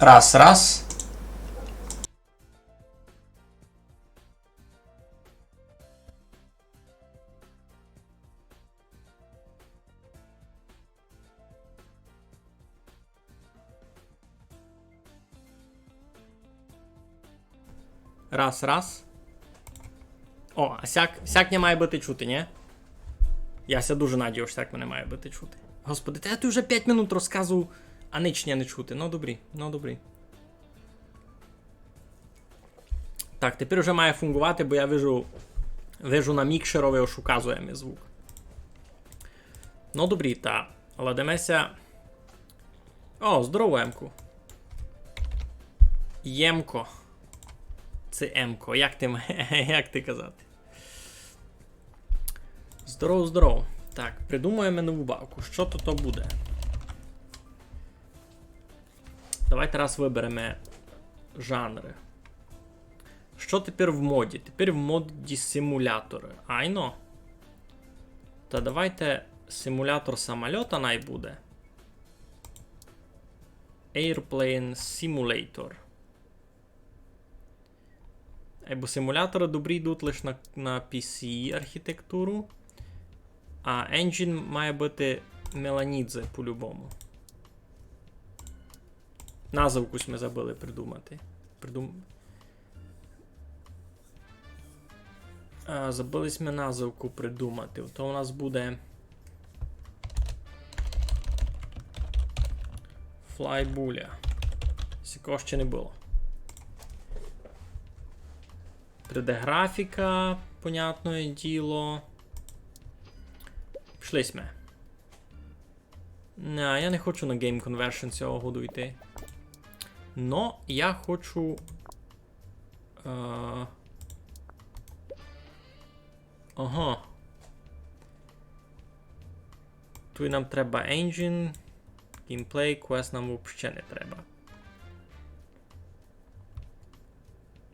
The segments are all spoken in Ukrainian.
Раз, раз. Раз, раз. О, а сяк не має бути чути, ні? Я ся дуже надію, що сяк мене має бути чути. Господи, та я тобі вже 5 минут розказував, а нічня не чути. Ну добрі, ну добрі. Так, тепер вже має фунгувати, бо я вижу на мікшерові, аж указує мій звук. Ну добрі, та. Ладемеся. О, здорово, Емку. Ємко. Це Емко. Як ти казати? Здорово, здорово. Так, придумаємо нову бавку. Що то буде? Давайте раз виберемо жанри. Що тепер в моді? Тепер в моді симулятори. Айно? Та давайте симулятор самольота най буде. Airplane Simulator. Бо симулятори добрі йдуть лише на PC архітектуру. А engine має бути Меланідзе по-любому. Назву якусь ми забули придумати. Забились ми назвку придумати. То у нас буде Flybuля. Сікого ще не було. 3D-графіка, понятне діло. Пішли ми. Не, я не хочу на Game Conversion цього году йти. Но я хочу... Ага. Тут нам треба engine, gameplay, quest нам взагалі не треба.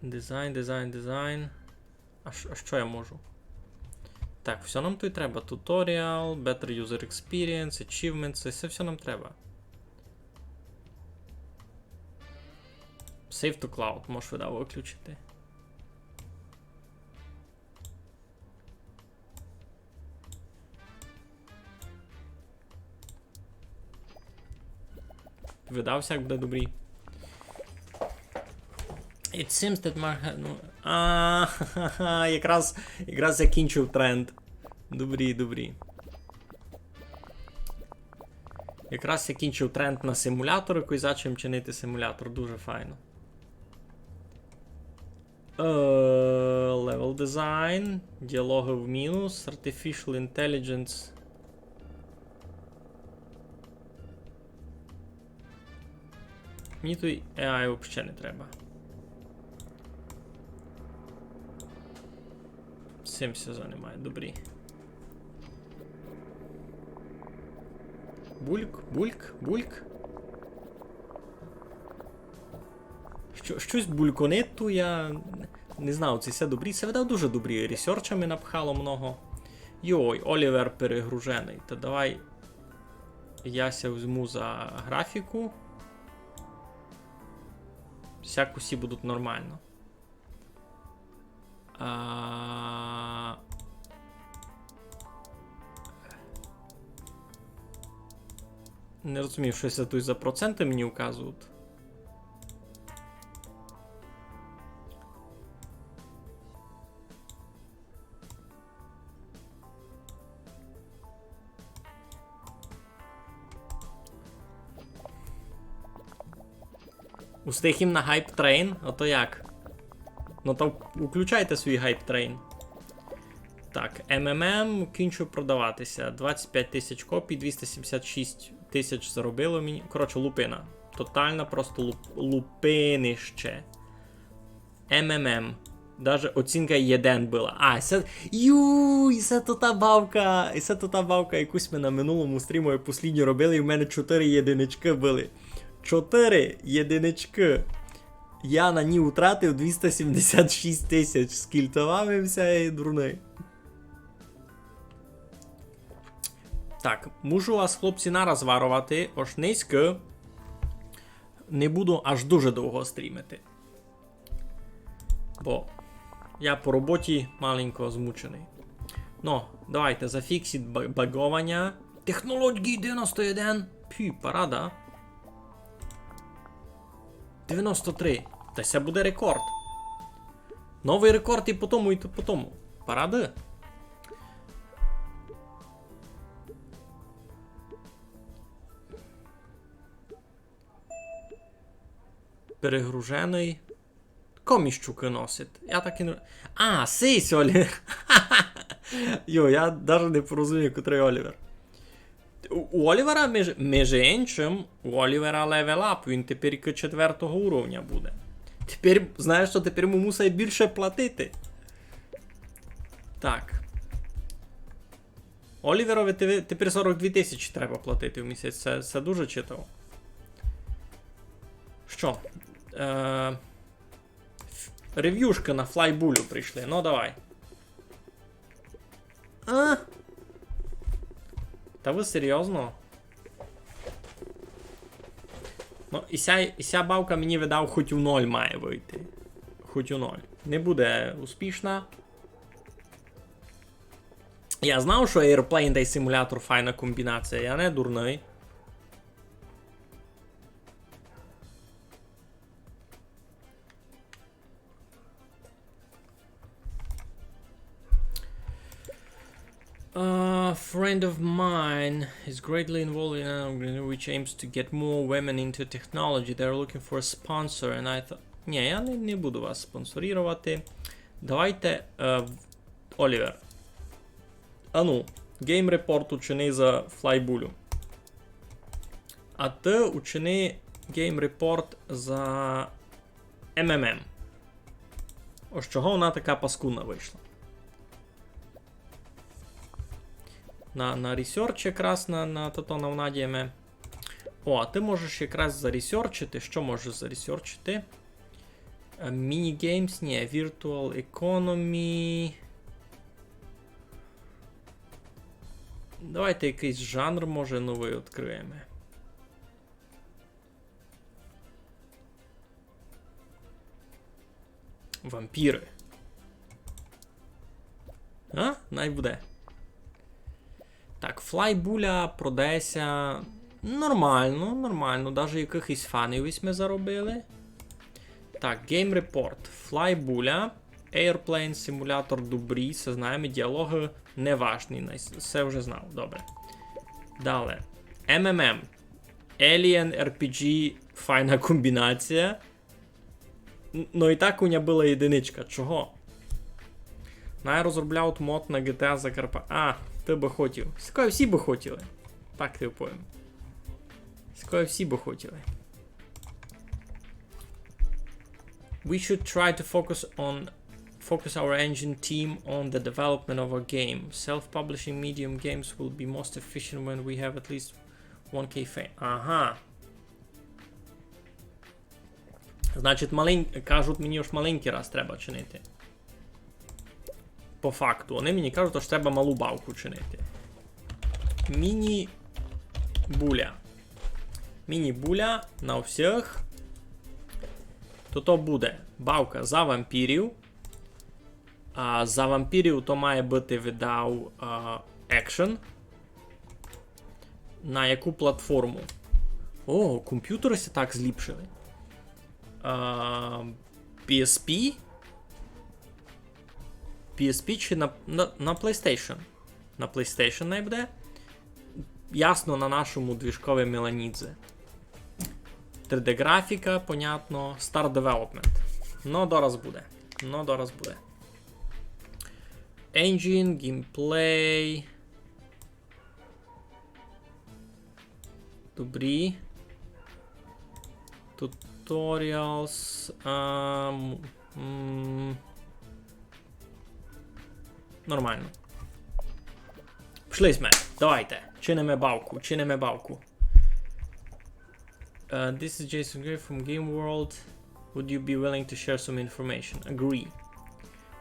Дизайн. А що я можу? Так, все нам тут треба. Tutorial, better user experience, achievements, це все нам треба. Save to cloud, можеш виключити. Видався, як буде добрий. It seems that якраз закінчив тренд. Добрі. Якраз закінчив тренд на симулятор, який зачем чинити симулятор. Дуже файно. Level design, діалоги в мінус, artificial intelligence. Мені тут AI взагалі не треба. Цим все займає, добрі. Бульк. Щось бульконить тут, я не знав, це все добрі. Це видав дуже добрі. Ресерчами напхало много. Йой, Олівер перегружений. Та давай яся візьму за графіку. Всяк усі будуть нормально. Не розумів, що це тут за проценти мені вказують. Устиг на хайп-трейн? Ото як? Ну то включайте свій хайп-трейн. Так, МММ кінчу продаватися. 25 тисяч копій, 276 тисяч заробило мені. Коротше, лупина. Тотально просто лупинище. МММ. Даже оцінка 1 була. Це то та бавка, якусь ми на минулому стріму послідньо робили, і в мене 4 єдинички були. 4 єдинички. Я на ній втратив 276 тисяч. Скільтовавився і дурний. Так, можу вас, хлопці, нараз варувати. Ось низько. не буду аж дуже довго стрімити. Бо я по роботі маленько змучений. Ну, давайте, зафіксіть багування. Технології 91. Пі, парада. 93. Та це буде рекорд. Новий рекорд і по тому, і по тому. Парада? Перегружений. Коміщуки носить. Я так і не... А, сись, Олівер. Йо, я навіть не порозумію, котрий Олівер. У Олівера, між іншим, у Олівера левелап, він тепер 4-го уровня буде. Тепер, знаєш що, тепер йому мусить більше платити. Так. Оліверові тепер 42 тисячі треба платити в місяць, це дуже читав. Що? Рев'юшки на флайбулю прийшли, ну давай. Та ви серйозно? Ну, і ся бавка мені видав, хоч у 0 має вийти. Хоч у 0. Не буде успішна. Я знав, що Airplane та симулятор файна комбінація, я не дурний. A friend of mine is greatly involved in an organization which aims to get more women into technology. They're looking for a sponsor, and I thought... Ні, я не буду вас спонсорувати. Давайте, Олівер. Ану, Game Report учини за флайбулю. А ти учини Game Report за MMM. Ось чого вона така паскудна вийшла. На ресерч якраз на тото навнадіємо. О, а ти можеш якраз заресерчити. Що можеш заресерчити? Міні-геймс, ні, Virtual Economy. Давайте якийсь жанр, може, новий відкриємо. Вампіри. А? Най буде. Так, флайбуля продається нормально, навіть якихось фанів ми заробили. Так, Game Report, флайбуля, Airplane, симулятор Дубрі, все знаємо, діалоги не важні, все вже знав, добре. Далі, MMM, Alien RPG, файна комбінація. Ну і так у мене була єдиничка, чого? Я розробляв мод на GTA Закарпаття. Ти би хотів. Скоро всі би хотіли. Так ти поїм. Скоро всі би хотіли. We should try to focus our engine team on the development of our game. Self-publishing medium games will be most efficient when we have at least 1K fame. Ага. Значить, кажуть мені, аж маленький раз треба чинити. По факту. Вони мені кажуть, що треба малу бавку чинити. Міні-буля. Міні-буля на всіх. То буде бавка за вампірів. А за вампірів то має бути видав екшен. На яку платформу? О, комп'ютери се так зліпшили. PSP? PSP чи на PlayStation? На PlayStation не буде. Ясно, на нашому движкові Меланідзе. 3D графіка, понятно. Start Development. Ну, дораз буде. Engine, Gameplay. Добрі. Tutorials. Нормально. Пішли ми. Давайте. Чинимо бавку. This is Jason Gray from Game World. Would you be willing to share some information? Agree.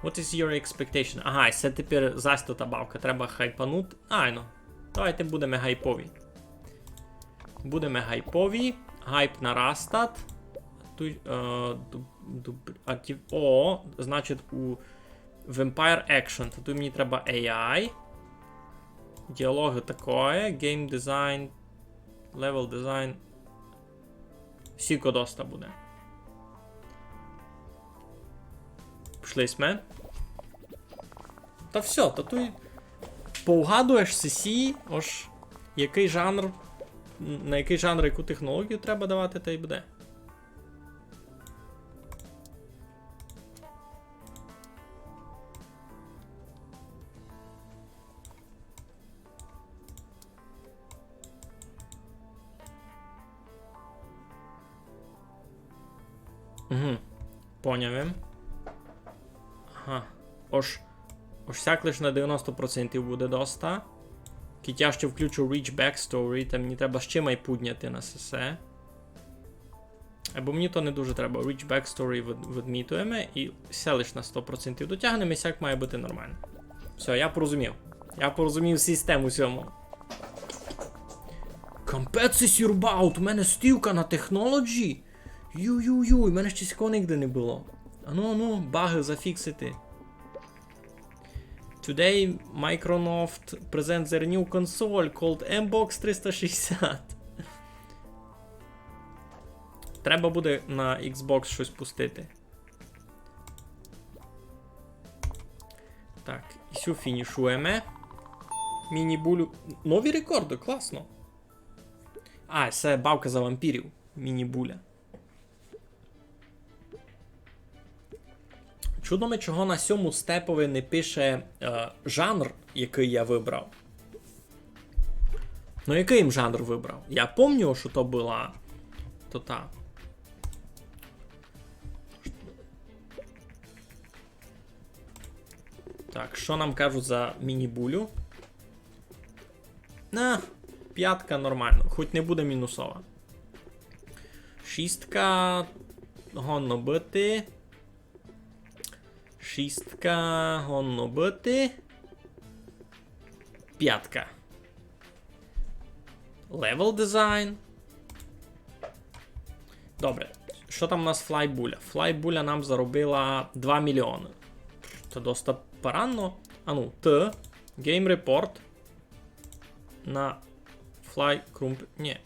What is your expectation? Ага, це тепер застата бавка. Треба хайпанути. Айно. Давайте будемо хайпові. Hype нарастат. О, значить у Vampire Action. Тут мені треба AI. Діалоги такое. Game Design. Level Design. Всі кодоста буде. Пішли сме. Та все, та тут поугадуєш CC, ось який жанр, на який жанр, яку технологію треба давати, та й буде. Угу. Поняв. Ага. Ось сяк лиш на 90% буде доста. Кіть я ще включу Reach Backstory, та мені треба ще майпудняти на сесе. Або мені то не дуже треба. Reach Backstory відмітуємо і все лиш на 100% дотягнемо, і сяк має бути нормально. Все, я порозумів. Я порозумів систему цьому. Кампеці сюрбаут, у мене стівка на технології. Ю-ю-ю, у мене ще цього нігде не було. Ану, баги зафіксити. Today, Microsoft presents their new console called MBox 360. Треба буде на Xbox щось пустити. Так, і сю фінішуємо. Міні-булю. Нові рекорди, класно. А, це бавка за вампірів. Міні-буля. Чудно, чого на сьому степові не пише жанр, який я вибрав. Ну, який їм жанр вибрав? Я пам'ятаю, що то була. То та. Так, що нам кажуть за міні-булю? На, 5 нормально, хоч не буде мінусова. 6 гонно бити. 6 гонно бити. 5. Level design. Добре. Що там у нас флайбуля? Флайбуля нам заробила 2 мільйони. Це досить поранно. А ну, Game Report. На Fly Ні.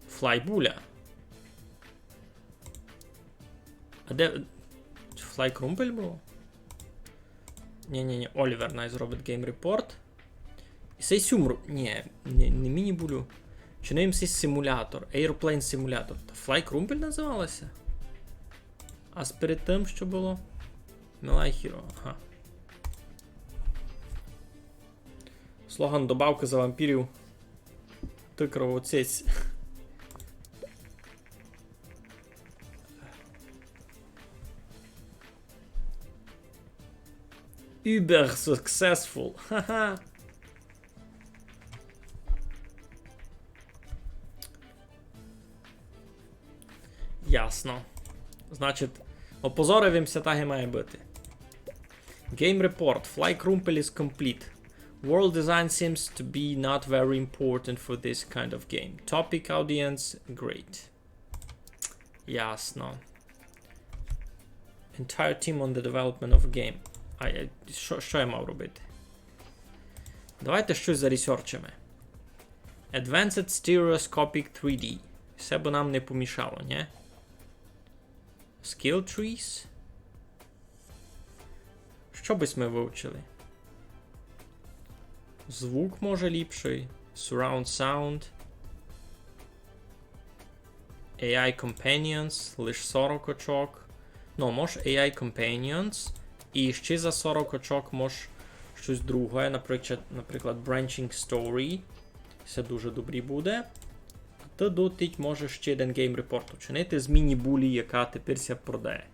Флайбуля. А де... Флай Крумпель було? Ні, Олівер най зробить Game Report. І цей сюмру... Ні, не міні-булю. Чи не їм цей симулятор? Airplane симулятор. Та Флай Крумпель називалася? А перед тим, що було? Мелай Hero, ага. Слоган добавки за вампірів. Ти кровоцець. Uber successful. Ха-ха. Ясно. Значить, опозоривимося, так і має бути. Game report. Fly Crumple is complete. World design seems to be not very important for this kind of game. Topic audience, great. Ясно. Entire team on the development of game. Що я мав робити? Давайте щось заресерчимо. Advanced Stereoscopic 3D. Все б нам не помішало, ні? Skill trees. Що бись ми вивчили? Звук може ліпший. Surround sound. AI Companions. Лиш 40 очок. Ну, може AI Companions. І ще за 40 очок може щось друге. Наприклад, Branching Story. Це дуже добре буде. А ти дотить можеш ще один Game Report учинити з міні-булі, яка тепер ся продає.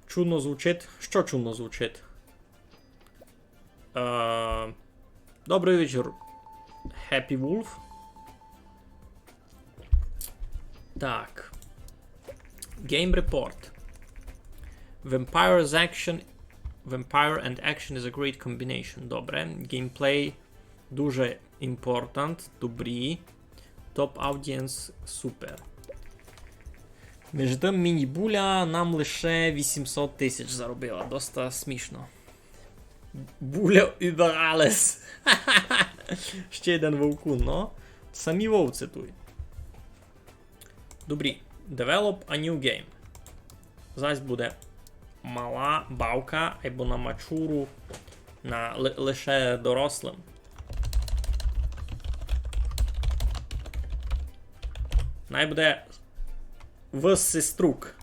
Чудно звучить. Що чудно звучить? Добрий вечір. Happy Wolf. Так. Game Report. Vampire's Action Vampire and action is a great combination. Добре. Геймплей дуже important. Добрі. Top audience супер. Між тим, міні-буля нам лише 800 тисяч заробила. Доста смішно. Буля überalles. Ще один вовкун, но самі вов цитуй. Добрі. Develop a new game. Зараз буде мала бавка або на мачуру, на лише дорослим. Най буде Всеструк.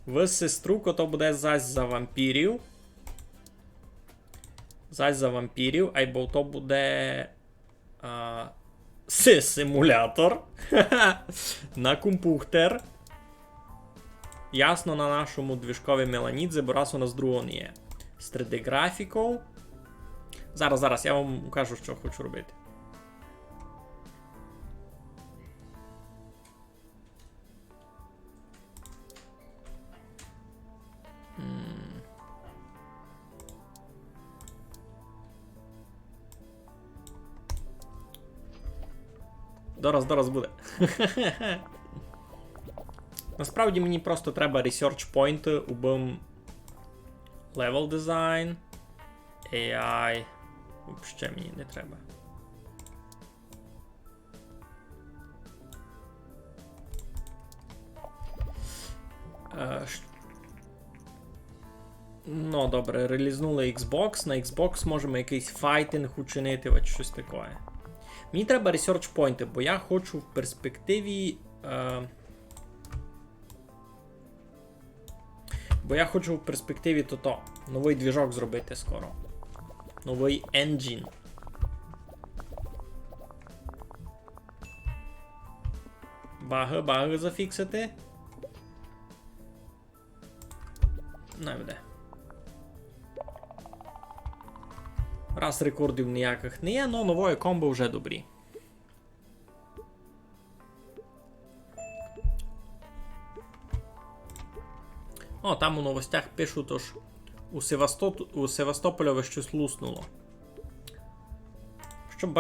Всеструк, ото буде зась за вампірів. Зась за вампірів, або то буде симулятор. На комп'ютер. Ясно, на нашому движкові Меланідзе, бо раз у нас другого не є. З 3D графікою. Зараз, я вам кажу, що хочу робити. Дораз буде. Насправді мені просто треба research point у BIM level design, AI. Взагалі мені не треба. Ну, добре, релізнули Xbox. На Xbox можемо якийсь файтинг учинити, от щось таке. Мені треба research point, бо я хочу в перспективі. Новий двіжок зробити скоро. Новий engine. Баги зафіксити. Не буде. Раз рекордів ніяких не є, але нової комбо вже добрі. О, там у новостях пишуть, тож у Севастополя щось луснуло.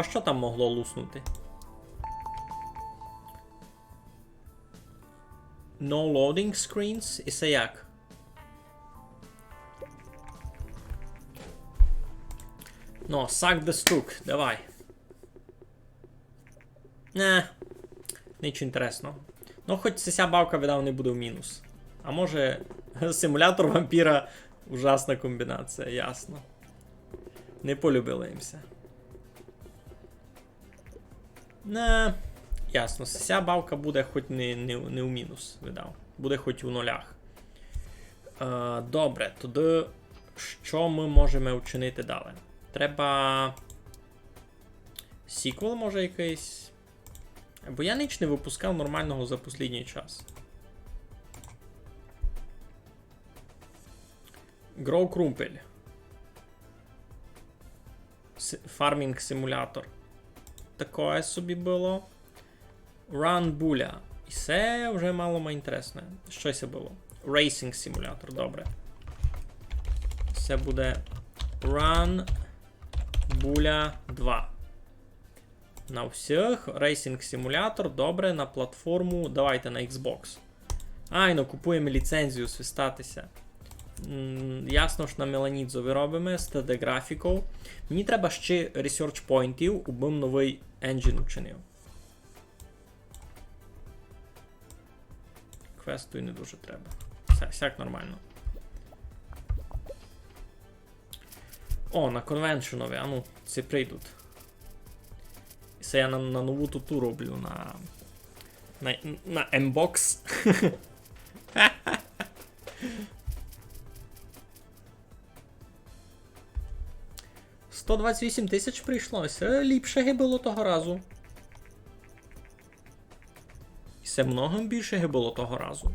Що там могло луснути? No loading screens? І це як? Ну, suck the stuck, давай. Нічого інтересного. Ну, хоч ця бавка видав не буде в мінус. А може, симулятор вампіра ужасна комбінація, ясно. Не полюбили їмся. Ясно, ця бавка буде хоч не в мінус видав. Буде хоч у нулях. Добре, тоді що ми можемо вчинити далі? Треба сіквел, може, якийсь. Бо я ніч не випускав нормального за останній час. Grow Крумпель. Фармінг симулятор. Таке собі було. Run Буля. І це вже мало інтересне. Що це було? Racing симулятор, добре. Це буде Run Буля 2. На всіх. Racing симулятор, добре, на платформу. Давайте на Xbox. Ну купуємо ліцензію свистатися. Ясно, що на Меланідзові робимо з 3D графікою. Мені треба ще research поінтів, убим новий engine вчинив. Квесту і не дуже треба. Всяк нормально. О, на конвеншенові, ці прийдуть. Це я на нову туту роблю, на M-Box. 128 тисяч прийшлося. Ліпше було того разу. І це много більше було того разу.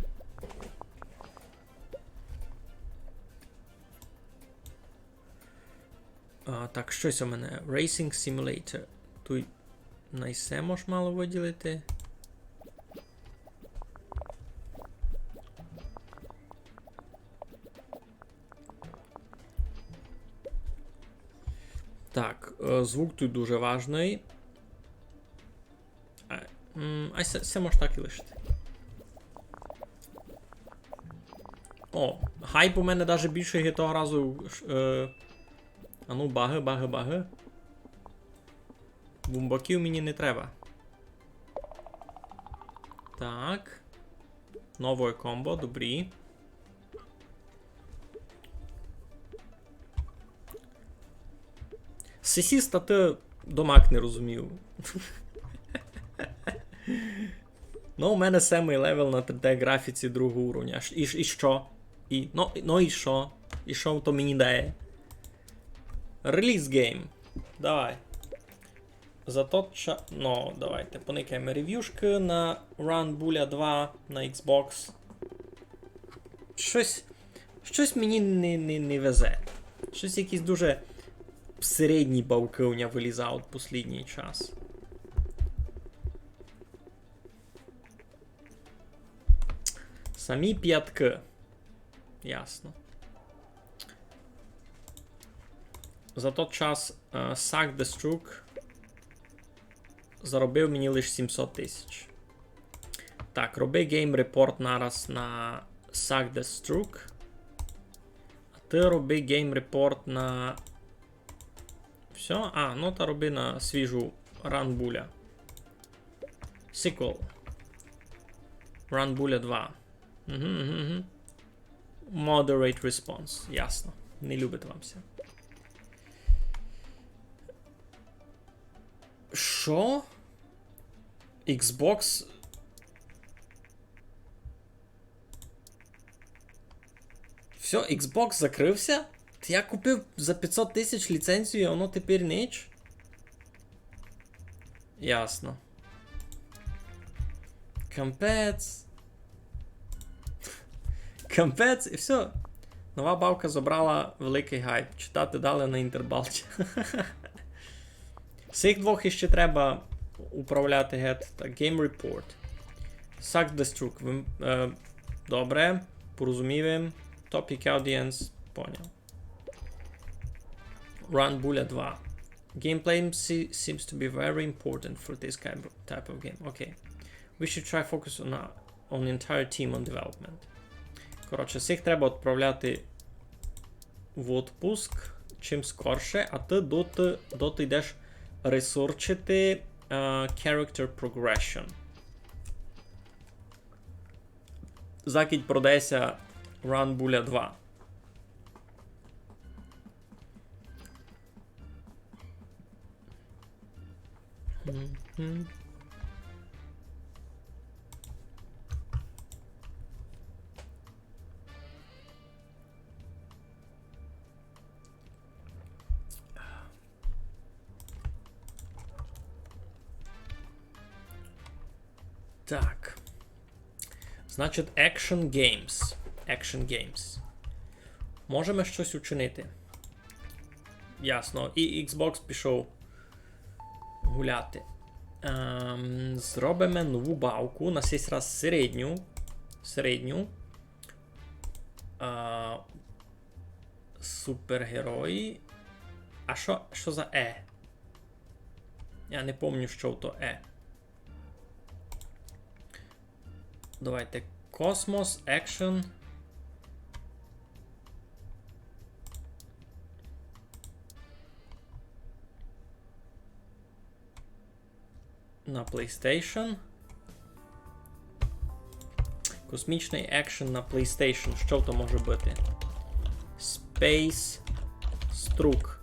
Так, щось у мене. Racing Simulator. Тут на ісе можеш мало виділити. Так, звук тут дуже важний. А це може так і лишити. О, хайп у мене навіть більше є того разу. А ну, баги. Бумбаків мені не треба. Так. Нове комбо, добрі. Сесіста ти домак не розумів. Ну, у мене 7-й левел на 3D графіці другого уровня. І що? Ну і що? І що то мені дає? Реліз гейм. Давай. За тот час... Ну, давайте поникаємо рев'юшки на Run Bullet 2 на Xbox. Щось мені не везе. Щось якісь дуже середні бавки у мене вилізають в останній час. Самі п'ятки. Ясно. За той час Suck the Stroke заробив мені лише 700 тисяч. Так, роби гейм репорт нараз на Suck the Stroke. А ти роби гейм репорт на... Все? А, ну та роби на свіжу Run Bullet. Sequel. Run Bullet 2. Угу. Moderate response. Ясно. Не любите вам все. Що? Xbox? Все, Xbox закрився? Я купив за 500 тисяч ліцензію, а воно тепер ніч? Ясно. Кампець. Кампець, і все. Нова бавка забрала великий гайп. Читати дали на інтербалті. Цих двох іще треба управляти get. Так, Game Report. Suck the Stroke. Добре, порозуміємо. Topic Audience. Поняв. Run Bullet 2. Gameplay seems to be very important for this type of game. Okay. We should try focus on the entire team on development. Коротше, всіх треба відправляти в отпуск чим скорше, а ти доти йдеш ресурчити character progression. Закидь продається Run Bullet 2. Так. Значить, Action Games. Action Games. Можемо щось учинити. Ясно. І Xbox пішов гуляти. Зробимо нову бавку. На цей раз середню. Супергерої. А що за E? Я не пам'ятаю, що то E. Давайте. Космос, Action. На PlayStation. Космічний екшен на PlayStation. Що то може бути? Space Stroke.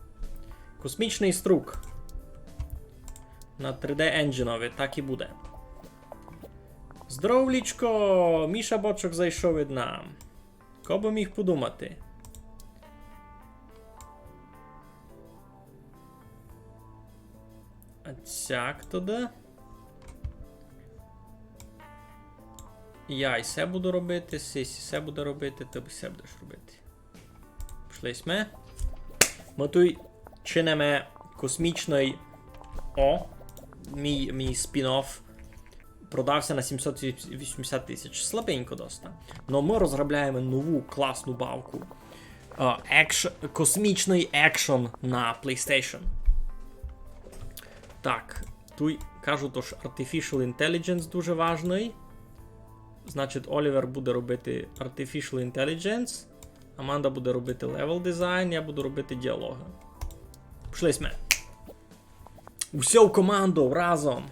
Космічний струк. На 3D Engine, так і буде. Здоровлічко! Міша Бочок зайшов від нам. Ко би міг подумати? А цяк туди. Я і все буду робити, Сісі все буде робити, ти все будеш робити. Пішлись ми. Ми тут чинимо космічний мій спін-офф продався на 780 тисяч. Слабенько доста. Но ми розробляємо нову класну бавку. Космічний екшен на PlayStation. Так, тут кажуть, що Artificial Intelligence дуже важний. Значить, Олівер буде робити Artificial Intelligence, Аманда буде робити Level Design, я буду робити діалоги. Пішли сме. Усе в команду, разом.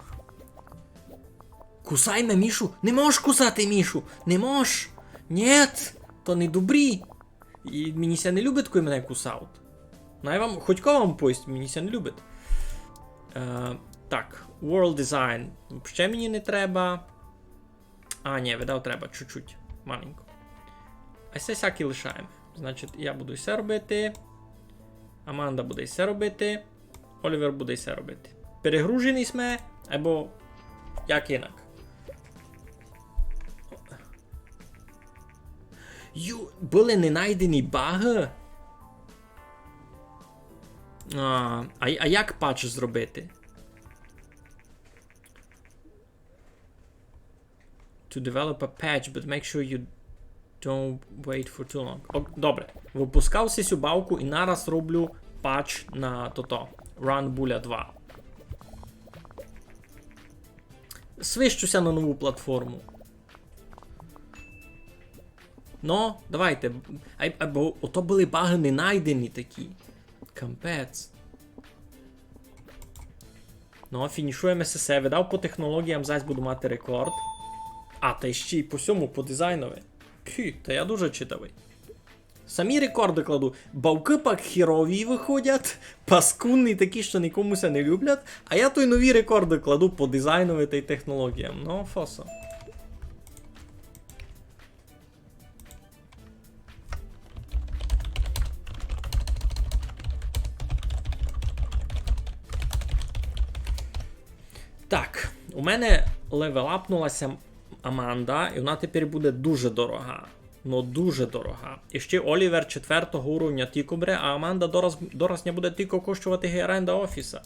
Кусай на Мішу. Не можеш кусати Мішу. Не можеш. Нет, то не добрі. І мені ся не любить, коли мене кусають. Най вам, хоч кого вам поїсть, мені ся не любить. Так, World Design. Ще мені не треба. А, ні, видав треба, чуть-чуть, маленько. А це всякі лишаємо. Значить, я буду все робити. Аманда буде все робити. Олівер буде все робити. Перегружений сме, або як інак. Були не знайдені баги? А як патч зробити? To develop a patch, but make sure you don't wait for too long. Добре. Випускав цю бавку і нараз роблю патч на тото. Run Bulla 2. Свищуся на нову платформу. Ну, давайте. Або ото були баги не найдені такі. Кампець. Ну, фінішуємо ССЕ. Видав по технологіям, зараз буду мати рекорд. А, та ще й по сьому, по дизайнові. Пхі, та я дуже читавий. Самі рекорди кладу. Бавки пак хірові виходять, паскунні такі, що нікомуся не люблять, а я той нові рекорди кладу по дизайнові та й технологіям. Ну, фосо. Так, у мене левелапнулася Аманда, і вона тепер буде дуже дорога. Ну, дуже дорога. І ще Олівер 4-го уровня тільки бере, а Аманда дораз не буде тільки коштувати оренда офіса.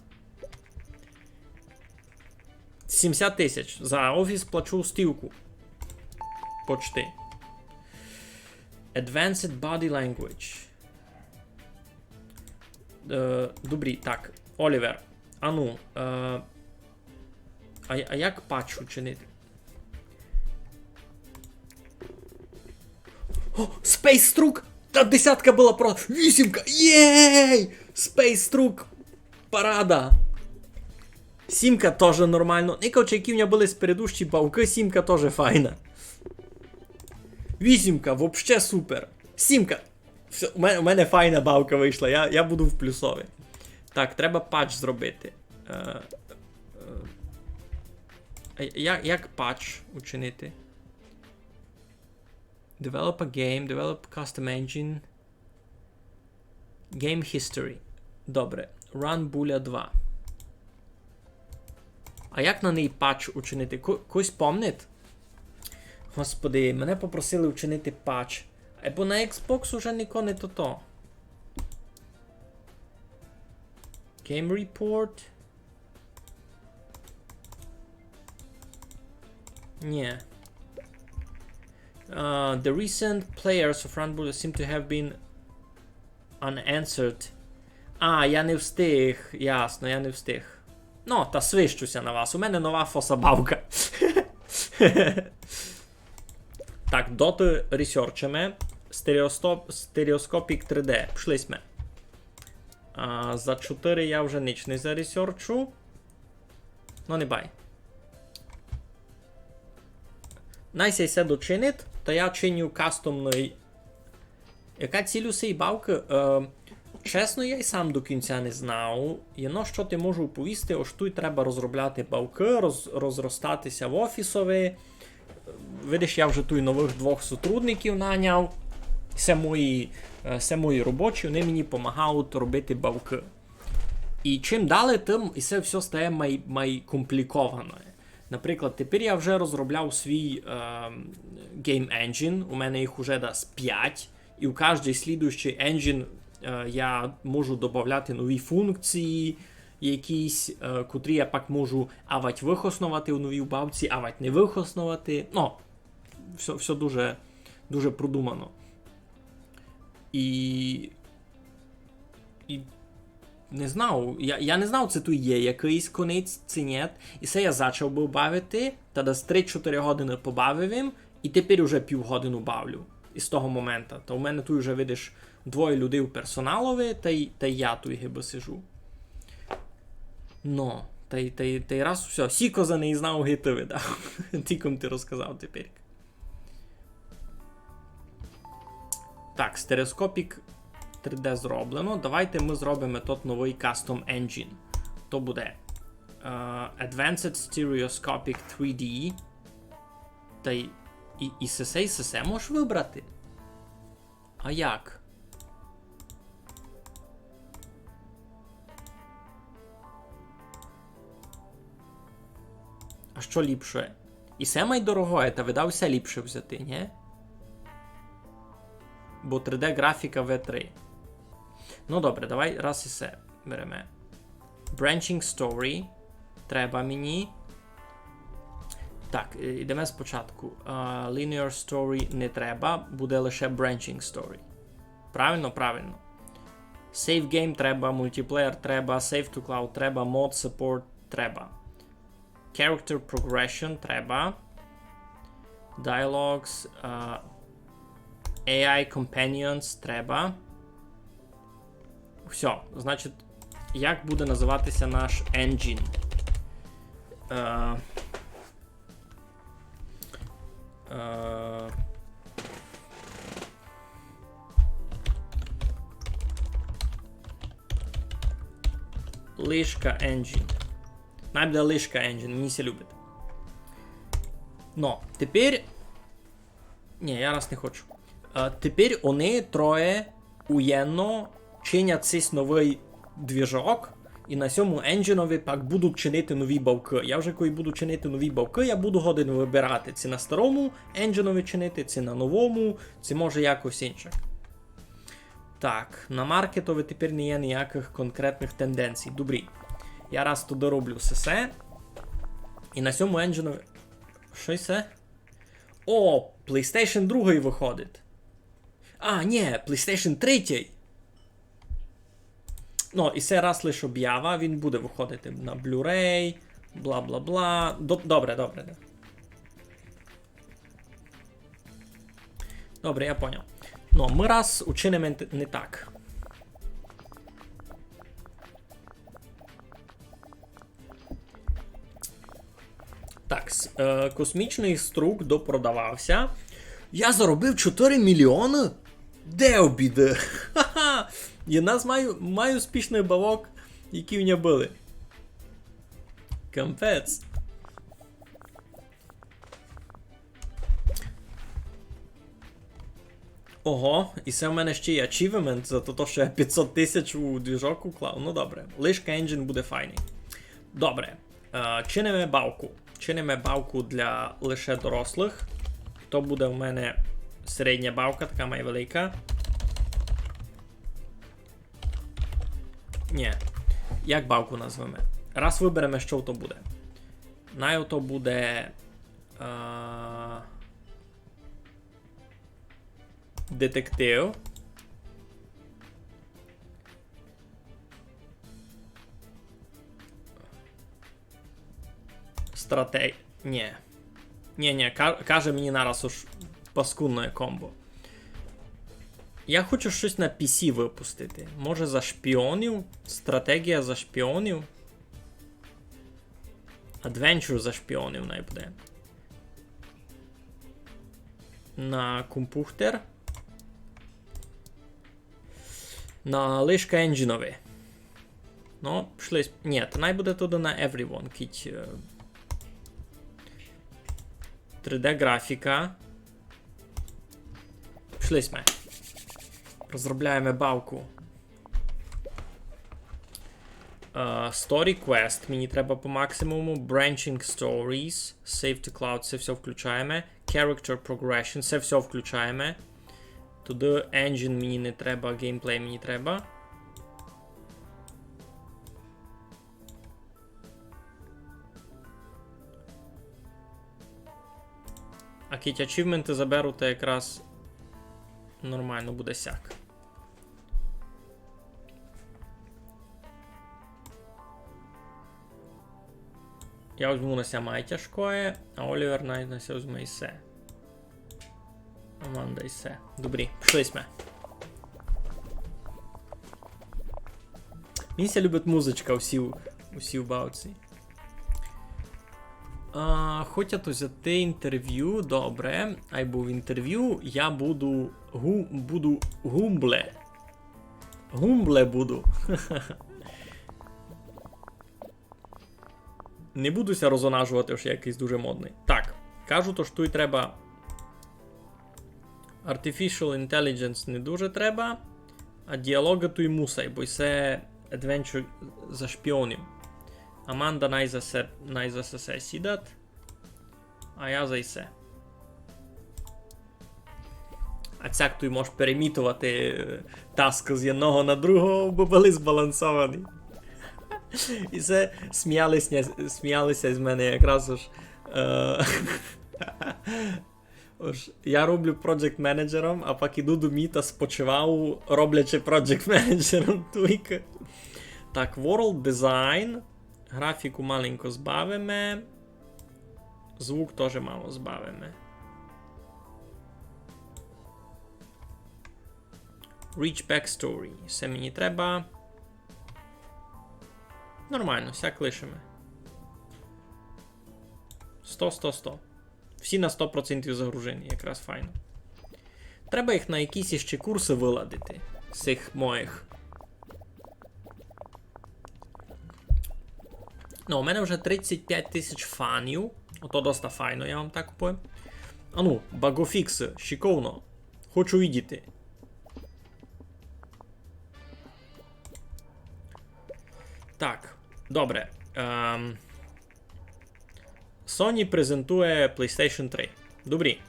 70 тисяч. За офіс плачу стілку. Почти. Advanced Body Language. Добрі, так. Олівер. Ану. А як патч учинити? О, Space Truck! Та десятка була про... 8-ка! Єй! Space Truck! Парада! 7-ка теж нормально. Николче, які в мене були з передущі бавки, 7-ка теж файна. 8-ка, вообще супер. 7-ка. Все, у мене файна бавка вийшла, я буду в плюсові. Так, треба патч зробити. Як патч учинити? Develop a game, develop custom engine. Game history. Добре. Run Bulla 2. А як на неї патч учинити? Когось помнить? Господи, мене попросили учинити патч. Або на Xbox уже нікого не то. Game report. Ні. The recent players of Run Bulla seem to have been unanswered. А, я не встиг. Ясно, я не встиг. Ну, та свищуся на вас. У мене нова фосабавка. Так, доти ресерчами. Стереоскопік 3D. Пішли сме. За 4 я вже ніч не заресерчу. Ну, не бай. Найся се дочинить, то я чиню кастомний. Яка ціль у цій бавки? Чесно, я й сам до кінця не знав. Єно, що ти можу оповісти, ось тут треба розробляти бавки, розростатися в офісові. Видиш, я вже тут нових 2 сотрудників наняв. Це мої робочі, вони мені допомагають робити бавки. І чим далі, тим і це все стає майкомпліковано. Наприклад, тепер я вже розробляв свій Game Engine, у мене їх уже десь 5, і у кожний слідуючий engine я можу додати нові функції, якісь, котрі я пак можу авать вихоснувати у новій бавці, авать не вихоснувати. Ну, все дуже, дуже продумано. І не знав. Я не знав, це тут є якийсь конець, чи ні. І це я почав би бавити, тоді з 3-4 години побавив їм, і тепер уже півгодину бавлю. Із того моменту. То у мене тут вже, видиш, двоє людей персоналові, та й я тут гиби сижу. Но, та й раз все, Сіко за неї знав гити видав. Тільки ти розказав тепер. Так, стереоскопік 3D зроблено. Давайте ми зробимо тут новий Custom Engine. То буде Advanced Stereoscopic 3D. Та й і все можеш вибрати. А як? А що ліпше? І все майдорогое, та видався ліпше взяти, ні? Бо 3D графіка V3. Ну добре, давай раз і все беремо. Branching Story. Треба мені. Так, йдемо спочатку. Linear Story не треба, буде лише Branching Story. Правильно? Правильно. Save Game треба, Multiplayer треба, Save to Cloud треба, Mod Support треба. Character Progression треба. Dialogues. AI Companions треба. Все, значить, як буде називатися наш engine? Лишка Engine. Найбуде Лишка Engine, мені се любить. Но, тепер... Ні, я раз не хочу. Тепер вони троє уєнно чинять цей новий двіжок, і на цьому енджинові пак будуть чинити нові бавки. Я вже коли буду чинити нові бавки, я буду годину вибирати, чи на старому енджинові чинити, чи на новому, чи може якось інше. Так, на маркетові тепер не є ніяких конкретних тенденцій. Добрі. Я раз туди роблю все. І на цьому енджинові... Що це? О, PlayStation 2 виходить. А, ні, PlayStation 3. Ну, і це раз лише об'ява, він буде виходити на Blu-ray, бла-бла-бла. Добре. Добре, я понял. Ну, ми раз учинимо не так. Так, космічний струк допродавався. Я заробив 4 мільйони? Де обіди? Ха-ха! Я нас маю успішний бавок, які в нього були. Капець. Ого, і це в мене ще є achievement за те, що я 500 тисяч у двіжок уклав. Ну добре, лишка engine буде файний. Добре, чинимо бавку. Чинимо бавку для лише дорослих. То буде в мене середня бавка, така має велика. Ні. Як бавку назвемо? Раз виберемо, що то буде. То буде... детектив. Ні. Ні, каже мені нараз уж паскудне комбо. Я хочу щось на PC випустити. Може за шпіонів? Стратегія за шпіонів? Adventure за шпіонів найбуде. На комп'ютер. На лишка енджинові. Ну, пішли. Ні, то найбуде туди на Everyone. Кіть. 3D графіка. Пішли ми. Розробляємо бавку. Story Quest. Мені треба по максимуму. Branching Stories. Save to Cloud. Це все включаємо. Character Progression. Це все включаємо. Туди Engine мені не треба. Gameplay мені треба. А кіть ачівменти заберу, то якраз нормально буде сяк. Я візьму на ся май тяжкое, а Олівер на ся візьме ісе. Аманда ісе. Добрі, пішли сме. Мені ся любить музичка усі в бавці. Хочуть взяти інтерв'ю, добре. Ай був інтерв'ю, я буду гумбле. Гумбле буду. Не будуся розонажувати, що я якийсь дуже модний. Так, кажу, то що тут треба Artificial Intelligence не дуже треба, а діалога тут мусай, бо це adventure за шпіонів. Аманда най за се сідат, а я за ісе. А цяк тут можеш перемітувати таски з одного на другого, бо були збалансовані. І це сміялися з мене якраз ож я роблю проджект менеджером, а пак іду до міта спочивав, роблячи проджект менеджером туйка. Так, World Design. Графіку маленько збавимо. Звук теж мало збавимо. Reach Backstory. Все мені треба. Нормально, всяк лишимо. 100. Всі на 100% загружені, якраз файно. Треба їх на якісь іще курси виладити. З цих моїх. Ну, у мене вже 35 тисяч фанів. Ото доста файно, я вам так купую. А ну, багофікси, шиковно. Хочу видіти. Так, добре. Sony презентує PlayStation 3. Добрі.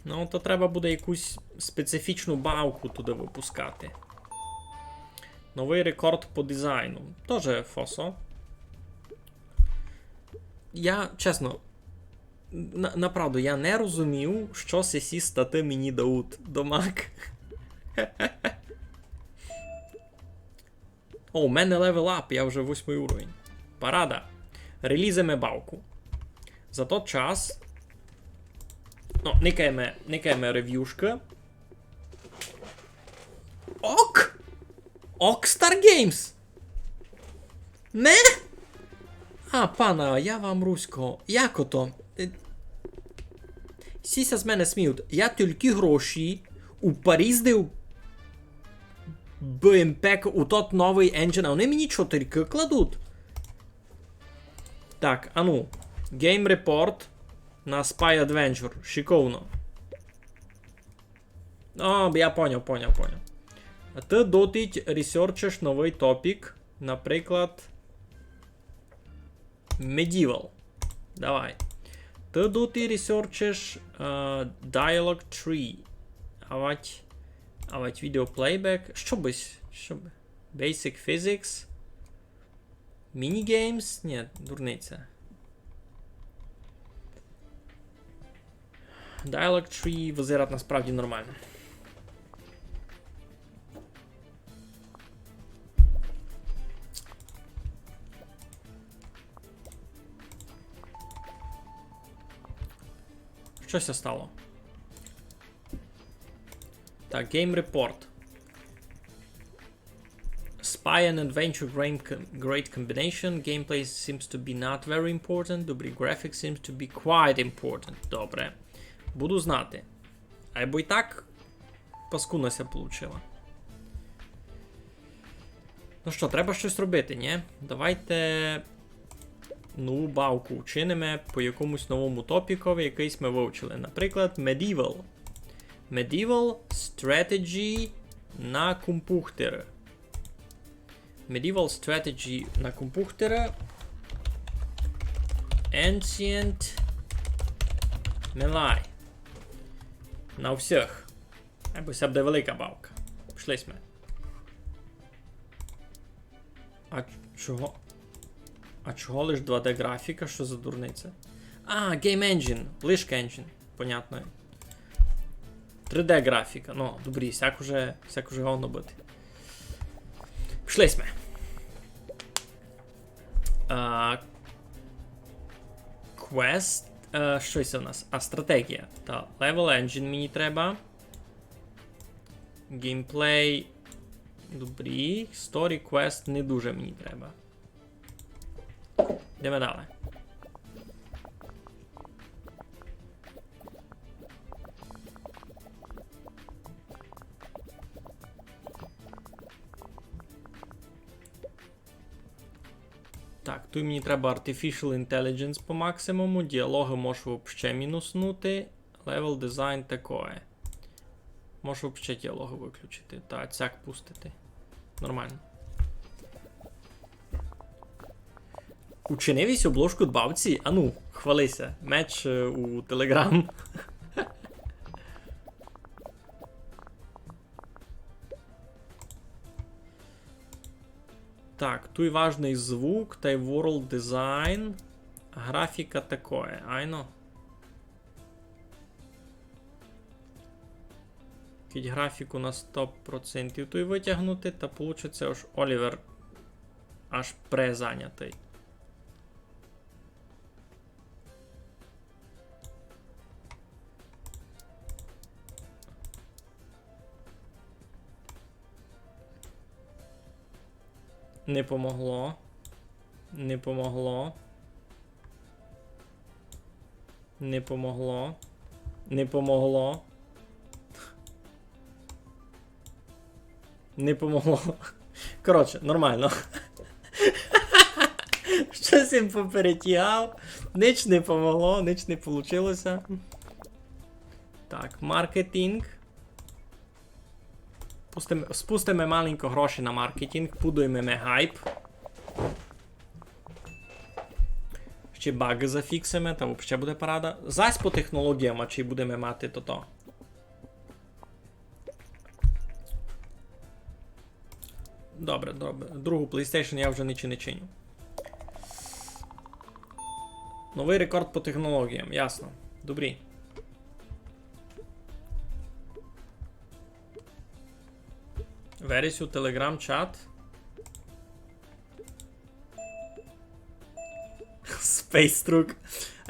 Ну, то треба буде якусь специфічну бавку туди випускати. Новий рекорд по дизайну. Тоже фосо. Я, чесно, направду, я не розумів, що сесі стати мені дають до Mac. О, у мене левел ап, я вже 8 уровень. Парада. Релізимо бавку. За той час... Ну, никаємо рев'юшка. Ок! Окстар Геймс! Не? А, пана, я вам руського. Як ото? Сіся з мене сміють. Я тільки гроші упоріздив БМП у тот новий енджин, а вони мені що тільки кладуть? Так, а ну. Game Report на Spy Adventure. Шиковно. О, я поняв. А ти дотить ресерчиш новий топік, наприклад, Medieval. Давай. Ти доти ресерчиш Dialogue Tree. Авать відео плейбек. Що би? Basic Physics. Minigames? Ні, дурниця. Dialogue Tree визирать насправді нормально. Щось стало. Так, Game Report. Spy and Adventure great combination. Gameplay seems to be not very important. Добрі, graphics seems to be quite important. Добре. Буду знати. Або і так паскуднося получила. Ну що, треба щось робити, ні? Давайте нову бавку вчинимо по якомусь новому топікові, якийсь ми вивчили. Наприклад, Medieval. Medieval Strategy на компухтери. Medieval Strategy на компухтери. Ancient Melee. На всіх. Або це буде велика бавка. Пішли ми. А чого? А чого лиш 2D графіка? Що за дурниця? А, Game Engine. Лиш Engine. Понятно. 3D графіка. Ну, добрі, всяк уже говно бити. Пішли сме. Quest. Що це у нас? Стратегія. Та, Level Engine мені треба. Gameplay. Добрі. Story Quest не дуже мені треба. Йдемо далі. Так, тут мені треба Artificial Intelligence по максимуму, діалоги можу взагалі мінуснути, Level Design такое. Можу взагалі діалоги виключити, та цяк пустити. Нормально. Учинивість обложку дбавці? Ану, хвалися. Меч у Telegram. Так, тут важний звук, та й World Design. Графіка такое, айно. Кіть графіку на 100% тут витягнути, та получиться аж Олівер аж презайнятий. Не помогло. Не помогло. Не помогло. Не помогло. Не помогло. Коротше, нормально. Щось їм поперетягав. Ніч не помогло, ніч не получилося. Так, маркетинг. Спустимо маленько гроші на маркетинг, будуємо гайп. Ще баги зафіксимо, та взагалі буде парада. Зась по технологіям, а чи будемо мати то-то. Добре, добре. Другу PlayStation я вже нічого не чиню. Новий рекорд по технологіям, ясно. Добрі. Вересю, Telegram чат. Space Truck.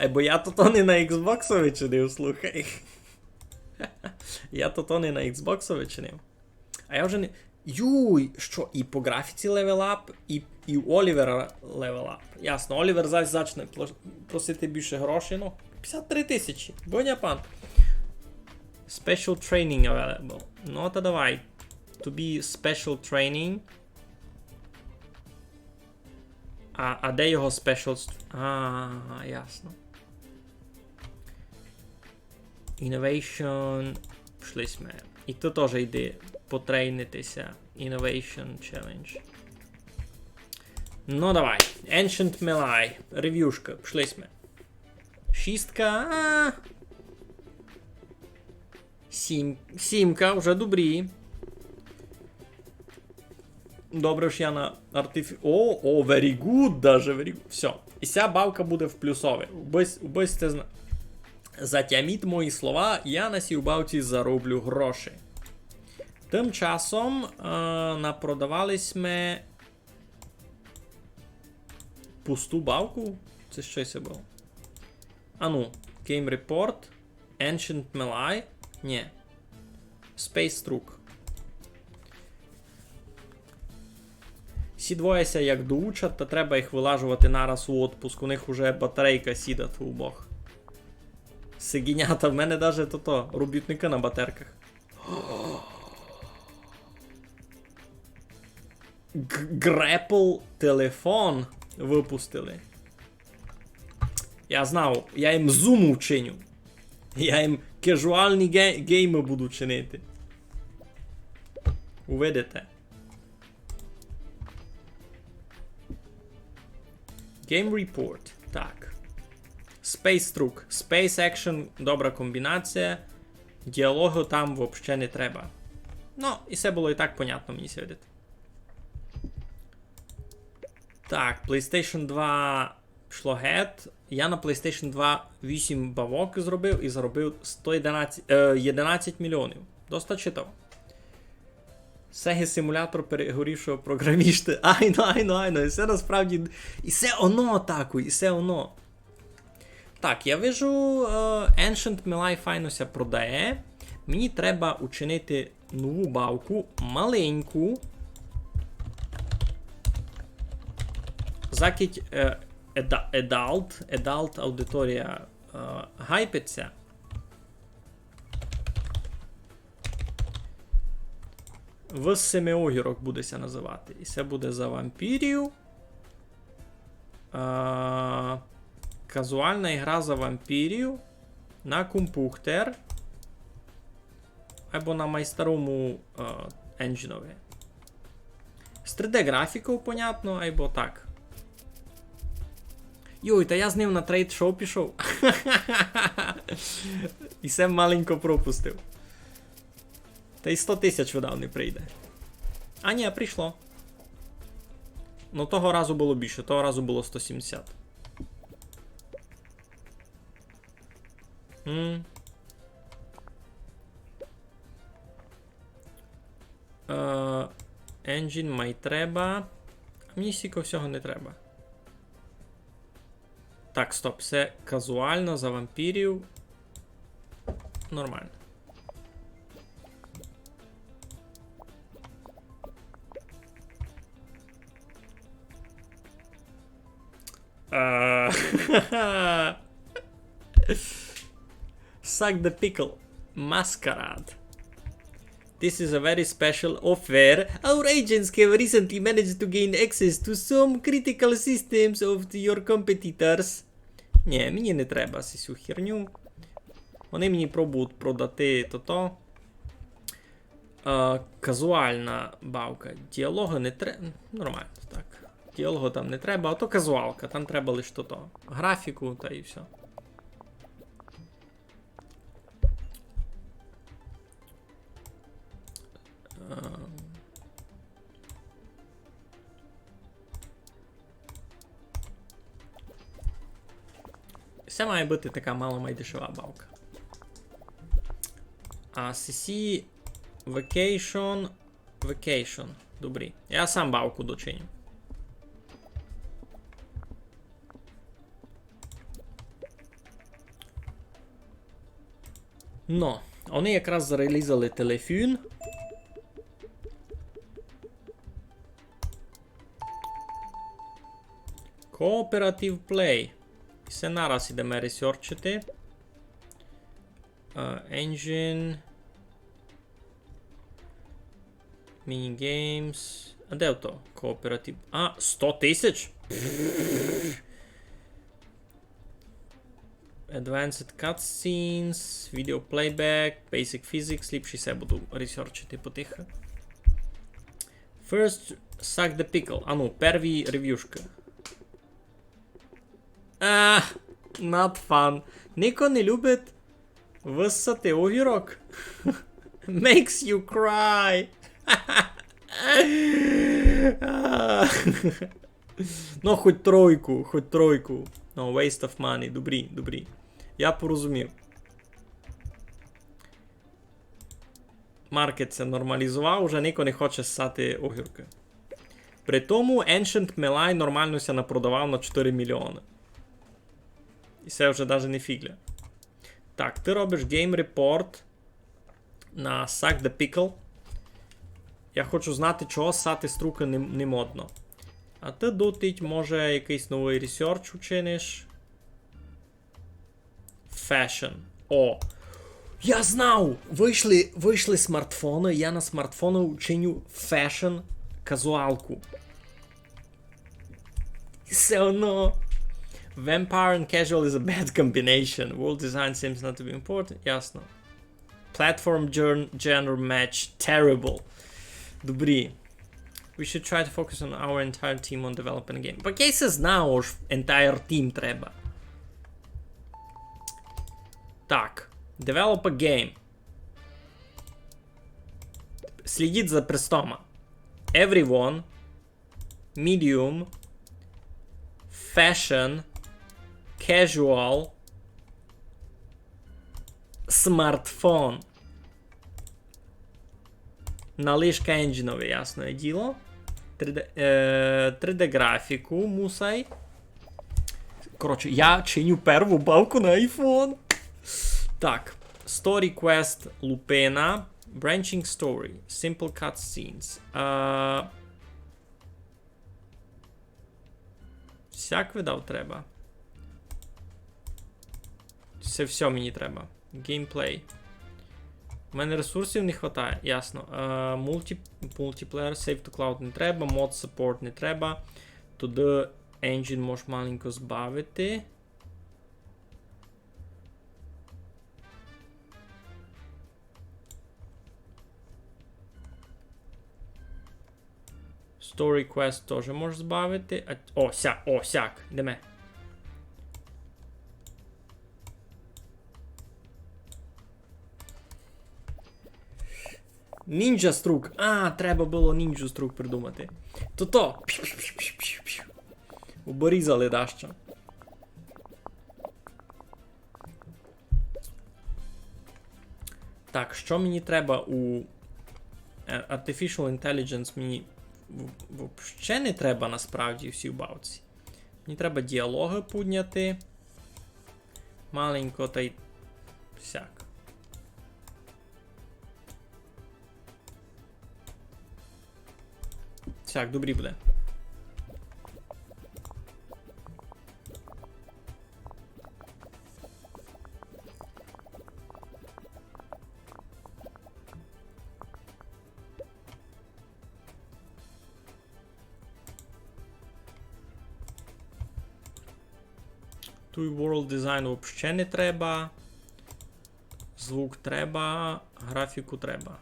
Бо я то не на Xbox вичинив, слухай. Я то не на Xbox вичинив. А я вже не... Юй, що, і по графіці левелап, і у Олівера левелап. Ясно, Олівер зараз зачне просити більше грошей, ну, 53 тисячі, боня пан. Special training available. Ну, то давай. To be special training. А де його special... ясно. Innovation. Пішли сме. І то теж йде потрейнитися. Innovation Challenge. Ну давай. Ancient Melee. Рев'юшка. Пішли сме. Шістка. Сімка. Вже добрі. Добре ж я на very good, даже very good. Все. І ця бавка буде в плюсове. Убийте затяміть мої слова, я на цій бавці зароблю гроші. Тим часом напродавались ми пусту бавку. Це що це було? Ану, Game Report, Ancient Melee, ні. Space Truck. Всі двоєся як доучать, то треба їх вилажувати нараз у отпуск. У них уже батарейка сідать у обох. Сигінята, в мене навіть то робітники на батерках. Grapple телефон випустили. Я знав, я їм зуму вчиню. Я їм кежуальні гейми буду чинити. Увидите. Game Report. Так. Space Truck. Space Action. Добра комбінація. Діалогу там взагалі не треба. Ну, і все було і так понятно, мені сьогодні. Так, PlayStation 2. Шлогет. Я на PlayStation 2 8 бавок зробив і заробив 11 мільйонів. Доста читав. Сеги симулятор перегорівшого програміста. Айно. І все насправді... І все оно атаку, і все оно. Так, я вижу, Ancient Melee файнося продає. Мені треба учинити нову бавку, маленьку. Закидь Adult аудиторія гайпиться. В 7 огірок будеся називати. І це буде за вампірів. Казуальна ігра за вампірів. На компухтер. Або на майстерому енджинові. З 3D графікою, понятно, або так. Йой, та я з ним на трейд-шоу пішов. І все маленько пропустив. Та й 100 тисяч видав не прийде. А ні, прийшло. Ну того разу було більше, того разу було 170. Engine май треба. А мені стільки всього не треба. Так, стоп, все казуально за вампірів. Нормально. Suck the pickle. Masquerade. This is a very special offer. Our agents have recently managed to gain access to some critical systems of your competitors. Ні, мені не треба цю херню. Вони мені пробують продати то-то. Казуальна бавка. Діалогу не треба. Нормально, так. Діалогу там не треба, а то казуалка. Там треба лише то-то. Графіку та і все. Це має бути така мало-майдешева бавка. А CC Vacation. Добрі. Я сам бавку дочиню. Но, вони якраз зарелізали телефон. Cooperative Play. Все нараз ідемо ресерчити. Engine. Minigames. А де то? Cooperative. 100 тисяч? Advanced cutscenes, video playback, basic physics, ліпше все буду ресерчити потихо. First, suck the pickle. Ну, перві рев'юшки. Not fun. Ніко не любить виссати огірок. Makes you cry. Ну, хоч тройку. No, waste of money. Добрі. Я порозумів. Маркет це нормалізував, уже ніко не хоче ссати огірки. При тому Ancient Melee нормально ся напродавав на 4 мільйони. І це вже навіть не фігля. Так, ти робиш Game Report на Suck the Pickle. Я хочу знати, чого ссати струки не модно. А ти дотить, може, якийсь новий ресерч учиниш. Fashion. О! Я знав! Вийшли смартфони, я на смартфони учиню fashion казуалку. І все одно. Vampire and casual is a bad combination. World design seems not to be important. Ясно. Platform genre match. Terrible. Добрі. We should try to focus on our entire team on developing a game. Бо кейси знав, що entire team треба. Так. Develop a game. Слідіть за престома. Everyone. Medium. Fashion. Casual. Смартфон. Налишка енджинове, ясне діло. 3D графіку мусай. Коротше, я чиню перву бавку на iPhone. Так. Story Quest Lupina. Branching Story. Simple Cutscenes. Всяк видав треба. Це все мені треба. Геймплей. У мене ресурсів не вистачає, ясно. Мультиплеєр, Save to Cloud не треба, Mod Support не треба. Туди Engine можеш маленько збавити. Story Quest теж можеш збавити. О, сяк, йдеме. Ninja Струк. Треба було Ninja Струк придумати. То. Оборізали дащо. Так, що мені треба у Artificial Intelligence мені взагалі не треба насправді всі бавці. Мені треба діалоги підняти. Маленько та й всяк. Всяк, добрі буде. Той World Design взагалі не треба. Звук треба, графіку треба.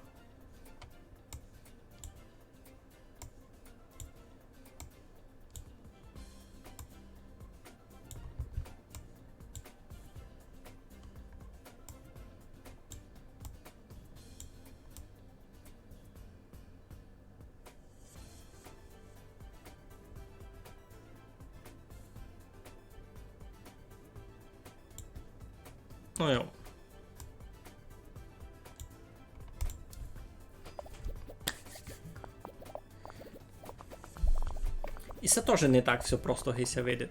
Ну йо. І це теж не так все просто гися видить.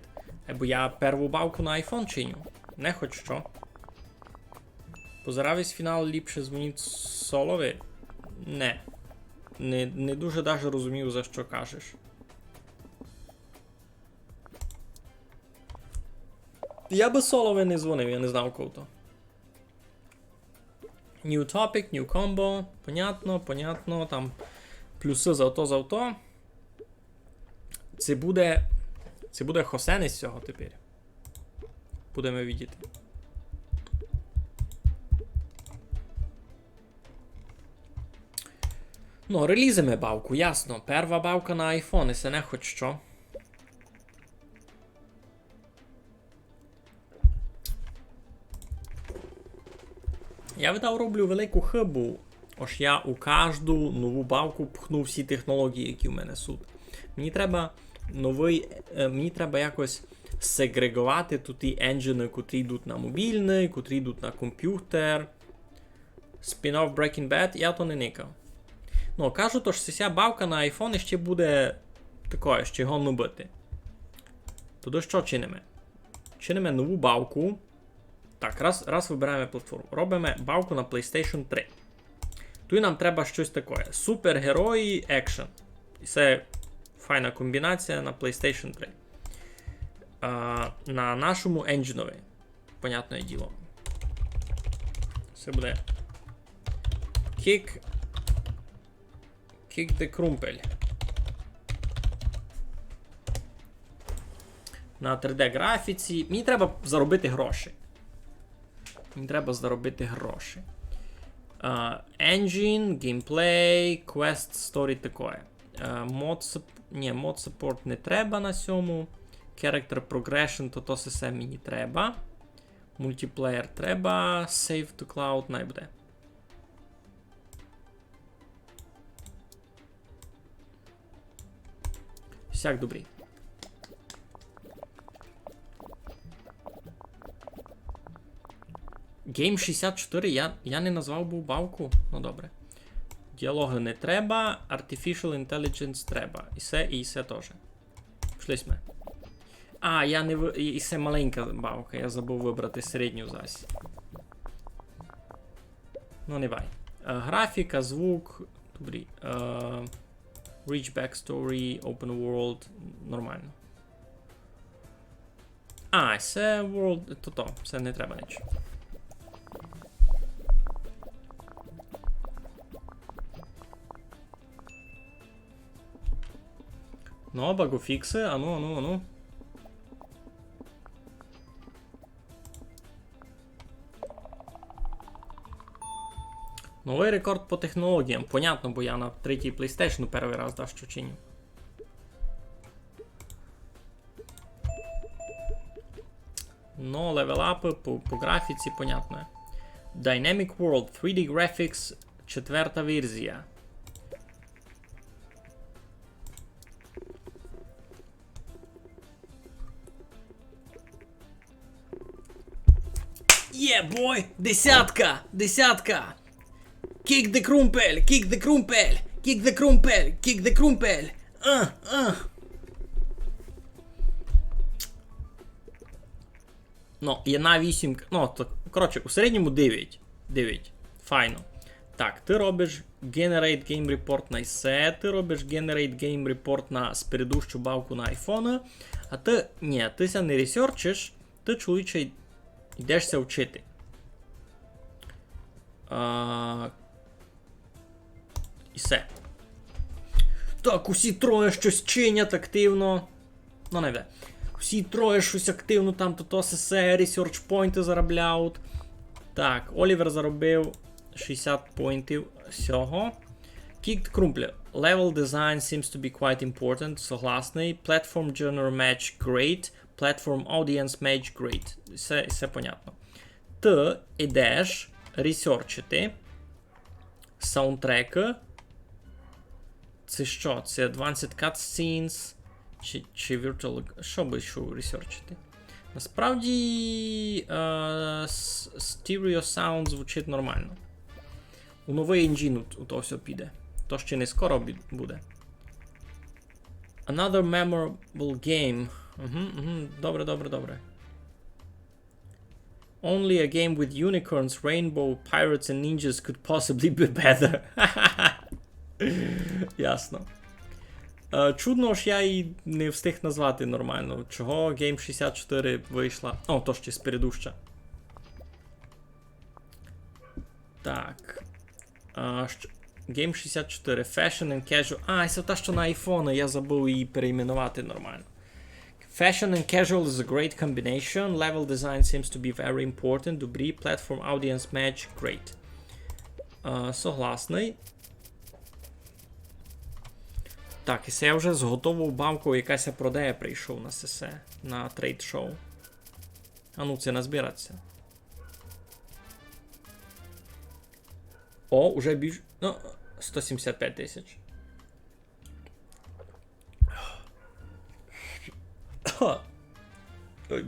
Бо я перву бавку на iPhone чиню. Не хоч що. Позаравись фінал ліпше дзвонить солові? Не дуже даже розумів, за що кажеш. Я би солові не дзвонив, я не знав кого то. New topic, new combo. Понятно. Там плюси за ото. Це буде хосен із цього тепер. Будемо видіти. Ну, релізимо бавку, ясно. Перва бавка на iPhone, і це не хоч що. Я видав, роблю велику хибу. Ось я у кожну нову бавку пхну всі технології, які в мене суть. Мені треба якось сегрегувати тут ті енджини, котрі йдуть на мобільний, котрі йдуть на комп'ютер. Spin-off Breaking Bad, я то не никав. Ну, кажу, то що ця бавка на iPhone ще буде такою, ще гонну бити. Тоді що чинимо? Чинимо нову бавку. Так, раз вибираємо платформу. Робимо бавку на PlayStation 3. Тут нам треба щось таке. Супергерої екшен. І це файна комбінація на PlayStation 3. На нашому енджинові. Понятне діло. Це буде Kick the Крумпель. На 3D графіці. Мені треба заробити гроші. Engine, gameplay, quest, story таке. Mod support не треба на сьому. Character progression, то все мені треба. Multiplayer треба. Save to cloud, най буде. Всяк добрий. Game 64, я не назвав був бавку. Ну добре. Діалоги не треба, Artificial Intelligence треба. І все теж. Пішлись ми. А, я не і це маленька бавка, я забув вибрати середню зась. Ну, не бай. Графіка, звук, добрі. Rich backstory, open world, нормально. А, це world, це не треба нічого. Ну, багофікси, ану. Новий рекорд по технологіям. Понятно, бо я на третій PlayStation перший раз що чиню. Ну, левелапи по графіці, понятно. Dynamic World, 3D Graphics, 4-та версія. Є, бой! Десятка! Kick the крумпель! Kick the крумпель! Kick the крумпель! Kick the крумпель! Ну, є на 8. Ну, то, коротше, у середньому 9. 9. Файно. Так, ти робиш Generate Game Report на ISE, ти робиш Generate Game Report на спередущу бавку на iPhone, а ти, ні, ти ся не ресерчиш, ти, чоловіче, йдешся вчити. І все. Так, усі троє щось чинять активно. Ну, не йде. Всі троє щось активно там то все, research поінти заробляють. Так, Олівер заробив 60 поінтів всього. Kicked Крумпле. Level design seems to be quite important. Согласний. Platform genre match great. Platform audience match great. Все понятно. Ти ідеш ресерчити саундтреки. Це що? Це Advanced Cutscenes чи Virtual... Що би ще ресерчити? Насправді Stereo Sound звучить нормально. У новий енджін у то все піде. То ще не скоро буде. Another memorable game. Добре. Only a game with unicorns, rainbow, pirates and ninjas could possibly be better. Ясно. Чудно ж я і не встиг назвати нормально. Чого Game 64 вийшла? О, то ще спередуща. Так. Game 64. Fashion and casual. Це та, що на iPhone, я забув її перейменувати нормально. Fashion and casual is a great combination. Level design seems to be very important. Добрі. Platform audience match. Great. Согласний. Так, і це я вже з готовою бавкою якась продає прийшов на ССЕ, на трейд-шоу. А ну, це назбиратися. О, уже більш... Ну, 175 тисяч. Ой,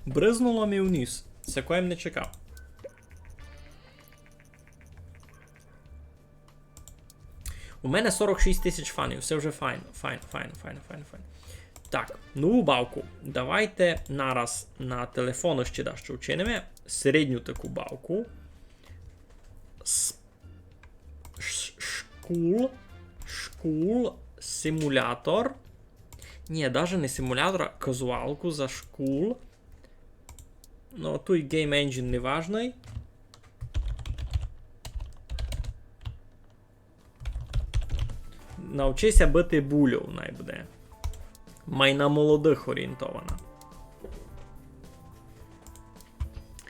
бризнуло мені вниз. Це коєм не чекав. У мене 46 тисяч фанів, все вже файно. Так, нову бавку. Давайте нараз на телефону ще дещо вчинимо. Середню таку бавку. Шкул симулятор. Ні, навіть не симулятор, а казуалку за шкул. Ну, тут Game Engine не важний. Навчися бити булю, най буде. Май на молодих орієнтована.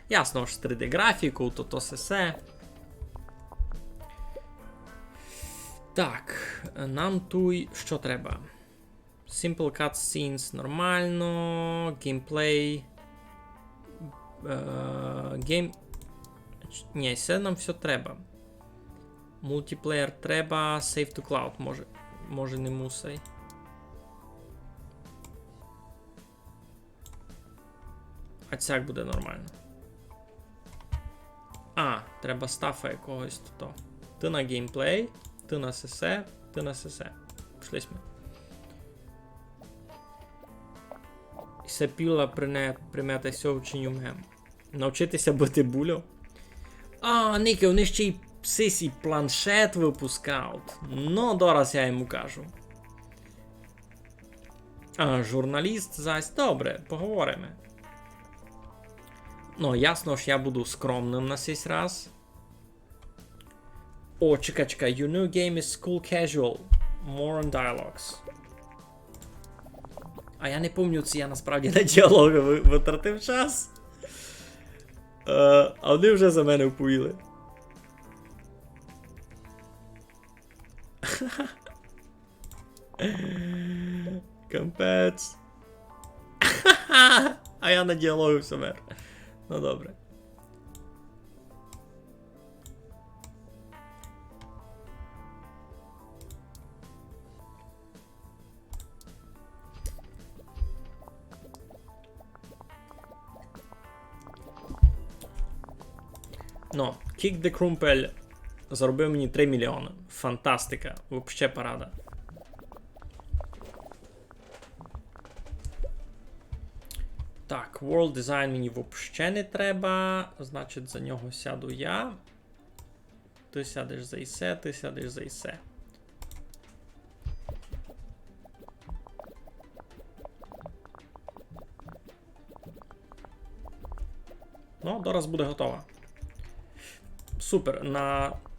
Ясно ж, 3D графіку, то все. Так, нам тут що треба? Simple cutscenes нормально, геймплей. Ні, це нам все треба. Мультиплеєр треба, Save to Cloud, може не мусить. А цяк буде нормально. Треба стафа якогось то. Ти на геймплей, ти на сесе, ти на сесе. Пішли ми. Сепіла примета сьовченню мем. Навчитися бути булю. А, Ніки, вони ще й сисі планшет випускають. Ну, дораз я йому кажу. А, журналіст зась. Добре, поговоримо. Ну, ясно ж, я буду скромним на сей раз. О, чекай. Your new game is school casual. More on dialogues. А я не пам'ятаю, це я насправді на діалоги витратив час. А вони вже за мене вповіли. Кампець. А я на діалоги все мер. Ну добре. Ну, Kick the Crumpel заробив мені 3 мільйони. Фантастика. Вообще парада. Так, World Design мені вообще не треба. Значить, за нього сяду я. Ти сядеш за ісе, ти сядеш за ісе. Ну, дораз буде готова. Супер,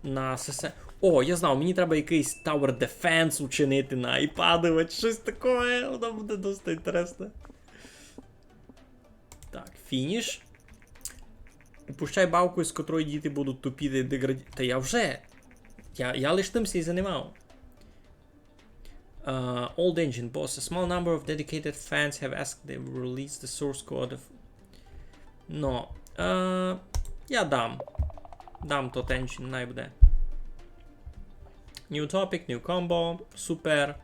на СС. О, я знав, мені треба якийсь Tower Defense учинити на iPad, щось таке, воно буде досить інтересно. Так, фініш. Упущай бавку, з котрої діти будуть тупіти деградіти. Та я вже. Я лиш тим сей займав. Old engine, boss. A small number of dedicated fans have asked them to release the source code of... No. Я дам. Дам тот engine, най буде. New topic, new combo. Супер.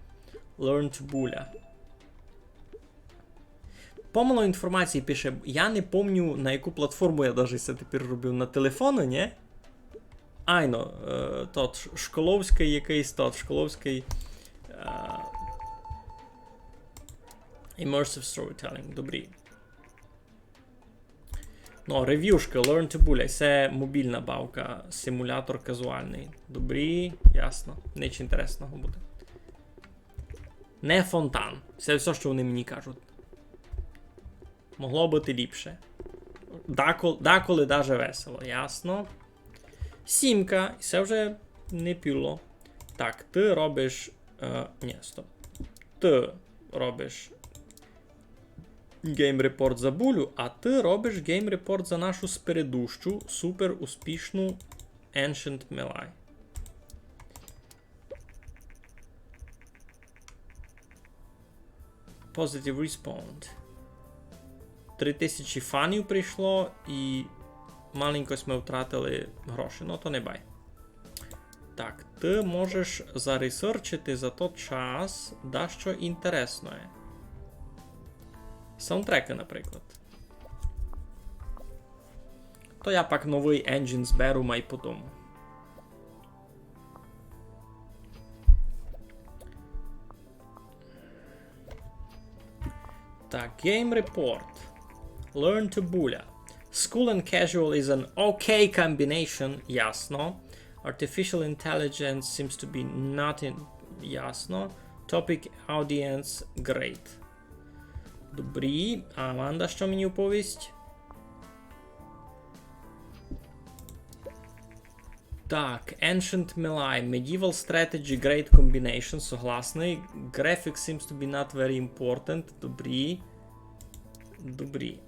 Learn to Boolean. Помало інформації пише. Я не помню, на яку платформу я навіть це тепер робив. На телефону, ні? Айно. Тот школовський якийсь, тот школовський... Immersive storytelling. Добрі. Ну, рев'юшка, Learn to Boolean. Це мобільна бавка. Симулятор казуальний. Добрі, ясно. Ніч інтересного буде. Не фонтан. Це все, що вони мені кажуть. Могло бути ліпше. Деколи даже весело, ясно. Сімка. І це вже не піло. Так, ти робиш... ні, стоп. Ти робиш гейм-репорт за булю, а ти робиш гейм-репорт за нашу спередущу, супер успішну Ancient Melee. Positive Respond. 3000 фанів прийшло і маленько ми втратили гроші. Ну, то не бай. Так, ти можеш заресерчити за той час дещо інтересне. Саундтреки, наприклад. То я пак новий енджин зберу май потім. Так, Game Report. Learn to Boolean. School and casual is an okay combination, ясно. Artificial intelligence seems to be not in... ясно. Topic audience, great. Добрі. А Аманда що мені оповість? Так, Ancient Melee, Medieval Strategy, Great Combination, согласний. Graphics seems to be not very important. Добрі. Добрі.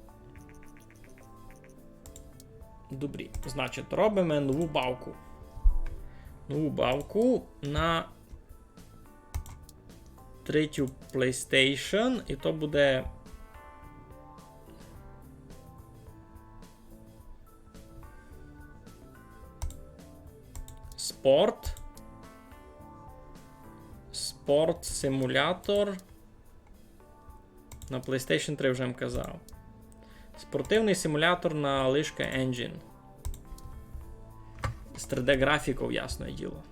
Добрі. Значить, робимо нову бавку. Нову бавку на третю PlayStation, і то буде Спорт симулятор. На PlayStation 3 вже казав. Спортивний симулятор на лишка Engine. З 3D-графікою, ясне діло.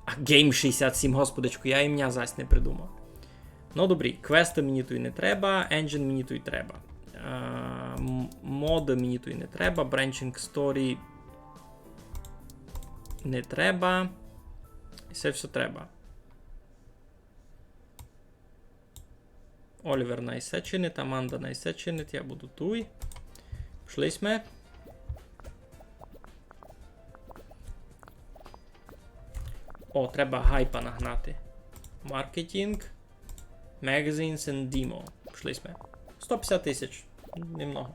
А Game 67, господичку, я ім'я зась не придумав. Ну, добрі, квести мені то й не треба, engine мені то й треба. Моди мені то й не треба, branching story не треба. І це все треба. Олівер найсе чинить, Аманда найсе чинить, я буду туй. Пішли ми. О, треба гайпа нагнати. Маркетинг, magazines and demo. Пішли ми. 150 тисяч. Немного.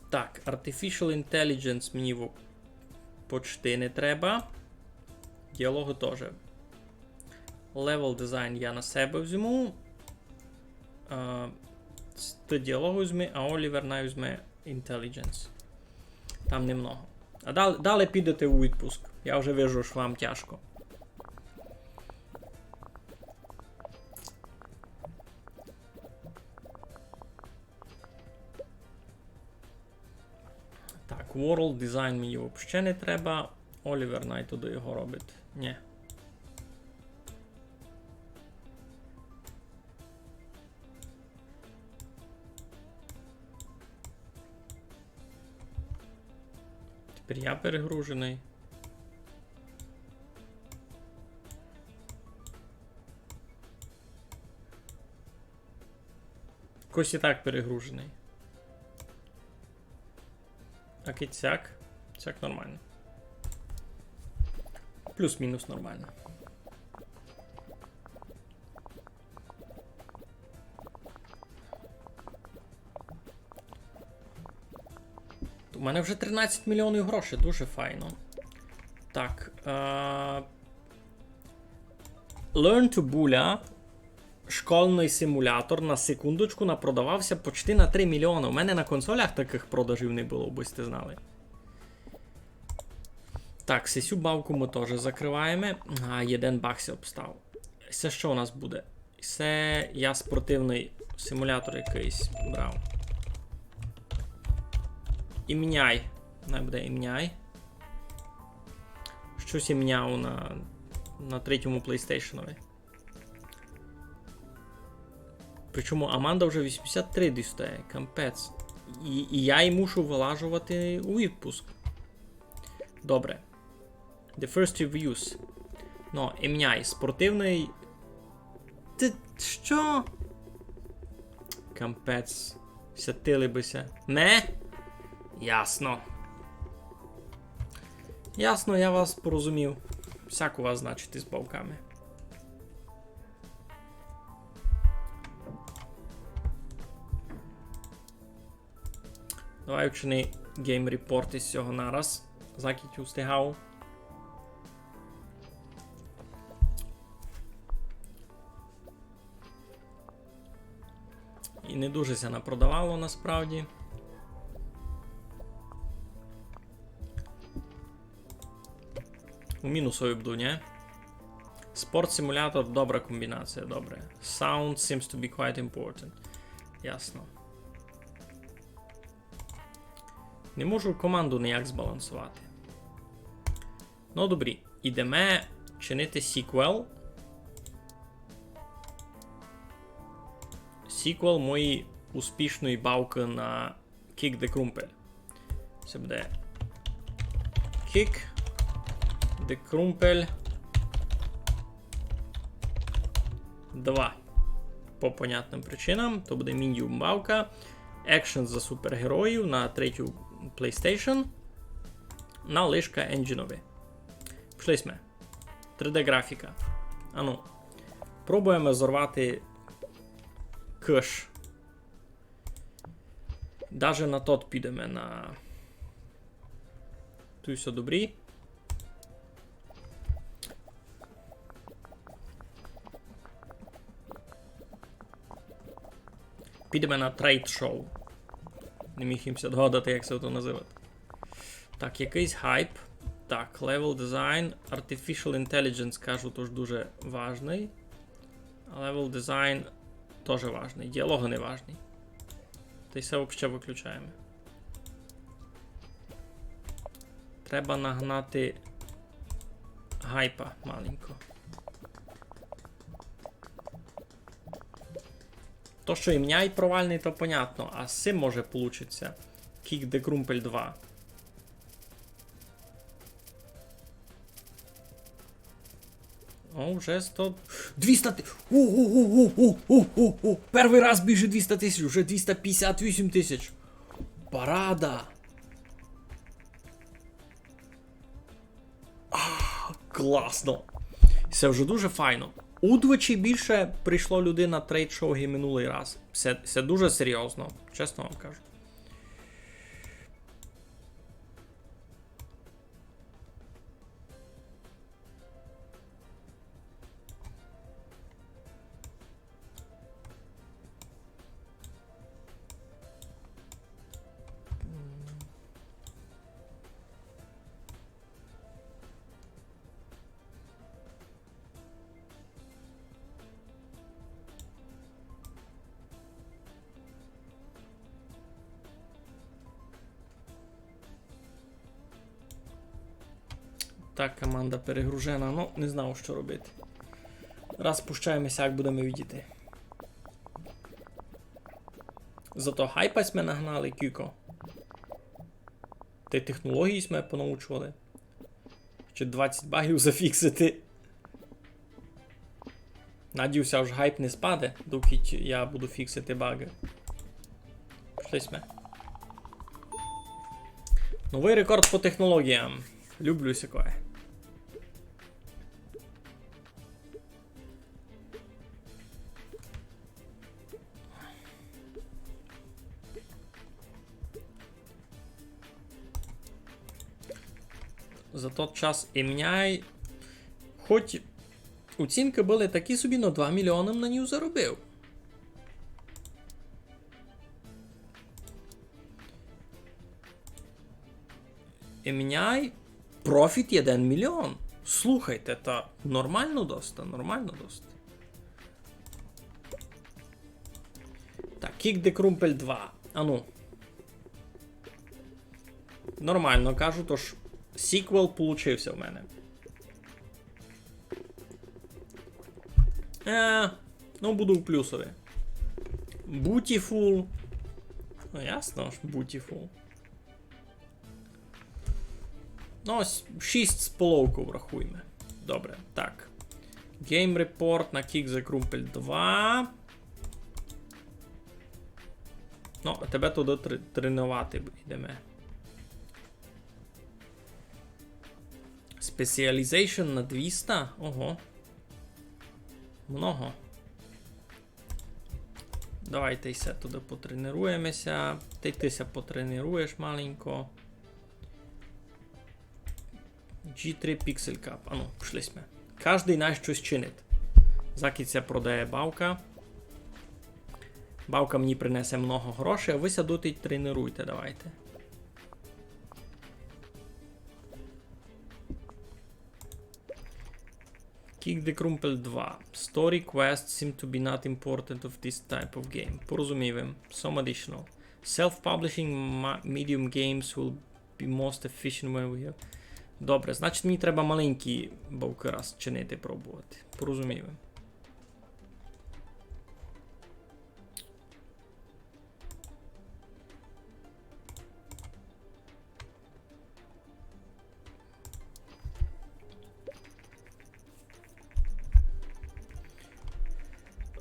Так, Artificial Intelligence мені почти не треба. Діалоги теж. Level Design я на себе візьму. Ти діалогу візьми, а Олівер візьме Intelligence. Там немного. А далі підете у відпуск. Я вже вижу, що вам тяжко. Так, World Design мені взагалі не треба. Олівер най туди його робить. Ні. Тепер я перегружений. Якось і так перегружений. А кицяк? Цяк нормально. Плюс-мінус нормально. У мене вже 13 мільйонів грошей, дуже файно. Так. Learn to Boolean. Школьний симулятор на секундочку напродавався почти на 3 мільйони. У мене на консолях таких продажів не було, би сте знали. Так, сесю бавку ми теж закриваємо. А, 1 бакс обстав. Це що у нас буде? Це я спортивний симулятор якийсь брав. Імняй. Най буде імняй. Щось імняв на третьому PlayStation. Причому Аманда вже 83 дістає, кампець. І я й мушу вилажувати у відпуск. Добре. The first reviews. Ну, імняй, спортивний... Ти що? Кампець. Сятили бися. Не? Ясно. Ясно, я вас порозумів. Всяк у вас, значить, із бавками. Давай вчини гейм репорт із цього нараз. Закіть устигав. І не дуже ся напродавало насправді. У мінусові буду, ні? Спорт-симулятор, добра комбінація, добре. Sound seems to be quite important. Ясно. Не можу команду ніяк збалансувати. Ну, добрі. Ідемо чинити sequel. Sequel моєї успішної бавки на Kick the Crumpel. Це буде Kick the Crumpel 2. По понятним причинам. То буде medium бавка. Екшен за супергероїв на третю PlayStation. На лишка енджінові. Пішли ми. 3D графіка. Ану. Пробуємо зорвати кеш. Даже на тот підемо на... Тут все добрі. Підемо на трейд шоу. Не міг їмся догадати, як це то називати. Так, якийсь хайп. Так, level design. Artificial intelligence, кажу, тож дуже важний. Level design теж важний. Діалоги не важний. Та й все взагалі виключаємо. Треба нагнати гайпа маленько. То, що ім'я й провальний, то понятно, а з цим може получиться. Kick the Крумпель 2. О, вже 100... 200 тисяч! О! Перший раз більше 200 тисяч, вже 258 тисяч. Парада! Класно! Це вже дуже файно. Удвічі більше прийшло людей на трейд-шоуги минулий раз. Це дуже серйозно, чесно вам кажу. Так, команда перегружена, ну, не знав, що робити. Раз пущаємося, як будемо видіти. Зато хайпась ми нагнали, Кіко. Та й технології ми понаучували. Чи 20 багів зафіксити. Надіюся, аж гайп не спаде, доки я буду фіксити баги. Пішли ми. Новий рекорд по технологіям. Люблю сякое. За той час ім'яй. Хоч оцінки були такі собі, но 2 мільйони на нього заробив. Ім'яй. Профіт 1 мільйон. Слухайте, та нормально доста, нормально доста. Так, Kick the Крумпель 2. Ану. Нормально кажу, тож сіквел получився в мене. Ну буду в плюсові. Beautiful. Ну ясно ж, Beautiful. Ну ось 6 з половку врахуємо. Добре, так. Game Report на Kick the Крумпель 2. Ну, а тебе туди тренувати йдемо. Specialization на 200? Ого. Много. Давайте і все туди потренуємося. Тися потренуєш маленько. G3 Pixel Cup. Ану, пішли ми. Кожний нас щось чинить. Закіця продає бавка. Бавка мені принесе много грошей, а ви сядете і тренуйте, давайте. Kick the Крумпель 2. Story quests seem to be not important of this type of game. Порозуміємо. Some additional. Self-publishing medium games will be most efficient when we have... Добре, значить мені треба маленькі бавки раз чинити, пробувати. Порозуміємо.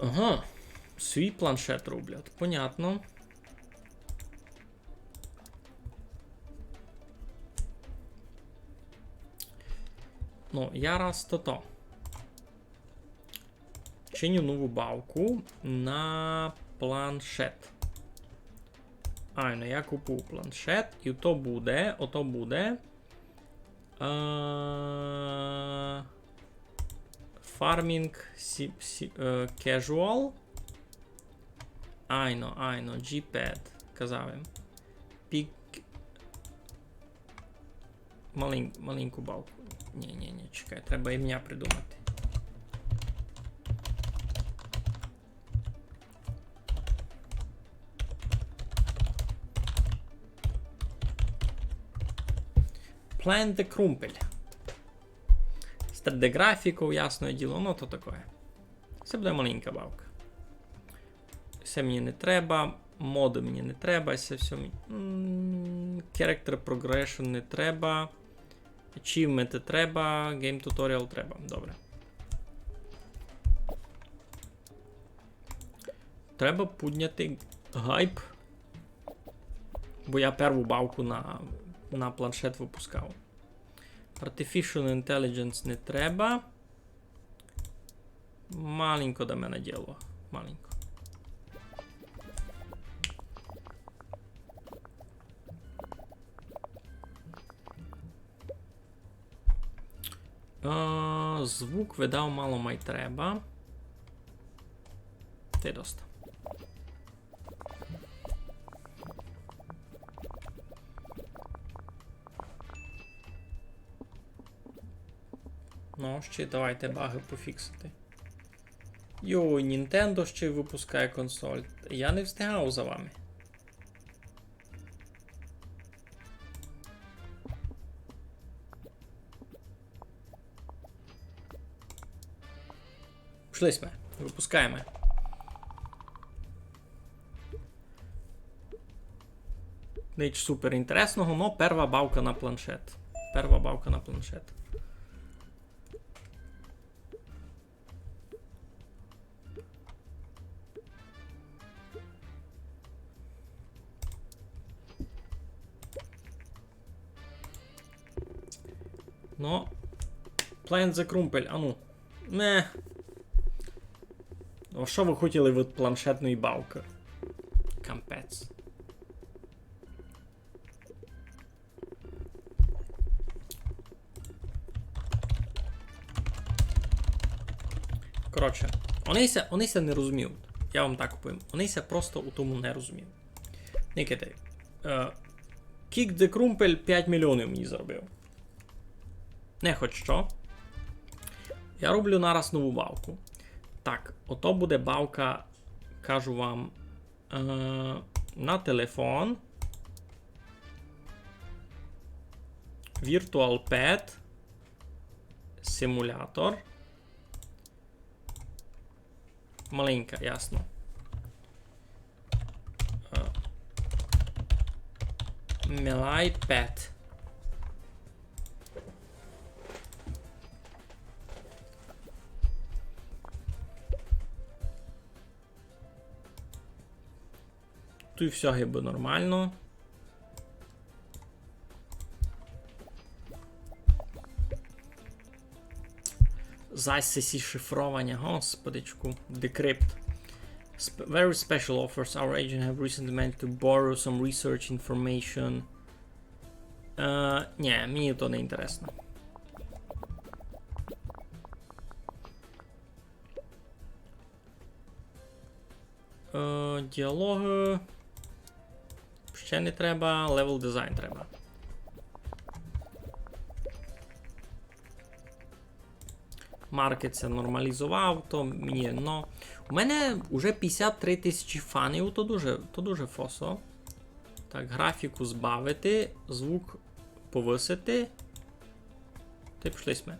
Ага, свій планшет роблять, понятно. Ну, я раз то. Чиню нову бавку на планшет. Ну я купу планшет, і ото буде, Farming Casual. Айно, G-Pad. Казав їм. Пік. Маленьку балку. Ні, чекай, треба ім'я придумати. Plant the Крумпель. З 3D графіку, ясне діло, ну то таке. Це буде маленька бавка. Це мені не треба. Моди мені не треба. Це все мені... Character Progression не треба. Achievement треба. Game Tutorial треба. Добре. Треба підняти гайп. Бо я перву бавку на планшет випускав. Artificial Intelligence не треба. Маленько до мене діло. Маленько. Звук видав мало май треба. Ти доста. Ну, ще давайте баги пофіксити. Йой, Nintendo ще випускає консоль. Я не встигав за вами. Пішли ми. Випускаємо. Ніч супер інтересного, но перша бавка на планшет. Перша бавка на планшет. Ну, Plant the Крумпель, ану. Не. Ну, що ви хотіли від планшетної бавки? Кампець. Коротше, онися не розумів. Я вам так повім. Онися просто у тому не розумів. Никите. Kick the Крумпель 5 мільйонів мені заробив. Не хоч що. Я роблю нараз нову бавку. Так, ото буде бавка, кажу вам, на телефон. Virtual Pet. Симулятор. Маленька, ясно. Melee Pet. Тут все гиби нормально. Засісі шифрування, господичку. Decrypt. Very special offers. Our agent have recently managed to borrow some research information. Ні, мені то не інтересно. Діалоги. Ще не треба. Level design треба. Маркет це нормалізував, то мені, но... У мене вже 53 тисячі фанів, то дуже фосо. Так, графіку збавити, звук повисити. Ти пішли сме.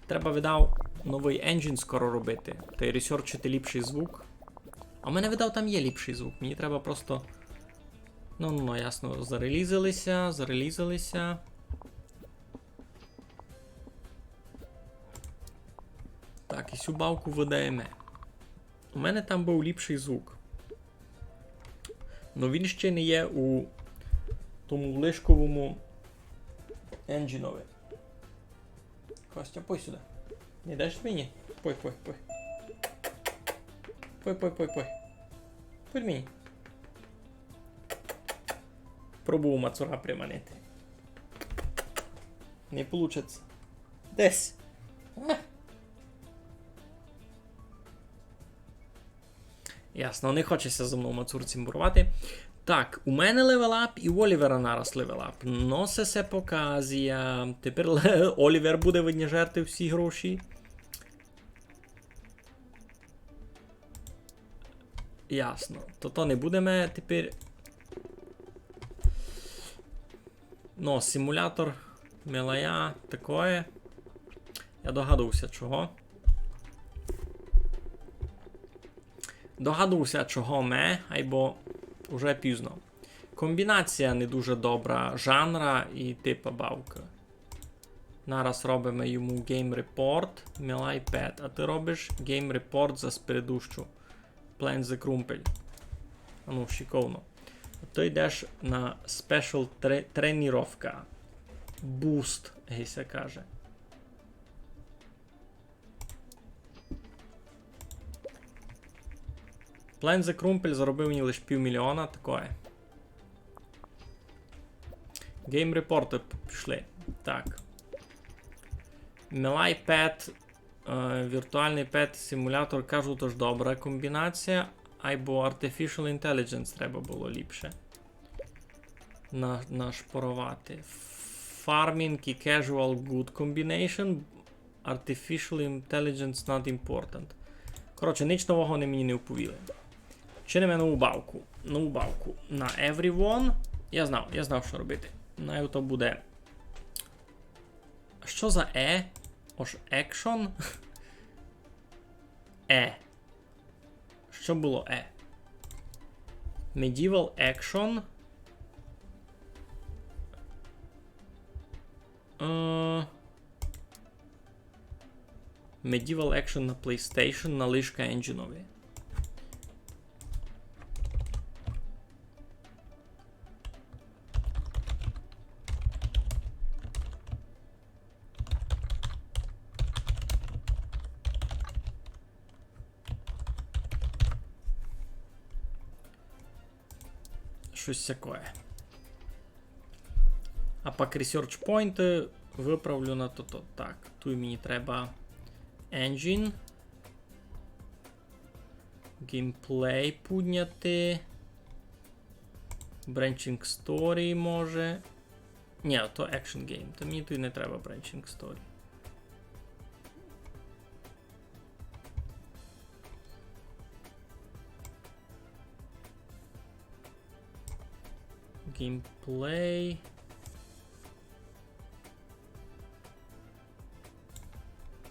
Треба, видав, новий енджин скоро робити. Та й ресерчити ліпший звук. А в мене, видав, там є ліпший звук. Мені треба просто... Ну, ясно, зарелізалися. Так, і цю бавку видаємо. У мене там був ліпший звук. Но він ще не є у тому лишковому енджинові. Костя, пой сюди. Не йдеш мені? Пой. Пой мені. Пробував мацура приманити. Не получиться. Десь. Ясно, не хочеться зі мною мацурцем бурувати. Так, у мене левелап і у Олівера нараз левелап. Но се показує. Тепер Олівер буде видніжерти всі гроші. Ясно. То не будемо тепер... Ну, симулятор Милая, такое. Я догадувався, чого. Догадувався, чого або вже пізно. Комбінація не дуже добра жанра і типа бавка. Зараз робимо йому Game Report, Милай Pet, а ти робиш Game Report за спередущу. Plan the Крумпель. А ну, шиковно. То йдеш на Special тренировка. Boost, гейся каже. Plan the Крумпель заробив мені лише $500 000, такое. Game Report пішли. Так. Милай Pet, віртуальний пет симулятор, кажу, тож добра комбінація, або Artificial Intelligence треба було ліпше нашпорувати. Farming і Casual Good Combination, Artificial Intelligence not important. Коротше, ніч нового вони мені не оповіли. Чинимо нову бавку. Нову бавку на Everyone. Я знав, що робити. Навіть то буде. Що за Ож Action? Що було Medieval Action. Medieval Action на PlayStation, на лишка енджинові. Щось такое. А пак Research Point виправлю на то. Так, тут мені треба Engine. Gameplay підняти. Branching Story може. Ні, то Action Game. То мені тут не треба Branching Story. Gameplay.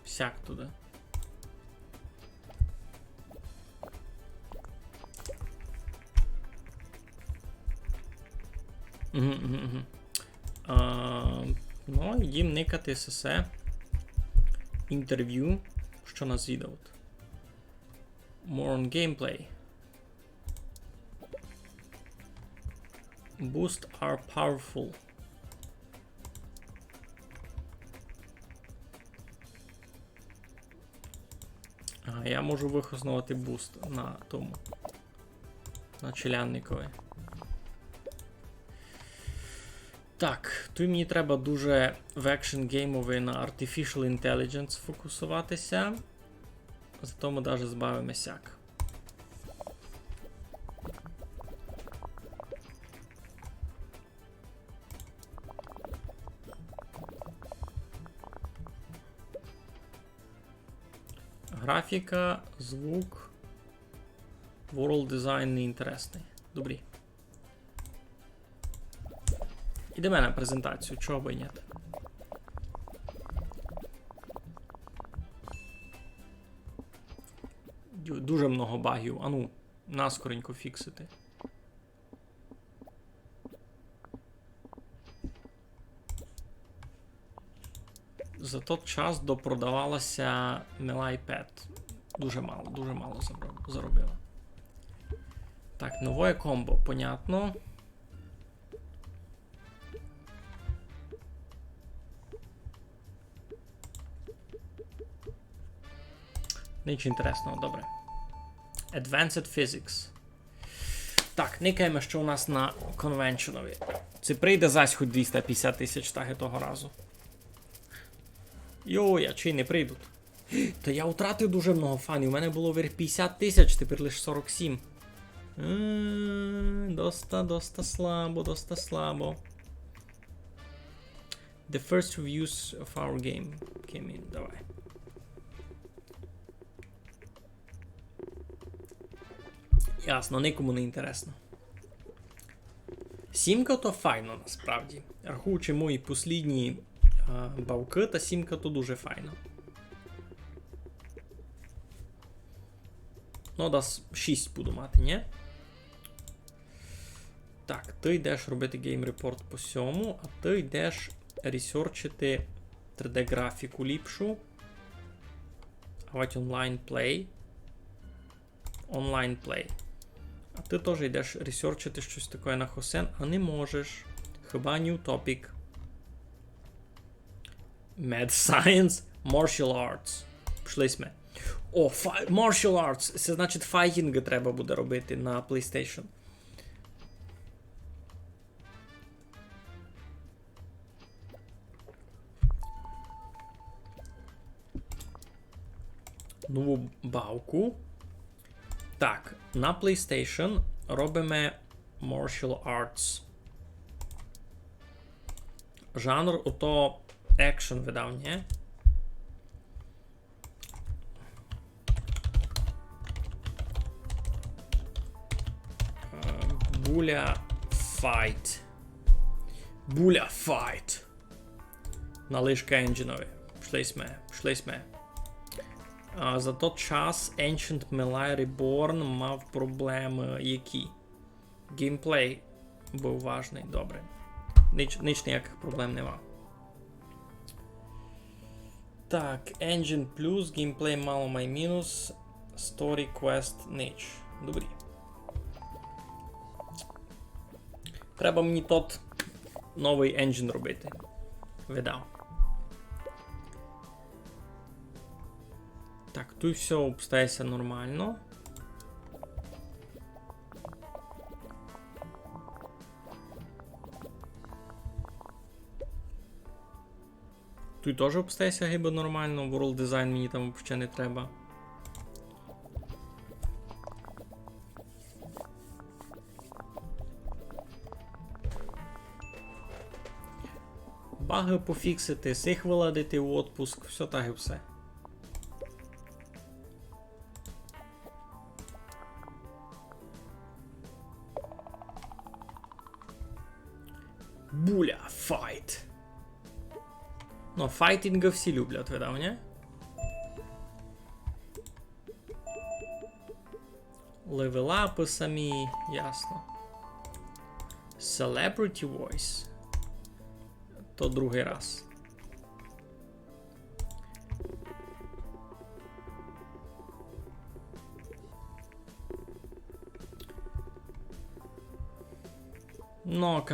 Всяк туди. Ну, йдім никати СС. Інтерв'ю. Що нас віддають? More on gameplay. Boost are powerful. Ага, я можу вихоснувати буст на тому. На челянникові. Так, тут мені треба дуже в екшен геймовий на Artificial Intelligence фокусуватися. Зато ми навіть збавимо сяк. Графіка, звук, world design неінтересний. Добрі. Ідемо на презентацію, чого би й ні. Дуже много багів, а ну, наскоренько фіксити. За той час допродавалася Милай Pet. Дуже мало заробила. Так, нове комбо, понятно. Нічого інтересного, добре. Advanced Physics. Так, никаємо, що у нас на конвеншенові. Це прийде зась хоч 250 тисяч таги того разу. Йой, а чи не прийдуть? Та я втратив дуже много фанів. У мене було вверх 50 тисяч, тепер лише 47. Доста слабо. The first reviews of our game came in. Давай. Ясно, нікому не інтересно. Сімка то файно, насправді. Рахуючи мої послідні бавки та 7 то дуже файно. Ну, да, 6 буду мати, ні? Так, ти йдеш робити гейм-репорт по 7, а ти йдеш ресерчити 3D-графіку ліпшу. Авать онлайн-плей. Онлайн-плей. А ти теж йдеш ресерчити щось таке на Хосен, а не можеш. Хіба new topic. Mad Science, Martial Arts. Пішли сме. О, Martial Arts. Це значить файтінги треба буде робити на PlayStation. Нову бавку. Так, на PlayStation робимо Martial Arts. Жанр ото екшен видав, ні? Буля Fight. Буля Fight. Налишка енджинові. Пішли сме. За той час Ancient Melee Reborn мав проблеми які? Геймплей був важний, добре. Ніч ніяких проблем нема. Так, Engine Plus, геймплей мало май мінус, Story Quest ніч. Добрі. Треба мені тот новий engine робити. Видав. Так, тут все обстається нормально. Тут теж обстається гиба нормально, World Design мені там взагалі не треба. Баги пофіксити, сих виладити в отпуск, все так і все. Буля, файт. Ну, файтинги всі люблять, видав, ні? Левелапи самі, ясно. Celebrity Voice. То другий раз. Ну,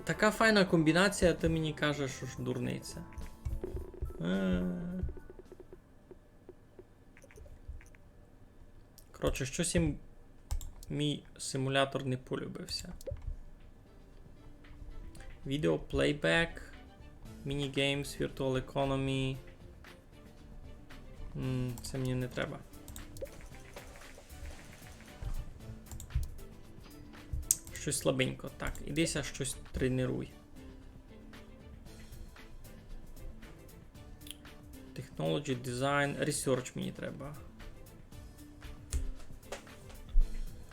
така файна комбінація, ти мені кажеш, що ж дурниця. Коротше, щось їм мій симулятор не полюбився. Video playback, minigames, virtual economy. Це мені не треба. Щось слабенько. Так, ідися щось тренуй. Technology, design, research мені треба.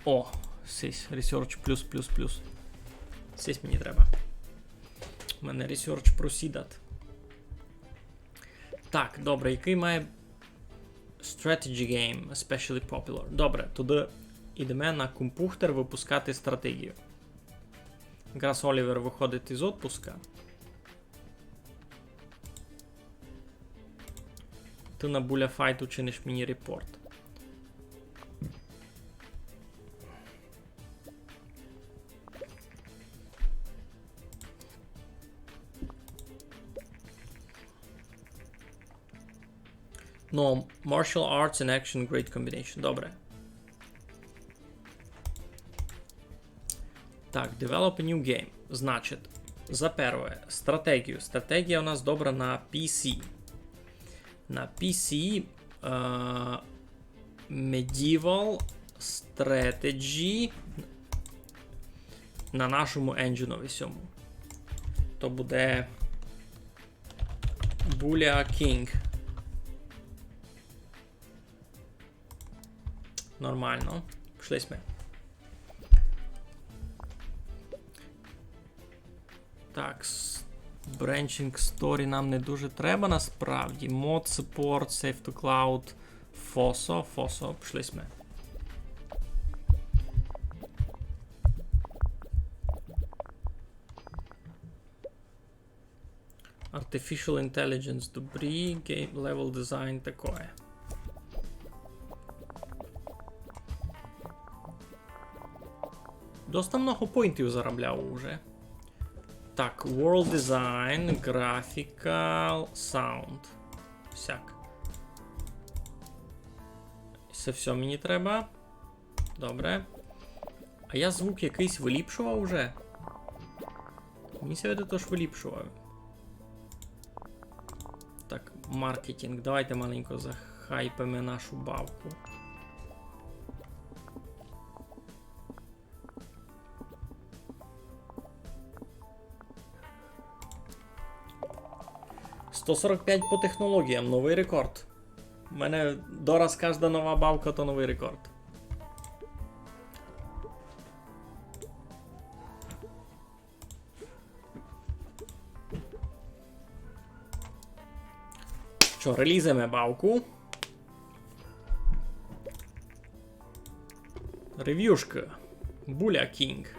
О, сись, research плюс. Сись мені треба. У мене research proceeded. Так, добре, який має strategy game, especially popular. Добре, туди ідемо на компухтер випускати стратегію. Якраз Олівер виходить із отпуска. Ти на Буля Файт учиниш мені репорт. No, martial arts and action, great combination. Добре. Так, develop a new game. Значить, за перше, стратегію. Стратегія у нас добра на PC. На PC Medieval Strategy на нашому енджинові сьому. То буде Bulia King. Нормально. Пішли ми. Так, Branching Story нам не дуже треба насправді. Mod Support, Save to Cloud, FOSO, пішли ми. Artificial Intelligence, добрі, Game Level Design, такое. Доста много поінтів заробляв уже. Так, World Design, Graphical, Sound. Всяк. Це все мені треба. Добре. А я звук якийсь виліпшував уже? Мені сьогодні теж виліпшував. Так, маркетинг. Давайте маленько захайпимо нашу бавку. «145 по технологіям, новий рекорд. У мене дораз кожна нова бавка, то новий рекорд. Що, релізимо бавку. Рев'юшка. Буля Кінг.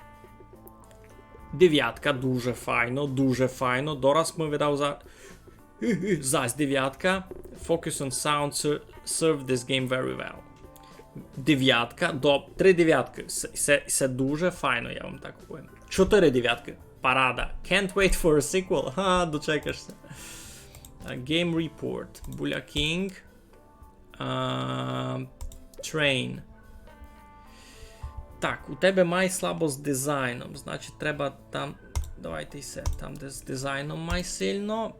9, дуже файно, дуже файно. Дораз ми видав за... Зась 9. Focus on sound, serve this game very well. 9. 3 дев'ятки. Це дуже файно, я вам так повім. 4 дев'ятки. Парада. Can't wait for a sequel. Ха, дочекаешься. Game Report. Буля Кінг. Train. Так, у тебе май слабо з дизайном. Значить, треба там... Давайте і все. Там, де з дизайном май сильно.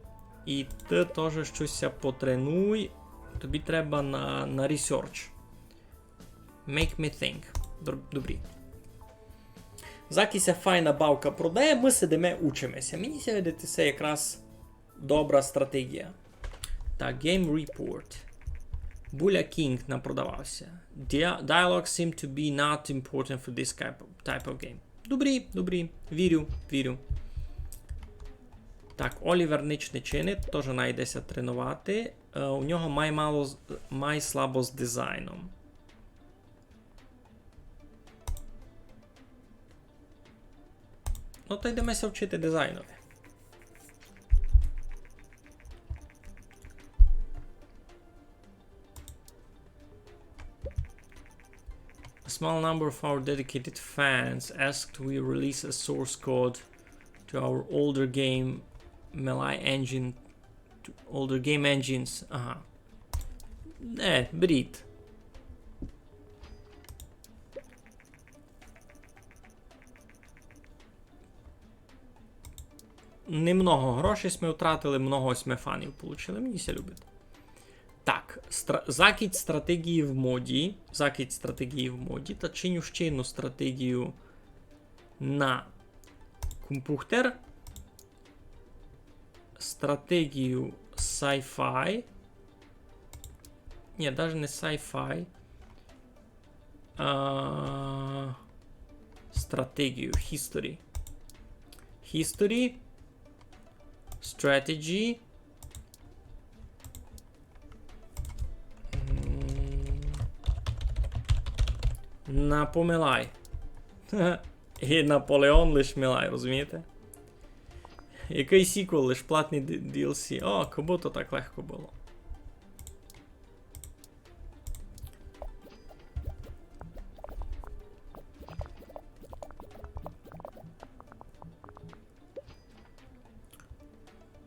І ти теж щось потренуй. Тобі треба на research. Make me think. Добрі. Закися файна бавка продає, ми сидимо, учимося. Мені сьогодні це якраз добра стратегія. Так, Game Report. Буля Кінг напродавався. Dialogue seem to be not important for this type of game. Добрі. Вірю. Так, Олівер ніч не чинить, теж найдеться тренувати. У нього май слабо з дизайном. Ну, то йдемося вчити дизайнові. A small number of our dedicated fans asked we release a source code to our older game Melee engine, to older game engines. Ага. Брід. Немного грошей ми втратили, много ми фанів получили. Мені ся любить. Так, закид стратегії в моді. Та чиню ще одну стратегію на комп'ютер. Стратегію sci-fi. Ні, навіть не sci-fi. Стратегію history. Strategy. Напомилай. І Наполеон лиш милай, розумієте? Який сіквел, лиш платний DLC. О, кабуто так легко було.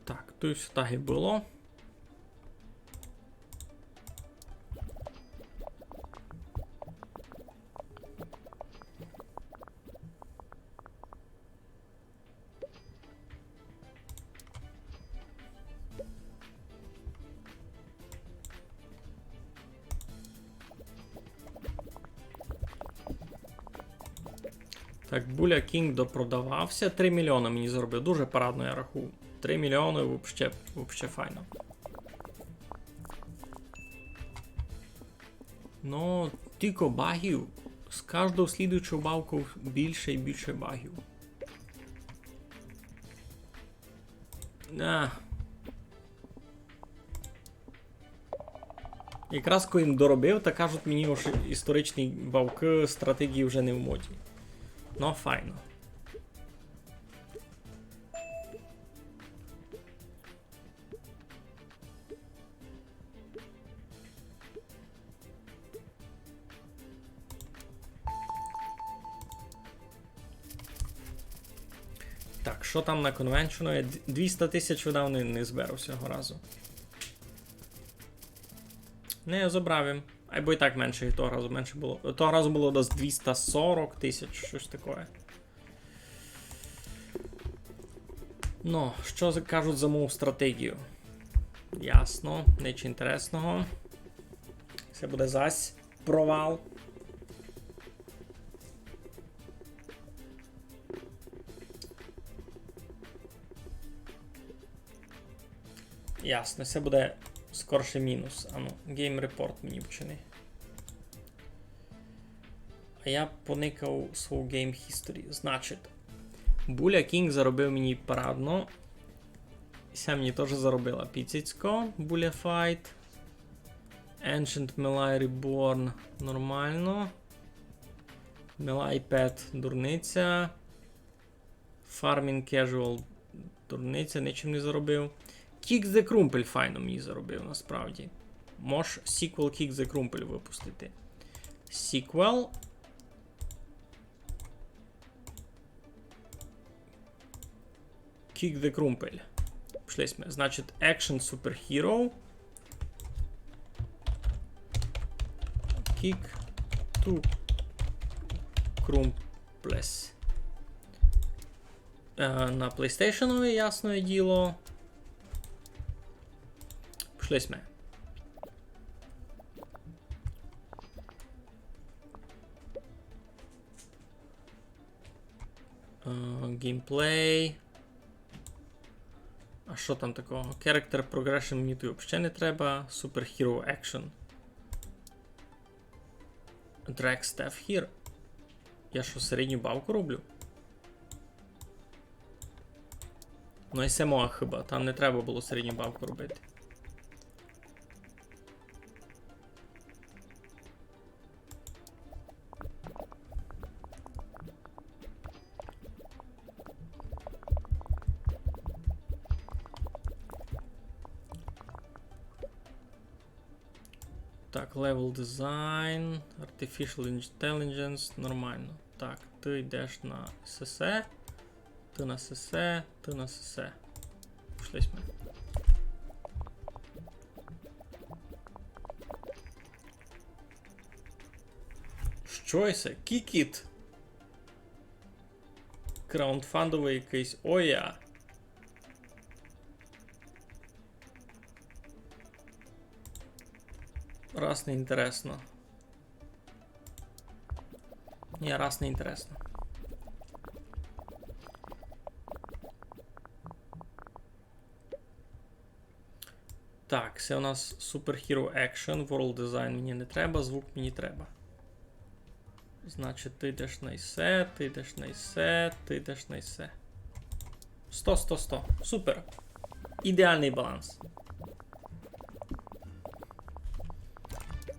Так, тут все так і було. Так, Буля Кінг допродавався. 3 мільйони мені зробив. Дуже парадно я рахую. 3 мільйони вообще файно. Ну, тільки багів. З кожного слідуючого бавку більше і більше багів. А. Якраз коли їм доробив, та кажуть мені, що історичні вовки стратегії вже не в моді. Ну, файно. Так, що там на конвеншну? 200 тисяч видав, не зберу цього разу. Не, забравим. Або і так менше, і того разу менше було. Того разу було десь 240 тисяч, щось таке. Ну, що кажуть за мою стратегію? Ясно, нічого інтересного. Це буде зась провал. Ясно, це буде скорше мінус. Ану, Game Report мені вчини. А я поникав свою Game History. Значить, Буля Кінг заробив мені парадно. Ся мені теж заробила піцицько. Буля Fight. Ancient Melee Reborn. Нормально. Melee Pet. Дурниця. Farming Casual. Дурниця, нічим не заробив. Kick the Crumple файно мені заробив, насправді. Мож sequel Kick the Crumple випустити. Sequel. Kick the Crumple. Пішлись ми. Значить, Action Superhero. Kick to Crumples. На PlayStation, ясне діло. Пішлись ми. Геймплей. А що там такого? Character Progression мені тут взагалі не треба. Superhero Action. Drag Staff Here. Я що, середню бавку роблю? Ну і самого хіба. Там не треба було середню бавку робити. Так, level design, artificial intelligence, нормально. Так, ти йдеш на СС, ти на СС, ти на СС. Пішлись ми. Що це? Кікіт? Краундфандовий якийсь. Оя. Раз не інтересно. Ні, раз не інтересно. Так, це у нас Superhero Action, World Design мені не треба, звук мені треба. Значить, ти йдеш на ісе, ти йдеш на ісе, ти йдеш на ісе. 100, 100, 100. Супер. Ідеальний баланс.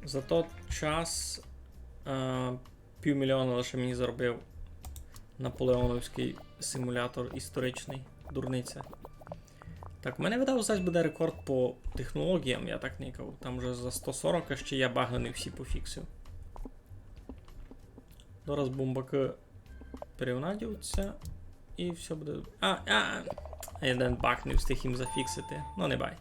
За той час півмільйона лише мені заробив наполеоновський симулятор історичний. Дурниця. Так, у мене видав зараз буде рекорд по технологіям, я так никав. Там вже за 140, а ще я баги не всі пофіксив. Зараз бомбаки перевнадюються і все буде... Один баг не встиг їм зафіксити. Ну не бай.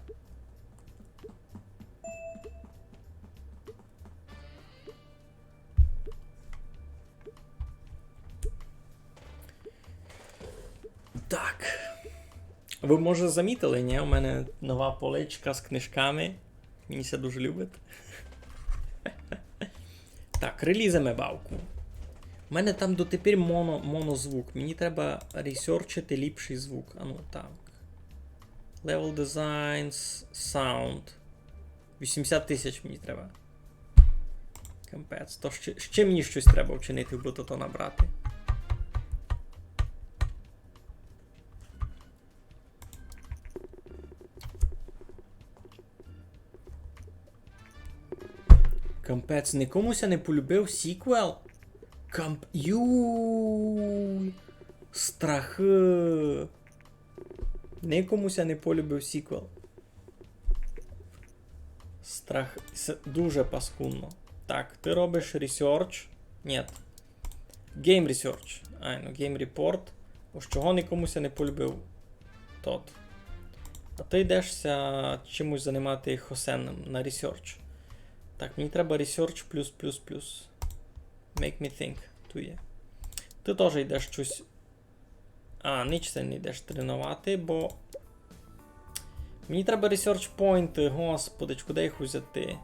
Так. Ви, може, замітили, ні? У мене нова поличка з книжками. Мені це дуже любить. Так, релізами бавку. У мене там дотепер монозвук. Мені треба ресерчити ліпший звук. А ну, так. Level Designs, Sound. 80 тисяч мені треба. Капець. То ще мені щось треба вчинити, бо то набрати. Кампець, нікомуся не полюбив сіквел? Юй. Страхи. Нікомуся не полюбив сіквел. Страх. Це дуже паскудно. Так, ти робиш research. Ні. Game research. Game report. Ось чого нікомуся не полюбив тот. А ти йдешся чимось займати Хосеном на research. Так, мені треба research плюс. Make me think. Тує. Ти теж йдеш щось. Ніч це не йдеш тренувати, бо. Мені треба research point, господи, куди їх взяти?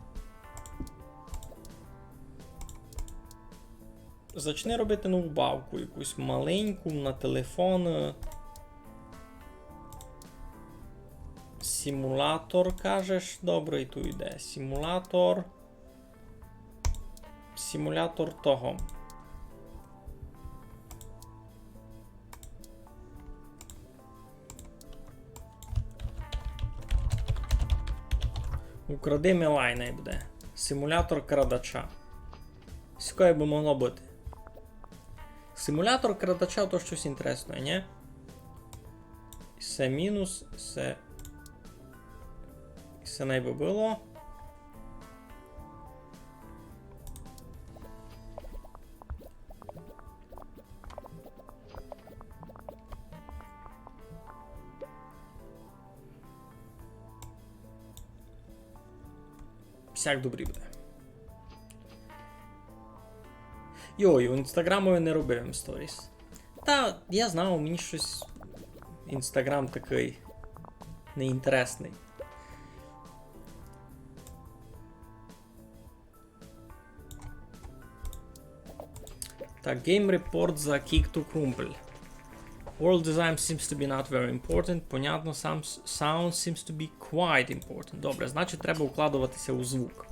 Зачни робити нову бавку, якусь маленьку на телефон. Симулятор, кажеш, добре, і тут йде. Симулятор. Симулятор того. Укради Мелайна буде. Симулятор крадача. Скільки би могло бути? Симулятор крадача то щось інтересне, ні? Це мінус, це найби було. Всяк добрі буде. Йой, у інстаграму я не робив сторіс. Та, я знав, мені щось інстаграм такий неінтересний. Так, Game Report за Kick to Crumple. World design seems to be not very important. Понятно, sound seems to be quite important. Добре, значить треба укладуватися у звук.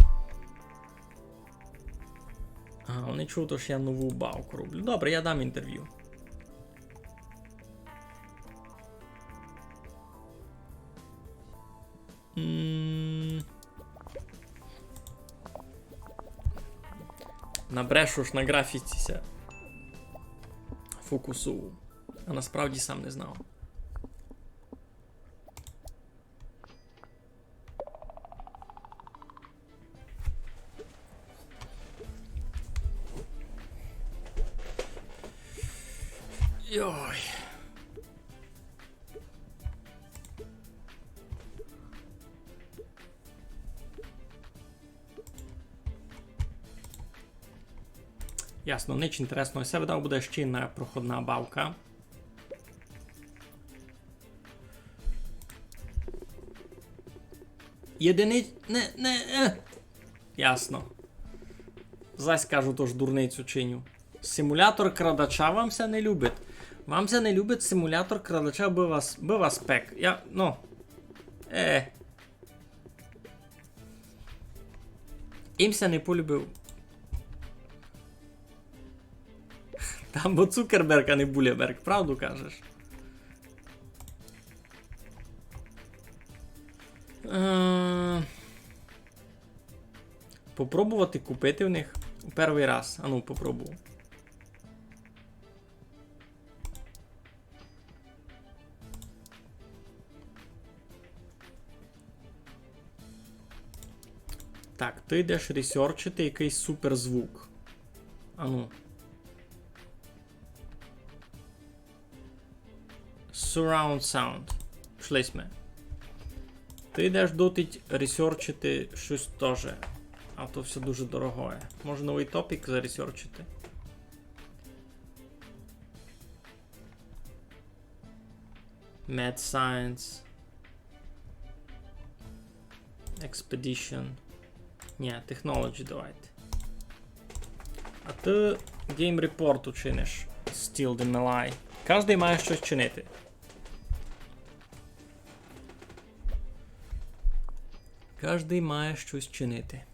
Вони чують, що я нову бавку роблю. Добре, я дам інтерв'ю. Набрешу ж на графіці фокусу. А насправді сам не знав. Йой. Ясно, ніч інтересного. Це видав буде ще одна проходна бавка. Ясно. Зась кажу, тож дурницю чиню. Симулятор крадача вам це не любить. Вам це не любить симулятор крадача, би вас пек. Імся не полюбив. Там бо Цукерберг, а не Булєберг, правду кажеш? Попробувати купити в них перший раз. Ану, попробую. Так, ти йдеш ресерчити якийсь суперзвук. Ану. Surround sound. Пішлись ми. Ти йдеш дотить ресерчити щось теж. А то все дуже дорогое. Може новий топік заресерчити. Mad Science. Expedition. Ні, Technology давайте. А ти Game Report учиниш. Still the Melee. Кожний має щось чинити. Кожний має щось чинити.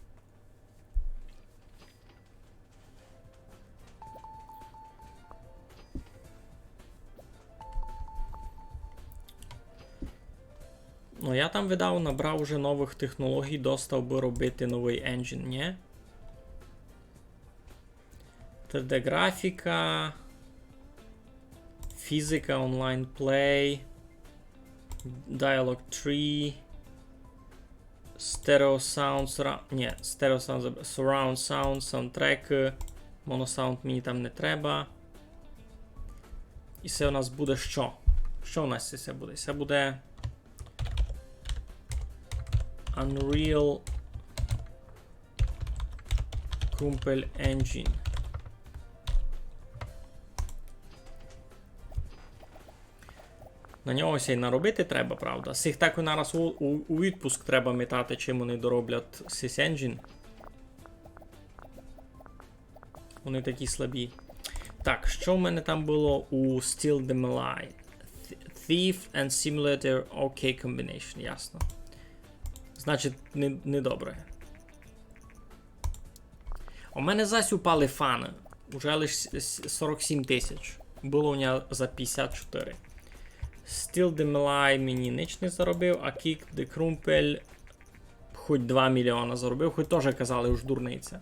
Ну, я там видав, набрав уже нових технологій, достав би робити новий енджин, ні? 3D графіка. Фізика, онлайн плей. Dialog tree. Stereo sound, Stereo sound, surround sound, soundtrack. Monosound мені там не треба. І це у нас буде що? Що у нас це буде? Це буде Unreal Crumpel Engine. На нього ще й наробити треба, правда. Сих так нараз у відпуск треба метати, чим вони дороблять SysEngine. Вони такі слабі. Так, що в мене там було у Still the Melee? Thief and Simulator OK Combination, ясно. Значить, недобре. У мене зась упали фани. Уже лише 47 тисяч. Було у нього за 54. Still the Melee мені ніч не заробив, а Kick the Crumpel хоч 2 мільйона заробив, хоч теж казали уж дурниця.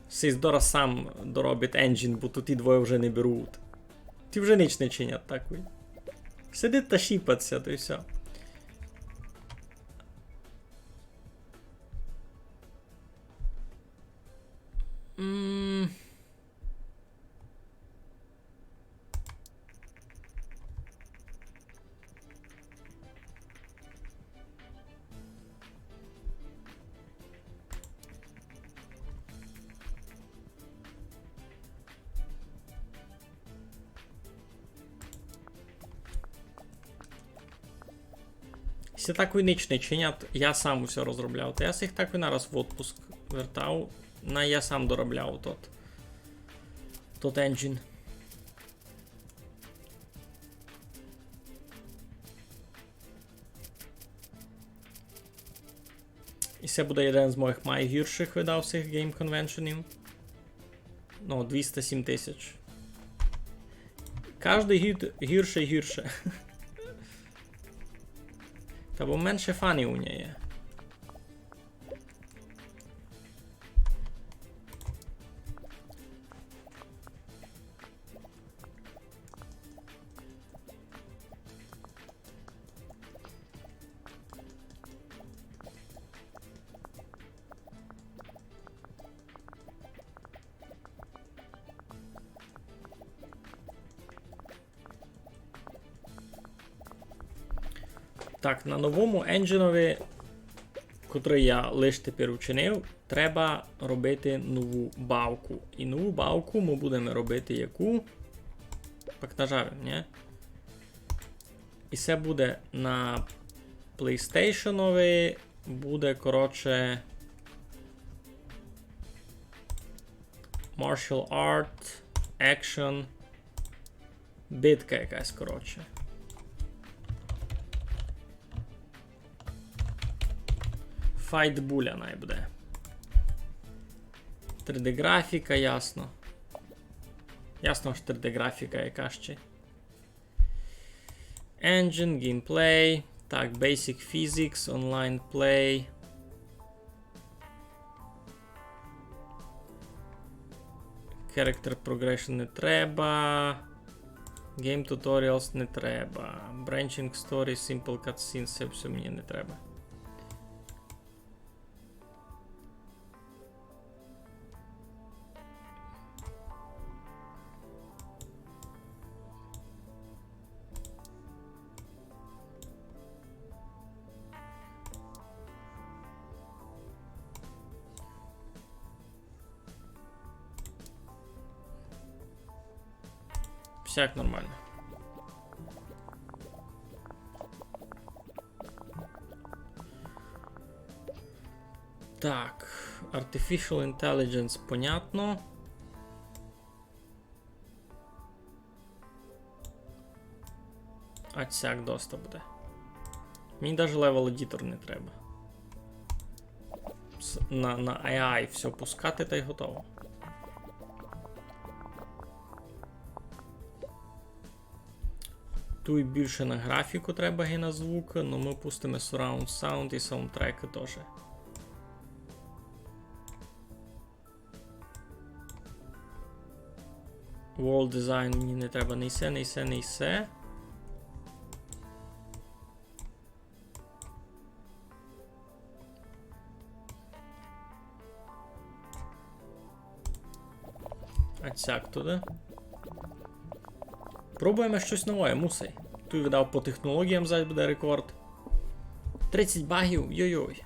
Сиздора сам доробить енджін, бо тут ті двоє вже не беруть. Ті вже ніч не чинять такої. Сидить та шіпаться, то й все. Якщо так ніч не чинять, я сам усе розробляв. То я їх так і нараз в отпуск вертав. Я сам доробляв тот engine. І це буде один з моїх найгірших видав цих Game Conventionів. Ну, 207 тисяч. Кожний гід гірше і гірше. Та бо менше фанів у неї є. Так, на новому енджинові, котрий я лише тепер учинив, треба робити нову бавку. І нову бавку ми будемо робити яку? Так нажавим, ні? І це буде на PlayStation, буде, коротше, Martial Art, Action, битка якась, коротше. Fight буля най буде. 3D графіка, ясно. Ясно, що 3D графіка яка ще. Engine, gameplay. Так, basic physics, online play. Character progression не треба. Game tutorials не треба. Branching story, simple cutscenes, це все мені не треба. Всяк нормально. Так, Artificial Intelligence, понятно. А цяк доста буде. Мені навіть level editor не треба. На AI все пускати та й готово. Тут більше на графіку треба і на звук, але ми пустимо Surround Sound і саундтреки теж. World Design мені не треба не все, не все, не все. А цяк туди. Пробуємо щось нове, мусить. Тут видав по технологіям, зараз буде рекорд. 30 багів, йой-йой.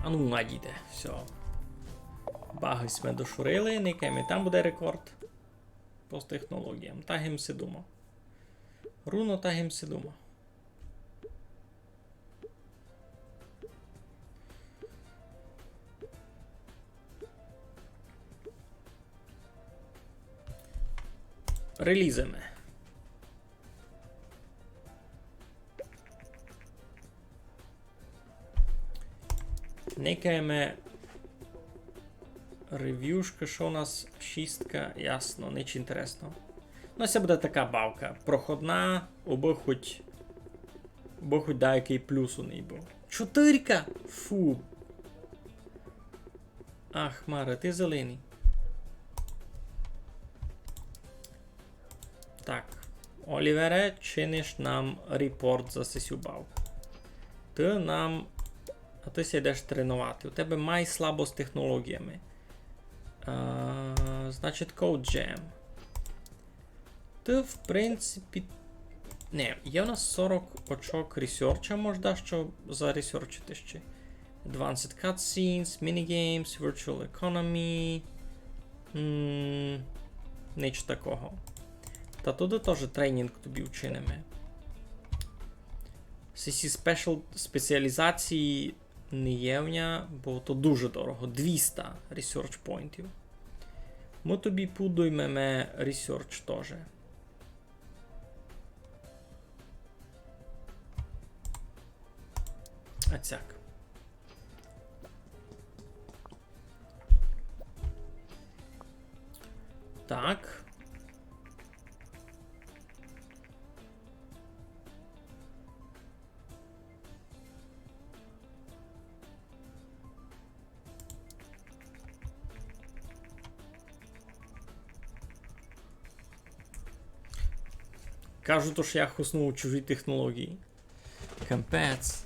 А ну, надійде, все. Баги ми дошурили, никами там буде рекорд. По технологіям. Тагим сидумо. Руно тагим сидумо. Релізами. Никаємо рев'юшка, що у нас шістка, ясно, ніч інтересного. Ну, це буде така бавка. Проходна, аби хоч деякий плюс у неї був. Чотирка! Фу. Ах, Маре, ти зелений. Так. Олівере, чиниш нам репорт за сесю бавку. Ти нам... А ти сідеш тренувати. У тебе май слабо з технологіями. Значить, Code Jam. Ти, в принципі... Не, є у нас 40 очок ресерча, можна що заресерчити ще. Advanced Cutscenes, Minigames, Virtual Economy. Ніч такого. Та туди теж тренінг тобі вчинимо. CC Special спеціалізації не є в нього, бо то дуже дорого. 200 research поінтів. Ми тобі подоймемо research теж. А цяк. Так. Кажу, то, що я хуснув у чужі технології. Капець.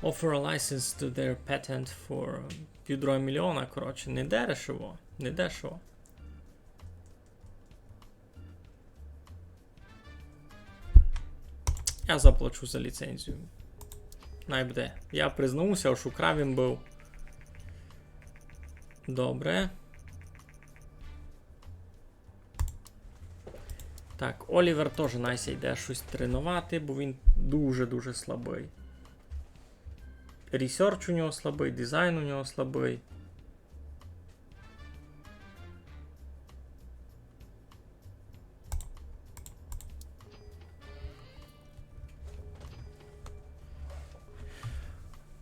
Offer a license to their patent for 1,5 мільйона, коротше, не дешево, не дешево. Я заплачу за ліцензію. Найбуде. Я признався, що украв він був. Добре. Так, Олівер теж найся йде щось тренувати, бо він дуже-дуже слабий. Ресерч у нього слабий, дизайн у нього слабий.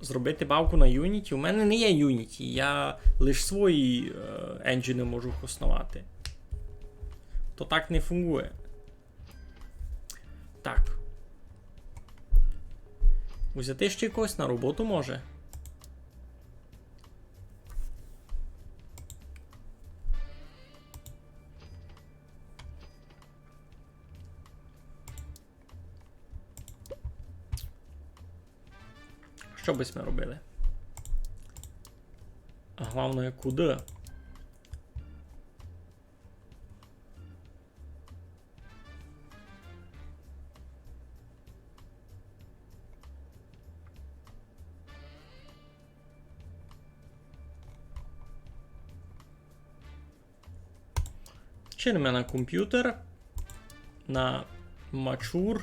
Зробити бавку на Unity? У мене не є Unity, я лише свої енджини можу хоснувати. То так не фунгує. Так. Взяти ще когось на роботу може. Що би ми робили? А головне, куди? Чинимо на комп'ютер, на Mature.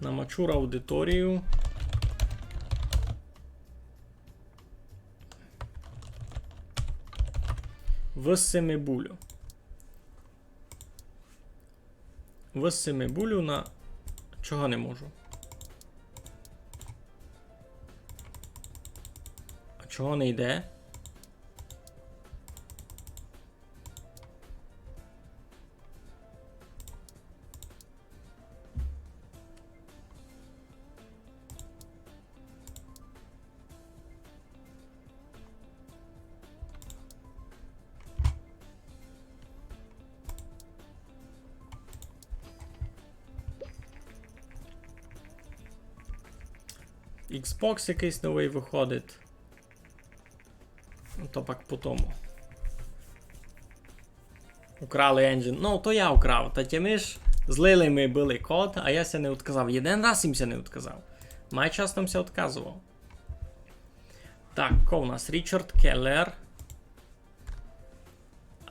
На Mature аудиторію. В семибулю. В семибулю на... Чого не можу? чого не йде? Xbox якийсь новий виходить. То пак по тому. Украли engine. Ну, то я украв. Та ті ми ж злили ми били код, а я ся не відказав. Один раз їм ся не відказав. Май час нам ся відказував. Так, ко у нас? Річард Келлер.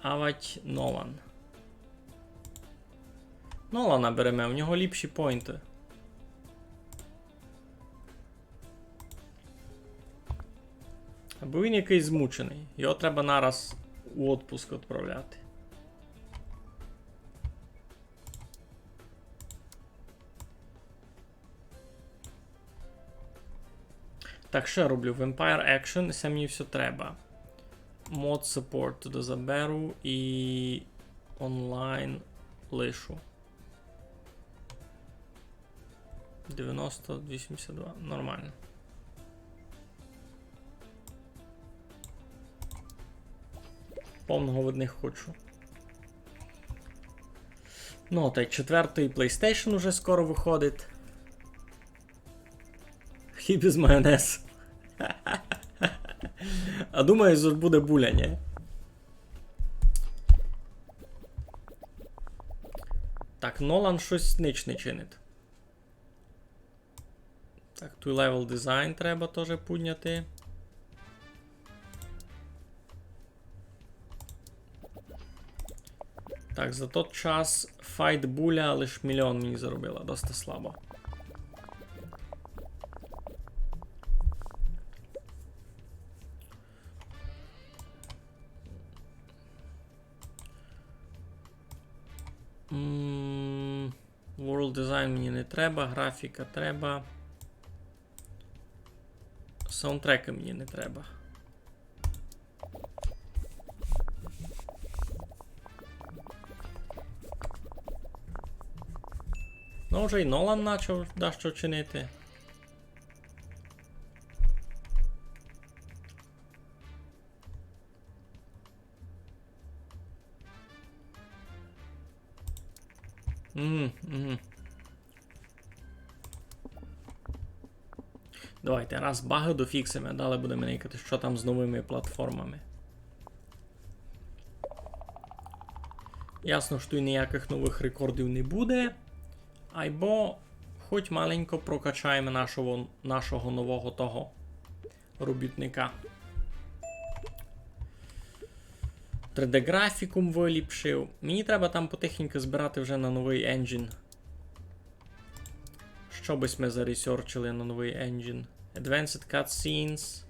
Авать Нолан. Нолана беремо, в нього ліпші поінти. Або він якийсь змучений. Його треба нараз у відпуск відправляти. Так, що я роблю? Vampire Action, це мені все треба. Mod Support туди заберу і онлайн лишу. 90-82. Нормально. Повного в одних хочу. Ну, та й 4-й PlayStation уже скоро виходить. Хліб із майонез. А думаю, що буде буля, ні? Так, Нолан щось ніч не чинить. Так, тут level design треба теж підняти. Так, за той час файт буля лише мільйон мені заробила, досить слабо. World Design мені не треба, графіка треба. Саундтреки мені не треба. Ну, вже і Нолан почав дещо чинити. Давайте, раз баги дофіксимо, далі будемо никати, що там з новими платформами. Ясно, що і ніяких нових рекордів не буде. Айбо хоч маленько прокачаємо нашого нового того робітника. 3D-графікум виліпшив. Мені треба там потихеньку збирати вже на новий енджін. Що бись ми заресерчили на новий енджін? Advanced Cutscenes.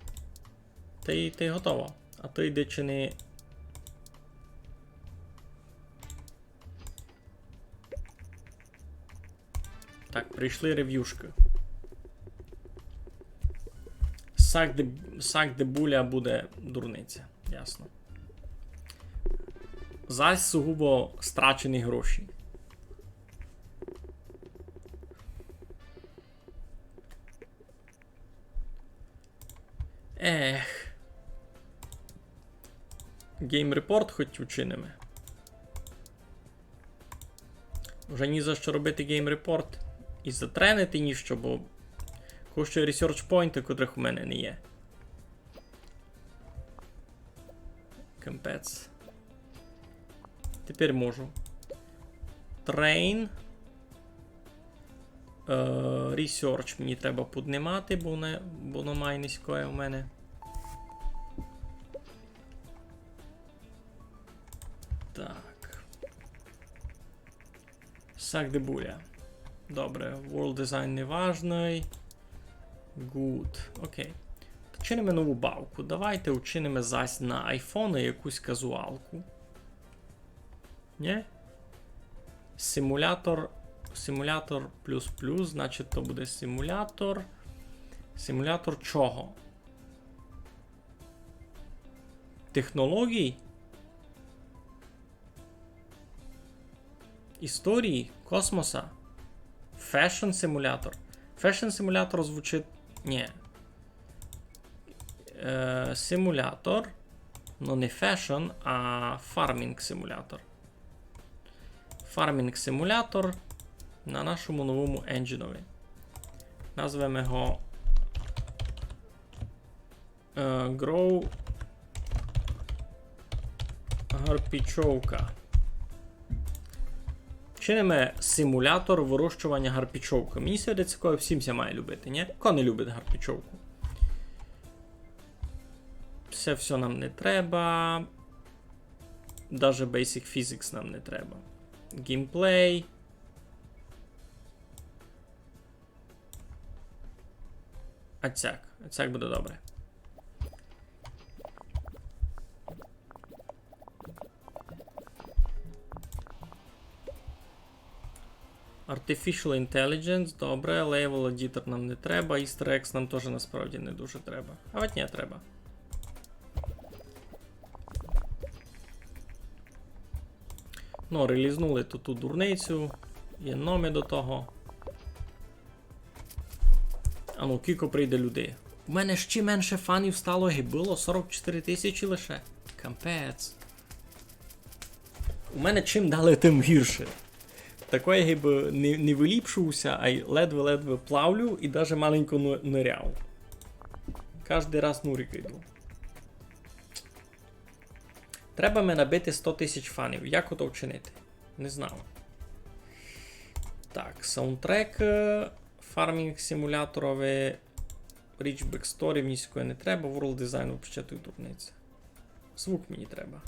Та й готово. А то йде чи не... Так, прийшли рев'юшки. Сак де буля буде дурниця. Ясно. Зась сугубо страчені гроші. Ех. Game Report хоч учинимо. Вже ні за що робити Game Report. І затренити ніщо, бо коштує research поінти, котрих у мене не є. Капець. Тепер можу. Train. Research мені треба піднімати, бо воно має низькое у мене. Так. Сак де буля. Добре, World Design не важний. Good. Окей. Чинимо нову бавку. Давайте учинимо зась на iPhone якусь казуалку. Ні? Симулятор плюс-плюс, значить то буде симулятор. Симулятор чого? Технологій. Історії, космоса. Фешн симулятор. Фешн симулятор звучить. Ні. Симулятор. Ну, не фешн, а фармінг симулятор. Фармінг симулятор на нашому новому енджинові. Назвемо його Grow Гарпічовка. Чинимо симулятор вирощування гарпічовки. Мені сьогодні цікаво, всім це має любити, ні? Хто не любить гарпічовку? Все нам не треба. Даже Basic Physics нам не треба. Геймплей. Ацяк буде добре. Artificial Intelligence, добре, Level Editor нам не треба, Easter Eggs нам теж насправді не дуже треба. А от ні, треба. Ну, релізнули тут ту дурницю, є номи до того. А ну, кілько прийде людей. У мене ще менше фанів стало і було 44 тисячі лише. Кампець. У мене чим далі, тим гірше. Такое гиби не виліпшувався, а й ледве-ледве плавлю і навіть маленько ниряв. Кожний раз нурик йду. Треба мене набити 100 тисяч фанів. Як ото вчинити? Не знав. Так, саундтрек фармінг симуляторове. Rich Backstory мені сьогодні не треба. World Design взагалі тут дурниця. Звук мені треба.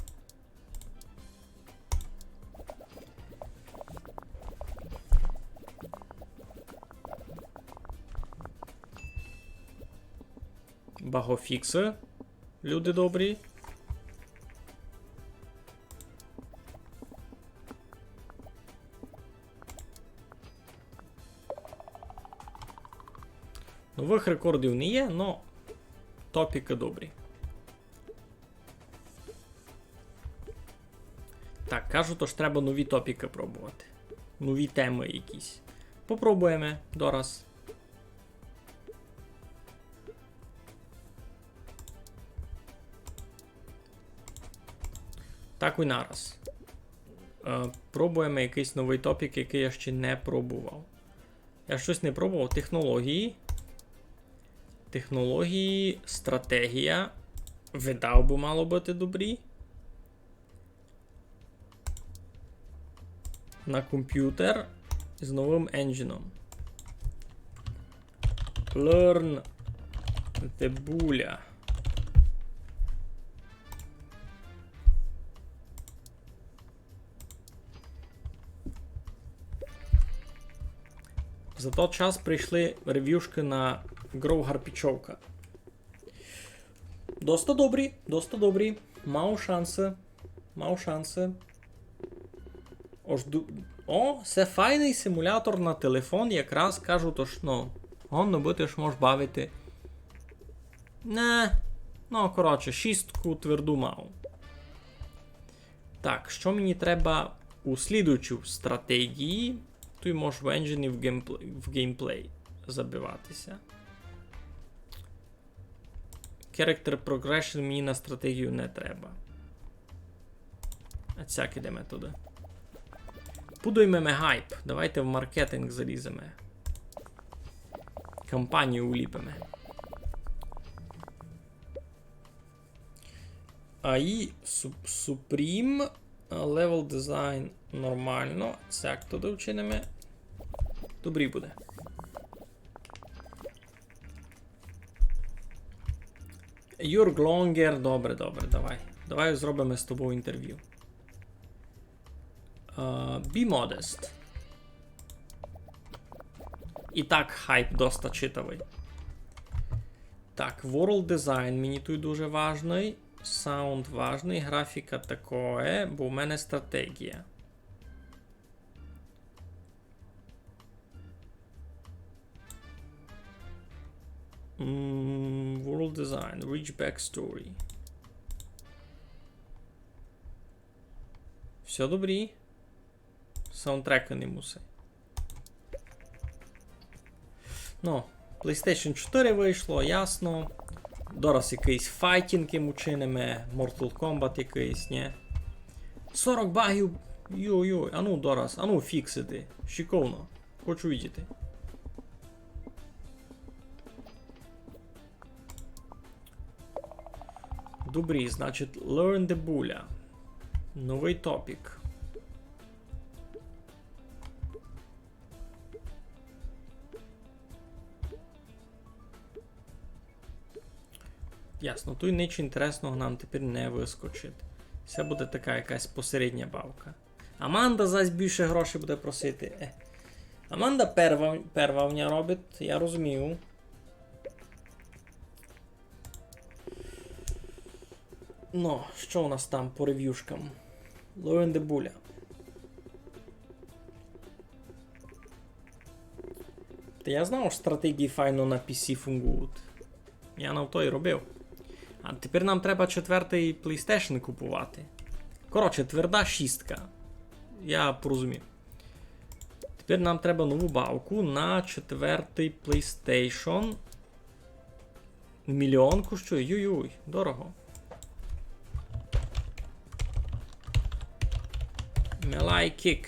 Багофікси. Люди добрі. Нових рекордів не є, но топіки добрі. Так, кажу, то ж треба нові топіки пробувати. Нові теми якісь. Попробуємо дораз. Так і нараз. Пробуємо якийсь новий топік, який я ще не пробував. Я щось не пробував. Технології. Технології, стратегія. Видав би мало бути добрі. На комп'ютер з новим енджином. Learn the Boolean. За той час прийшли рев'юшки на Grow Гарпічовка. Доста добрі. Мав шанси. О, це файний симулятор на телефон, якраз кажу, то ж, гонно бути ж можеш бавити. Коротше, 6 тверду мав. Так, що мені треба у слідуючій стратегії? Тут можеш в енджині в геймплей забиватися. Character Progression мені на стратегію не треба. А цяк ідемо туди. Будуємо гайп. Давайте в маркетинг заліземо. Кампанію уліпимо. AI Supreme. Level Design нормально. Цяк туди вчинимо. Добрий буде. You're longer. Добре, давай. Давай зробимо з тобою інтерв'ю. Be modest. І так, хайп доста читавий. Так, World Design мені тут дуже важний. Sound важний, графіка такое, бо в мене стратегія. World Design, Rich Backstory. Все добрі. Саундтреки не мусить. Ну, PlayStation 4 вийшло, ясно. Дораз якийсь файтінг йому чиниме, Mortal Kombat якийсь, ні? 40 багів. Йой-йой, ану, Дораз, ану, фіксити. Шиковно. Хочу видіти. Добрі, значить, Learn the Bulla. Новий топік. Ясно, тут нічого інтересного нам тепер не вискочить. Це буде така якась посередня бавка. Аманда зась більше грошей буде просити. Аманда первавня робить, я розумію. Ну, що у нас там по рев'юшкам? Learn the Bulla. Та я знав, що стратегії файно на PC фунгують. Я на то і робив. А тепер нам треба 4-й PlayStation купувати. Коротше, тверда шістка. Я порозумів. Тепер нам треба нову бавку на 4-й PlayStation. Мільйон коштує? Юй-юй, дорого. Melee Kick.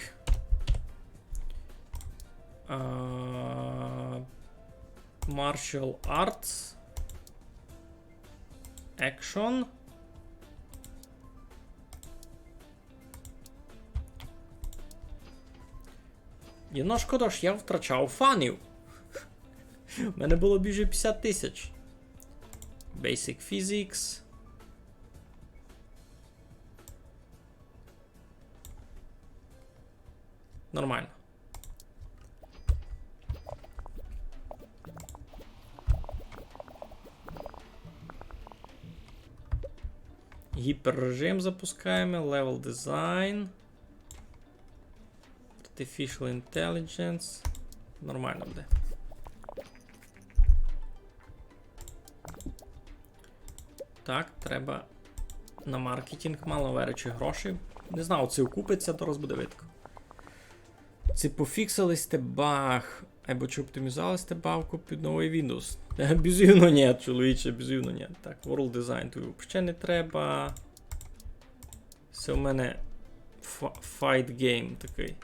Martial Arts. Action. Єдно шкода, що я втрачав фанів. У мене було більше 50 тисяч. Basic Physics. Нормально. Гіперрежим запускаємо. Level Design. Artificial Intelligence. Нормально буде. Так, треба на маркетинг мало веречі грошей. Не знаю, це окупиться, то розбуде видко. Це пофіксили сте баг, або чи оптимізували сте бавку під новий Windows. Безумно ні, чоловіче, безумно ні. Так, World Design тобі взагалі не треба. Це у мене fight game такий.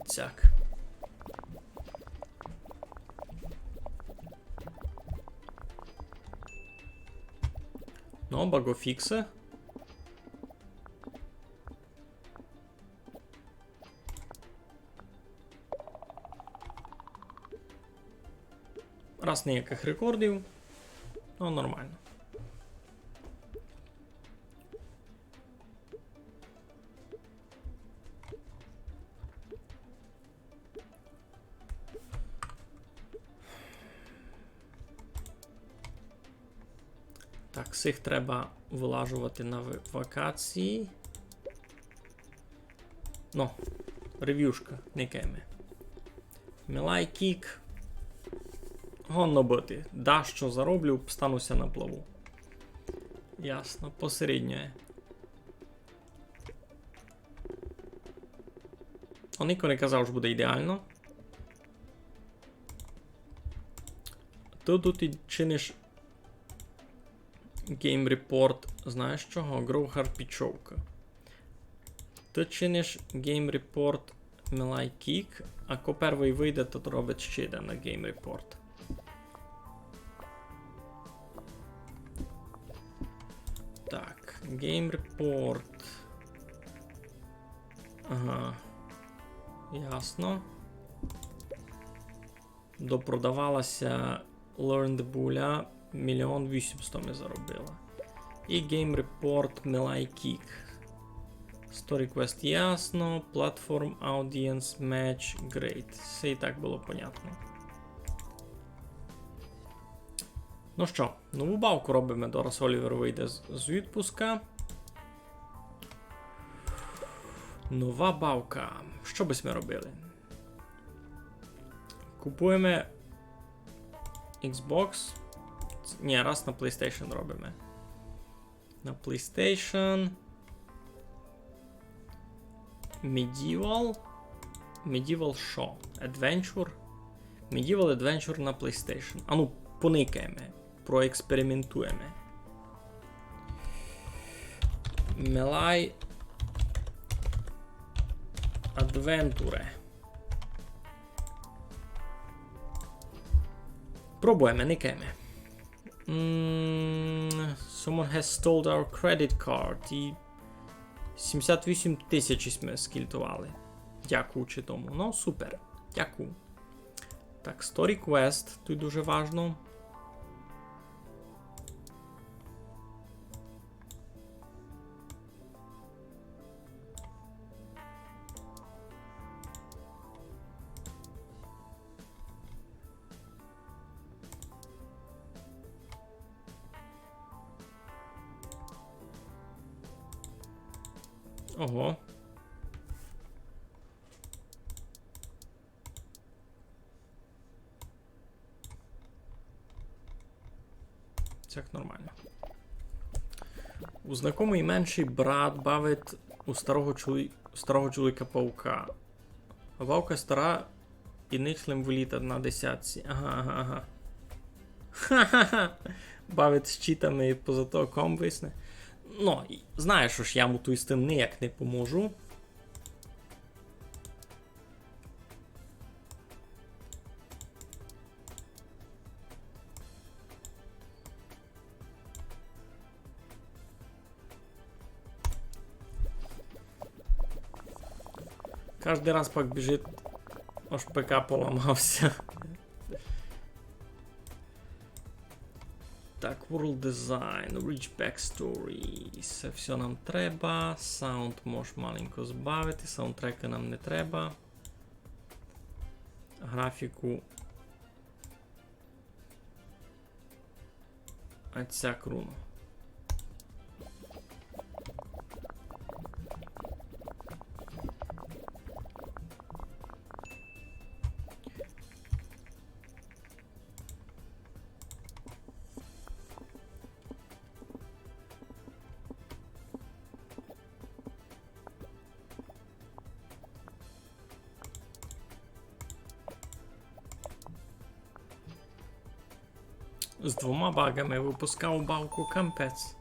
Отсяк. Ну, багофікси. Раз ніяких рекордів. Ну, нормально. Так, всіх треба вилажувати на вакації. Ну, рев'юшка, никайме. Melee Kick. Гонно бити. Да, що зароблю, стануся на плаву. Ясно, посередньо. Он ніхто не казав, що буде ідеально. Тут ти чиниш Game Report, знаєш чого? Grow Hard Пічовка. Ти чиниш Game Report Melee Kick, а ко перший вийде, то робить ще один на Game Report. Так, Game Report. Ага. Ясно. Допродавалася Learn the Bulla. 1 800 000 ми заробила. І Game Report Melee Kick. Story Quest ясно. Platform Audience Match Great. Все і так було понятно. Ну що, нову бавку робимо, зараз Олівер вийде з відпуска. Нова бавка. Що би ми робили? Купуємо Xbox. Ні, раз на PlayStation робимо. На PlayStation. Medieval. Medieval що? Adventure? Medieval Adventure на PlayStation. А ну, поникаємо. Проекспериментуємо. Melee Adventure. Пробуємо, никаємо. Someone has stole our credit card. І 78 тисяч ми скільтували. Дякуючи тому. Ну, супер. Дякую. Так, Story Quest. Тут дуже важно. Ого. Це нормально. У знакомий менший брат бавить у старого чоловіка-паука. Вовка стара і никслим виліта на десятці. Ага. Ха-ха-ха. Бавить з читами і поза того ком висне. Ну, знаєш, що ж я му тут з тим ніяк не поможу. Каждый раз пак біжить, аж ПК поламався. Так, World Design, Rich Backstory, це все нам треба. Sound можеш маленько збавити, саундтреки нам не треба. Графіку. А ця круну. З двома багами випускав балку кампець.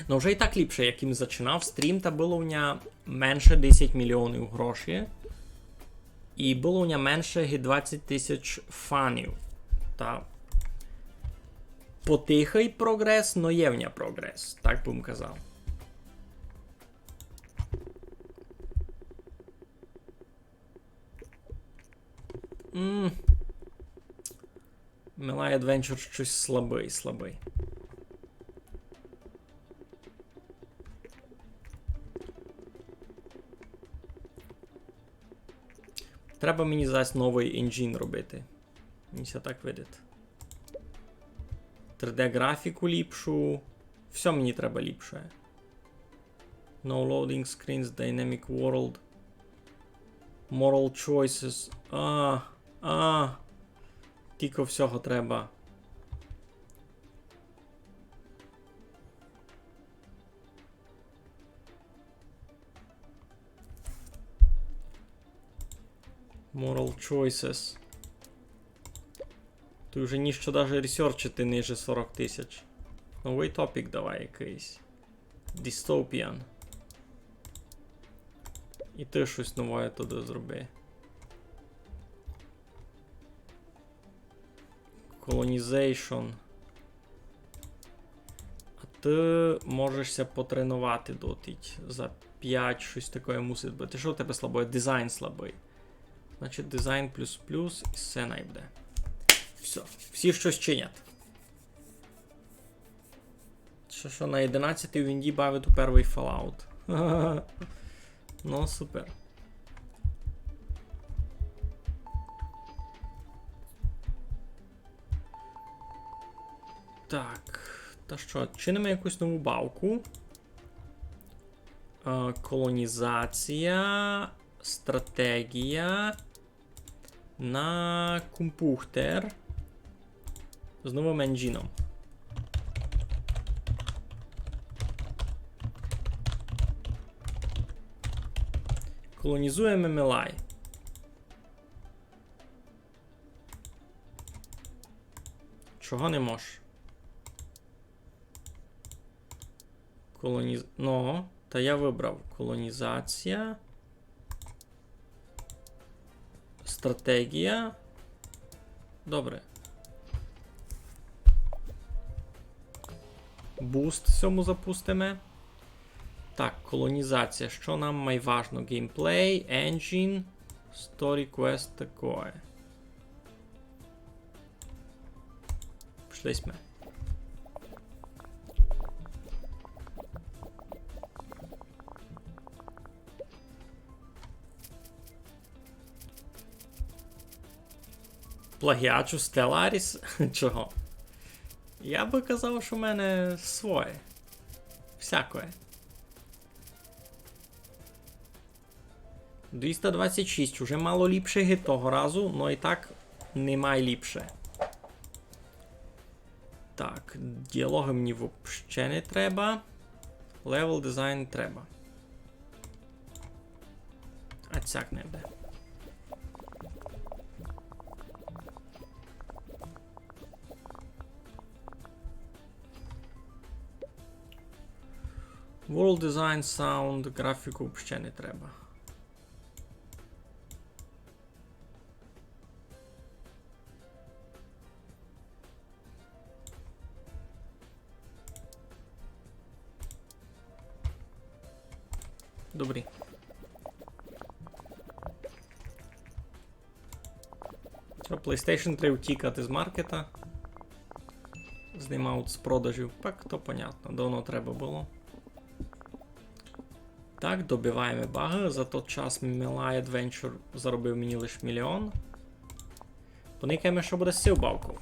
Ну вже і так ліпше, яким зачинав стрім, та було у нього менше 10 мільйонів грошей. І було у нього менше 20 тисяч фанів. Та потихий прогрес, но є в нього прогрес, так би казав. Melee Adventure щось слабий. Треба мені зараз новий engine робити. Мені все так видить. 3D графіку ліпшу. Все мені треба ліпше. No loading screens, dynamic world. Moral choices. Тільки всього треба. Moral choices. Ти вже ніщо даже ресерчити ниже 40 тисяч. Новий топік давай якийсь. Dystopian. І ти щось нове туди зроби. Colonization. А ти можешся потренувати дотить. За 5 щось таке мусить бути. Що у тебе слабое? Дизайн слабий. Значить, дизайн плюс-плюс і все найде. Все. Всі щось чинять. Що на 11 у Вінді бавить у перший Fallout. Ну, супер. Так. Та що, чинимо якусь нову балку. Колонізація, стратегія на комп'ютер з новим енджіном. Колонізуємо MLI. Чого не можеш? Ну, та я вибрав колонізація. Стратегія. Добре. Буст цьому запустимо. Так, колонізація. Що нам найважно? Геймплей, engine, story quest такое. Пішли ми. Плагіачу Stellaris? Чого? Я би казав, що в мене своє. Всякое. 226. Уже мало ліпше гід того разу, но і так немає ліпше. Так, діалоги мені взагалі не треба. Level design треба. А цяк не буде. World design, sound, графіку взагалі не треба. Добрі. Що, PlayStation 3 втікати з маркета. Знімають з продажів. Так, то понятно, давно треба було. Так, добиваємо баги. За той час MLI Adventure заробив мені лише 1 мільйон. Поникаємо, що буде з цю бавку.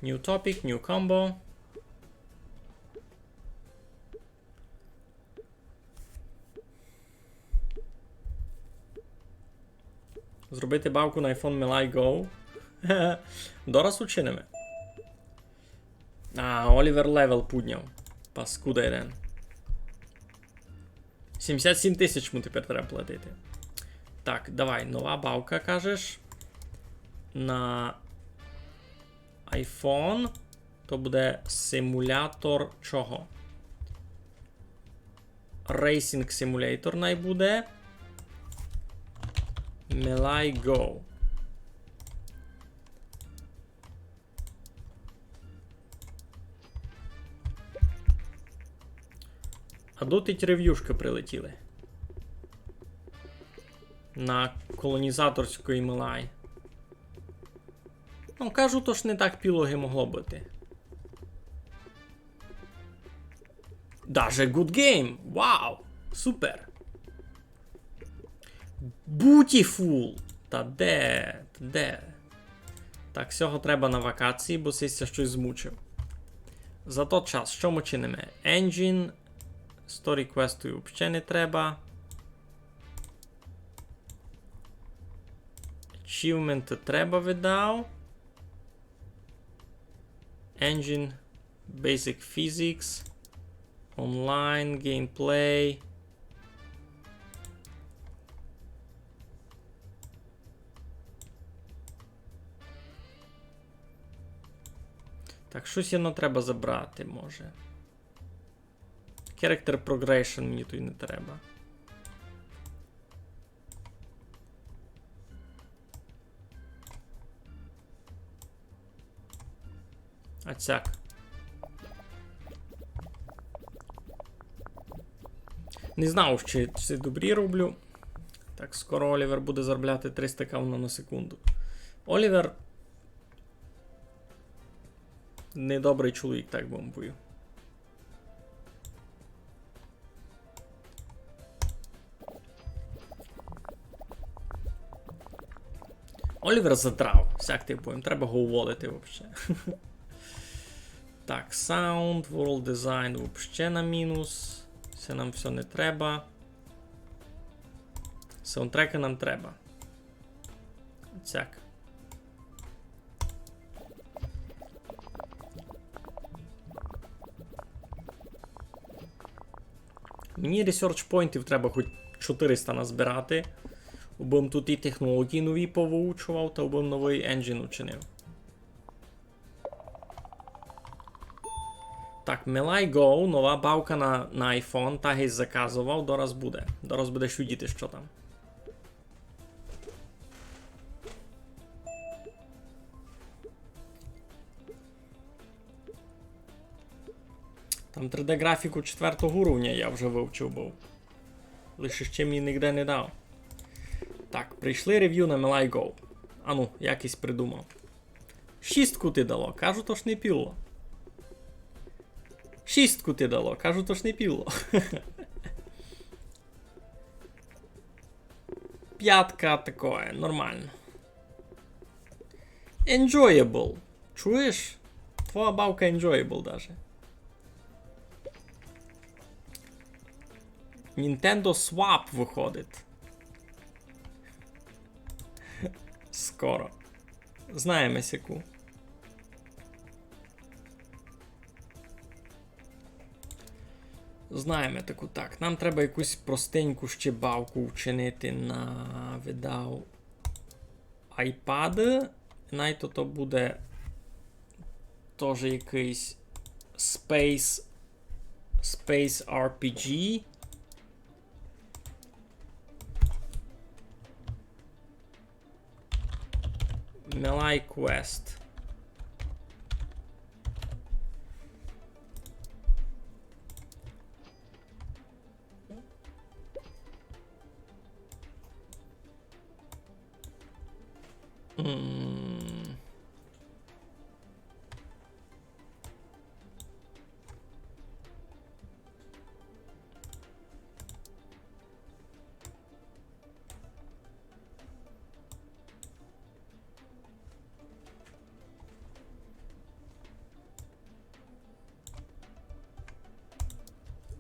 New topic, new combo. Зробити бавку на iPhone MLI Go. Дораз учинимо. Олівер левел підняв. Паскуда йден. 77 тисяч му тепер треба платити. Так, давай, нова бавка, кажеш. На iPhone. То буде симулятор чого? Racing Simulator найбуде. MLI Go. А дотить рев'юшки прилетіли. На колонізаторську MLI. Ну, кажу, то ж не так пілоги могло бути. Даже good game! Вау! Супер! Beautiful! Та де? Так, всього треба на вакації, бо сися щось змучив. За той час, що ми чинимо? Engine, Story Quest взагалі не треба. Achievement треба видав. Engine, Basic Physics, Online, Gameplay. Так, щось воно треба забрати, може. Character Progression мені тут не треба. А цяк. Не знав, чи це добрі роблю. Так, скоро Олівер буде заробляти 300 кавна на секунду. Олівер недобрий чоловік, так бомбую. Олівер задрав, всяк ти поїм, треба його уволити взагалі. Так, Sound, World Design взагалі на мінус. Це нам все не треба. Саундтреки нам треба. Цяк. Мені research поінтів треба хоч 400 назбирати. Обом тут і технології нові повоучував, та обом новий енджин учинив. Так, Melai Go, нова бавка на iPhone, та гейс заказував, дораз буде. Дораз будеш видіти, що там. Там 3D-графіку 4-го рівня я вже вивчив був. Лише ще мені ніде не дав. Так, прийшли рев'ю на Melai Go. Ану, якийсь придумав. 6 ти дало, кажу, то ж не піло. 6 ти дало, кажу, то ж не піло. 5 такое, нормально. Enjoyable. Чуєш? Твоя бавка enjoyable даже. Nintendo Swap виходить. Скоро. Знаємо сяку. Знаємо таку. Так, нам треба якусь простеньку ще бавку вчинити на видав iPad. Найто то буде теж якийсь Space RPG. Melai Quest.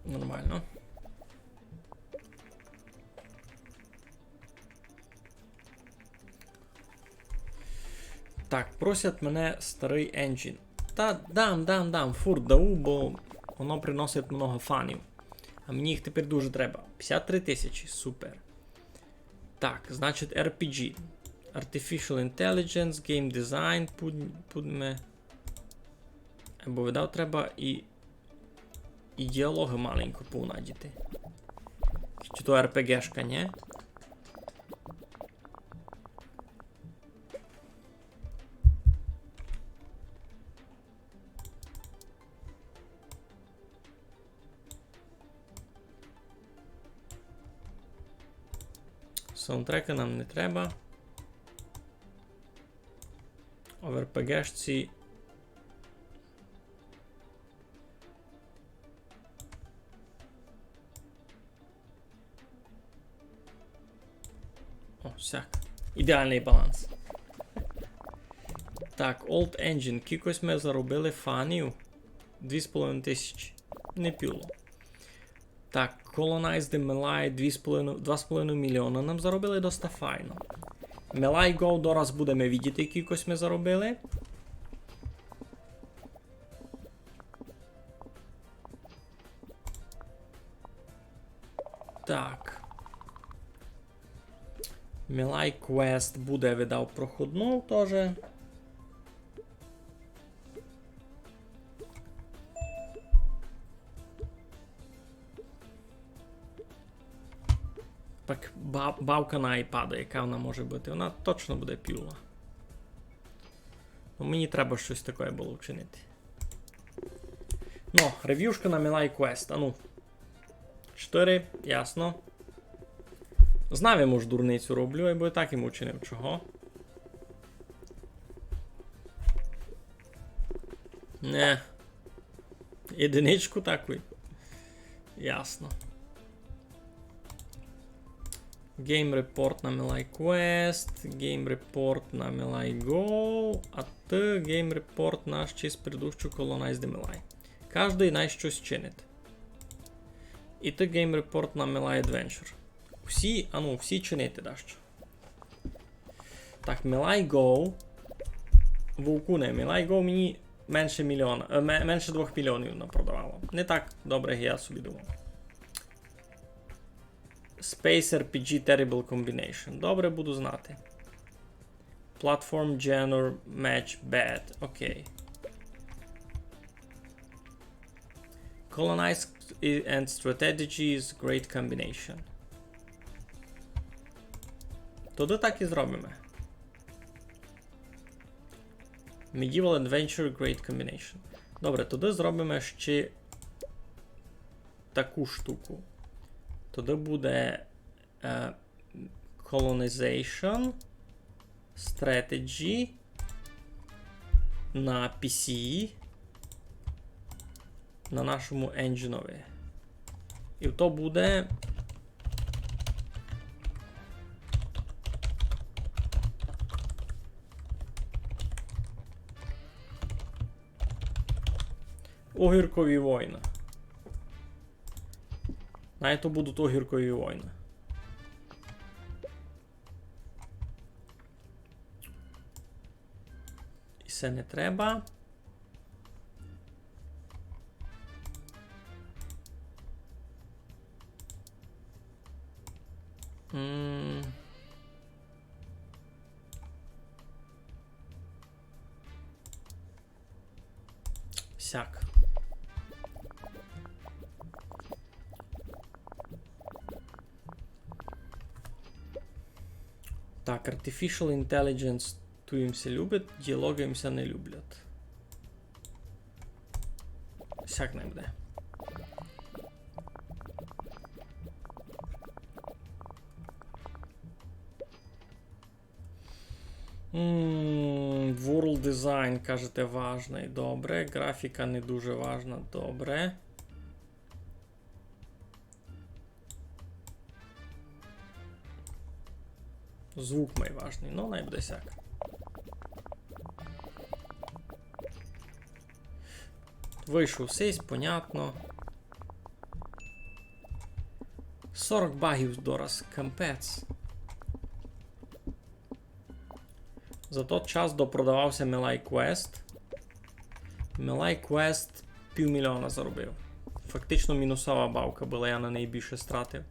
Нормально. Так, просять мене старий енджин. Та дам, фурт даю, бо воно приносить много фанів. А мені їх тепер дуже треба. 53 тисячі, супер. Так, значить RPG. Artificial Intelligence, Game Design, пудме. Бо видав треба і діалоги маленько повнадіти. Чи то РПГшка, ні? Саундтреки нам не треба. А в РПГшці сяк. Ідеальний баланс. Так, Old Engine. Кількось ми заробили фанів. 2500. Не піло. Так, Colonize the Melai 2,5 мільйона нам заробили доста файно. Melai Go дораз будемо видіти, кількось ми заробили. Так. Melai Quest буде видав проходну теж. Так, бавка на iPad, яка вона може бути? Вона точно буде піла. Ну, мені треба щось таке було вчинити. Ну, рев'юшка на Melai Quest. А ну. 4, ясно. Знав йому ж дурницю роблю, або і так йому вчинив. Чого? Не. Єдиничку таку. Ясно. Game Report на MLI-Quest, Game Report на MLI-Go, а ти Game Report наш чист предыдущу Colonized MLI. Кожний най щось чинить. І ти Game Report на MLI Adventure. Всі чинити дащо. Так, MLI-Go. Вовкуне, MLI-Go мені менше 2 мільйонів напродавало. Не так добре, як я собі думав. Space RPG Terrible Combination. Добре, буду знати. Platform Genre Match Bad. Окей. Colonize and Strategy is Great Combination. Тоді так і зробимо. Medieval Adventure Great Combination. Добре, тоді зробимо ще таку штуку. Тоді буде Colonization Strategy на PC на нашому енджинові. І то буде Огіркові війни. Навіть то будуть огіркові війни. І це не треба. Сяк. Так, Artificial Intelligence ту їм все люблять, діалоги їм все не люблять. Сяк не буде. World Design, кажете, важний. Добре. Графіка не дуже важна. Добре. Звук мій важний. Ну, най буде сяк. Вийшов сейс, понятно. 40 багів дораз. Кампець. За той час допродавався MLI-Quest. MLI-Quest $500,000 заробив. Фактично мінусова бавка була, я на неї більше стратив.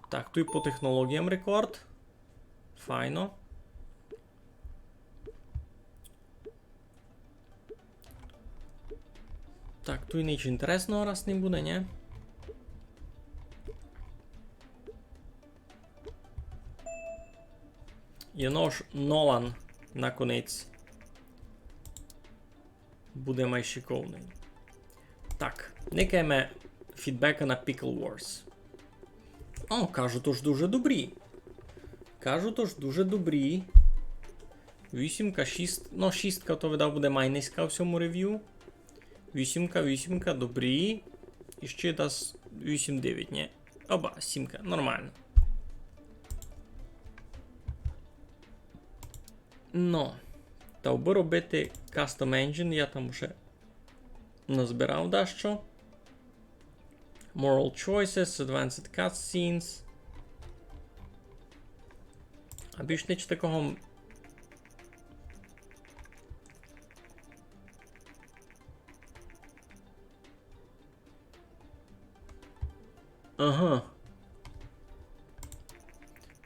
Так, тут по технологіям рекорд. Файно. Так, тут нічого інтересного раз не буде, ні? Єнош Нолан наконець буде майшиковний. Так, никаємо фідбека на Pickle Wars. О, кажу, то ж дуже добрі. Кажу, то ж дуже добрі. 8, 6, ну 6 то видав буде майнийська в цьому рев'ю. 8, добрі. І ще дасть 8, 9, ні. Оба, 7, нормально. Ну, та аби робити Custom Engine, я там вже назбирав дещо. Moral Choices, Advanced Cutscenes. А більш ніч такого... Ага.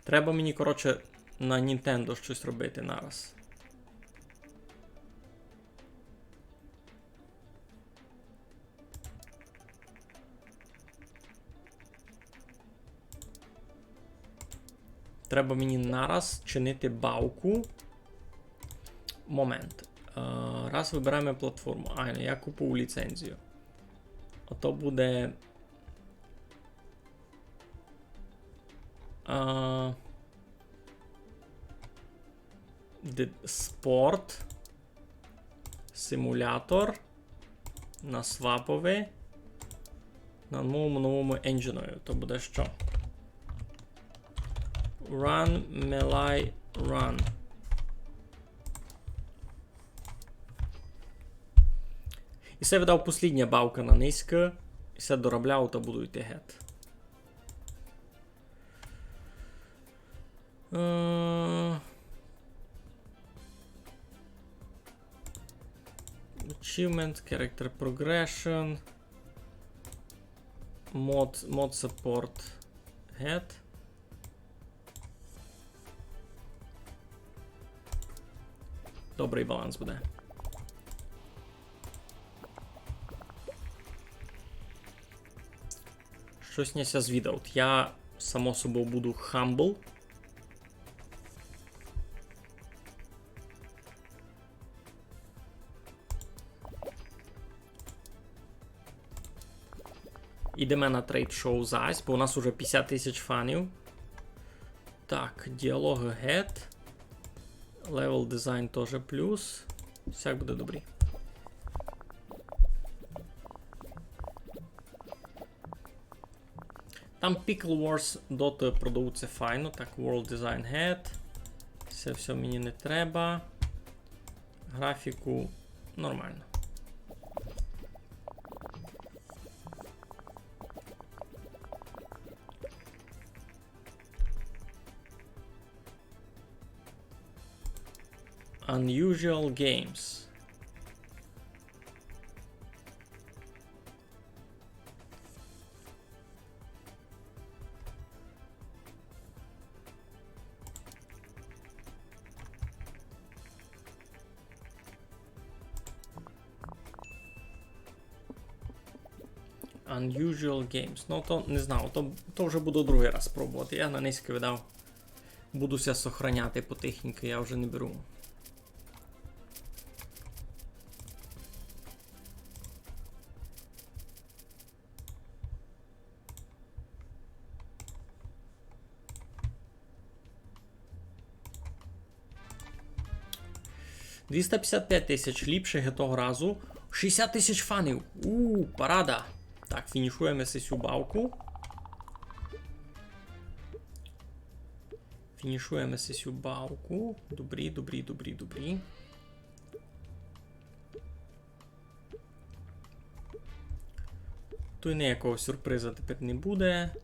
Треба мені, коротше, на Nintendo щось робити нараз. Треба мені нараз чинити бавку. Момент. Раз вибираємо платформу. Я купив ліцензію. Ото буде... Спорт. Симулятор. На свапові. На новому енджинові. То буде що? Run, Melai, run. І це видав послідня бавка на низька. І все доробляв, то буду йти гет. Achievement, character progression. Mod support head. Добрий баланс буде. Щось неся з відео. Я, само собою, буду humble. Ідемо на трейд-шоу зась, бо у нас уже 50 тисяч фанів. Так, діалоги get. Level design теж плюс. Всяк буде добрий. Там Pickle Wars доти продаються файно. Так, World Design Head. Це все мені не треба. Графіку нормально. Unusual games. Unusual games. Ну, то не знаю, то вже буду другий раз пробувати. Я на низько видав. Будуся сохраняти потихеньку, я вже не беру. $255 тисяч, ліпше того разу. 60 тисяч фанів. Парада. Так, фінішуємо цю бавку. Фінішуємо цю бавку. Добрі. Тут ніякого сюрприза тепер не буде.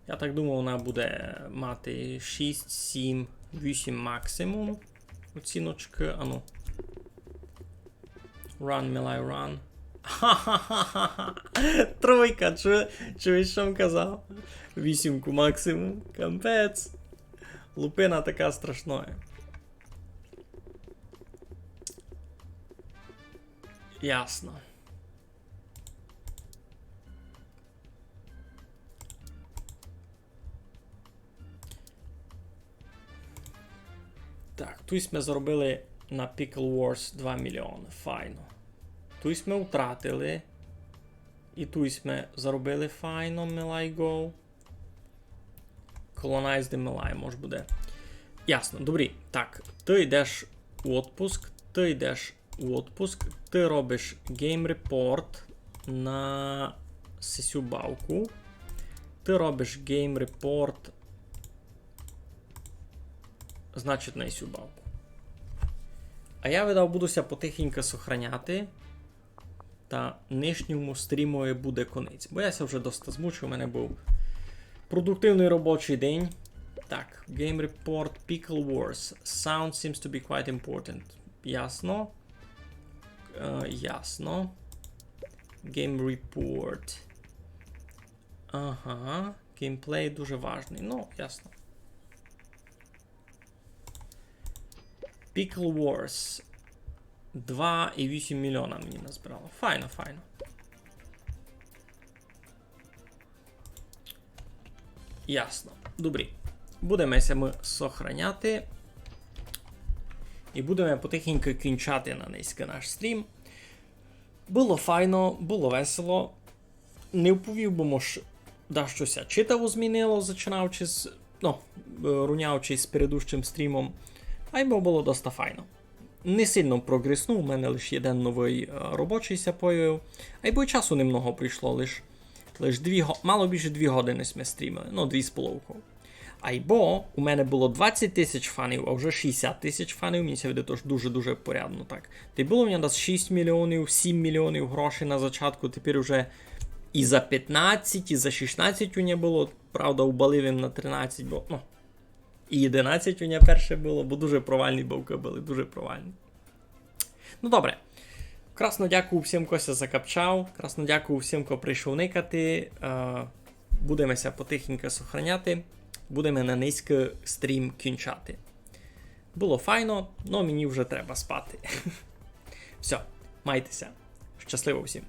Я так думав, вона буде мати 6, 7, 8 максимум. Оціночки, ану. Run, Melai, run. Ха-ха-ха-ха. Тройка, чуєш, що казав? 8 максимум. Кампець. Лупина така страшна. Ясно. Так, тут ми заробили на Pickle Wars 2 мільйони. Файно. Тут ми втратили. І тут ми заробили файно, Melai Go. Colonize the Melai, може буде. Ясно, добрі. Так, ти йдеш у отпуск, ти робиш Game Report на цю бавку. Ти робиш Game Report, значить, на цю бавку. А я видав, будуся потихеньку сохраняти. Та нижньому стрімові буде конець. Бо я вже досить змучив, у мене був продуктивний робочий день. Так, Game Report, Pickle Wars. Sound seems to be quite important. Ясно. Ясно. Game Report. Ага. Геймплей дуже важний. Ну, ясно. Pickle Wars. 2,8 мільйона мені назбирало. Файно. Ясно. Добрі. Будемося ми сохраняти. І будемо потихеньку кінчати на низько наш стрім. Було файно, було весело. Не вповів би, може, да щось читаво змінило, зачинаючи з, руняючи з передущим стрімом. А й було доста файно. Не сильно прогреснув, у мене лише один новий робочий ся появив. А й бо часу немного прийшло, лише мало більше 2 години ми стрімили, 2,5. Айбо у мене було 20 тисяч фанів, а вже 60 тисяч фанів, мені це буде теж дуже-дуже порядно так. Та й було в мене десь 6 мільйонів, 7 мільйонів грошей на зачатку, тепер вже і за 15, і за 16 у мене було, правда, убалив їм на 13, бо, ну, і 11 у мене перше було, бо дуже провальні бавки були, дуже провальні. Ну добре. Красно дякую всім, хто ся закапчав, красно дякую всім, хто прийшов никати. Будемося потихеньку сохраняти. Будемо на низько стрім кінчати. Було файно, але мені вже треба спати. Все, майтеся. Щасливо всім.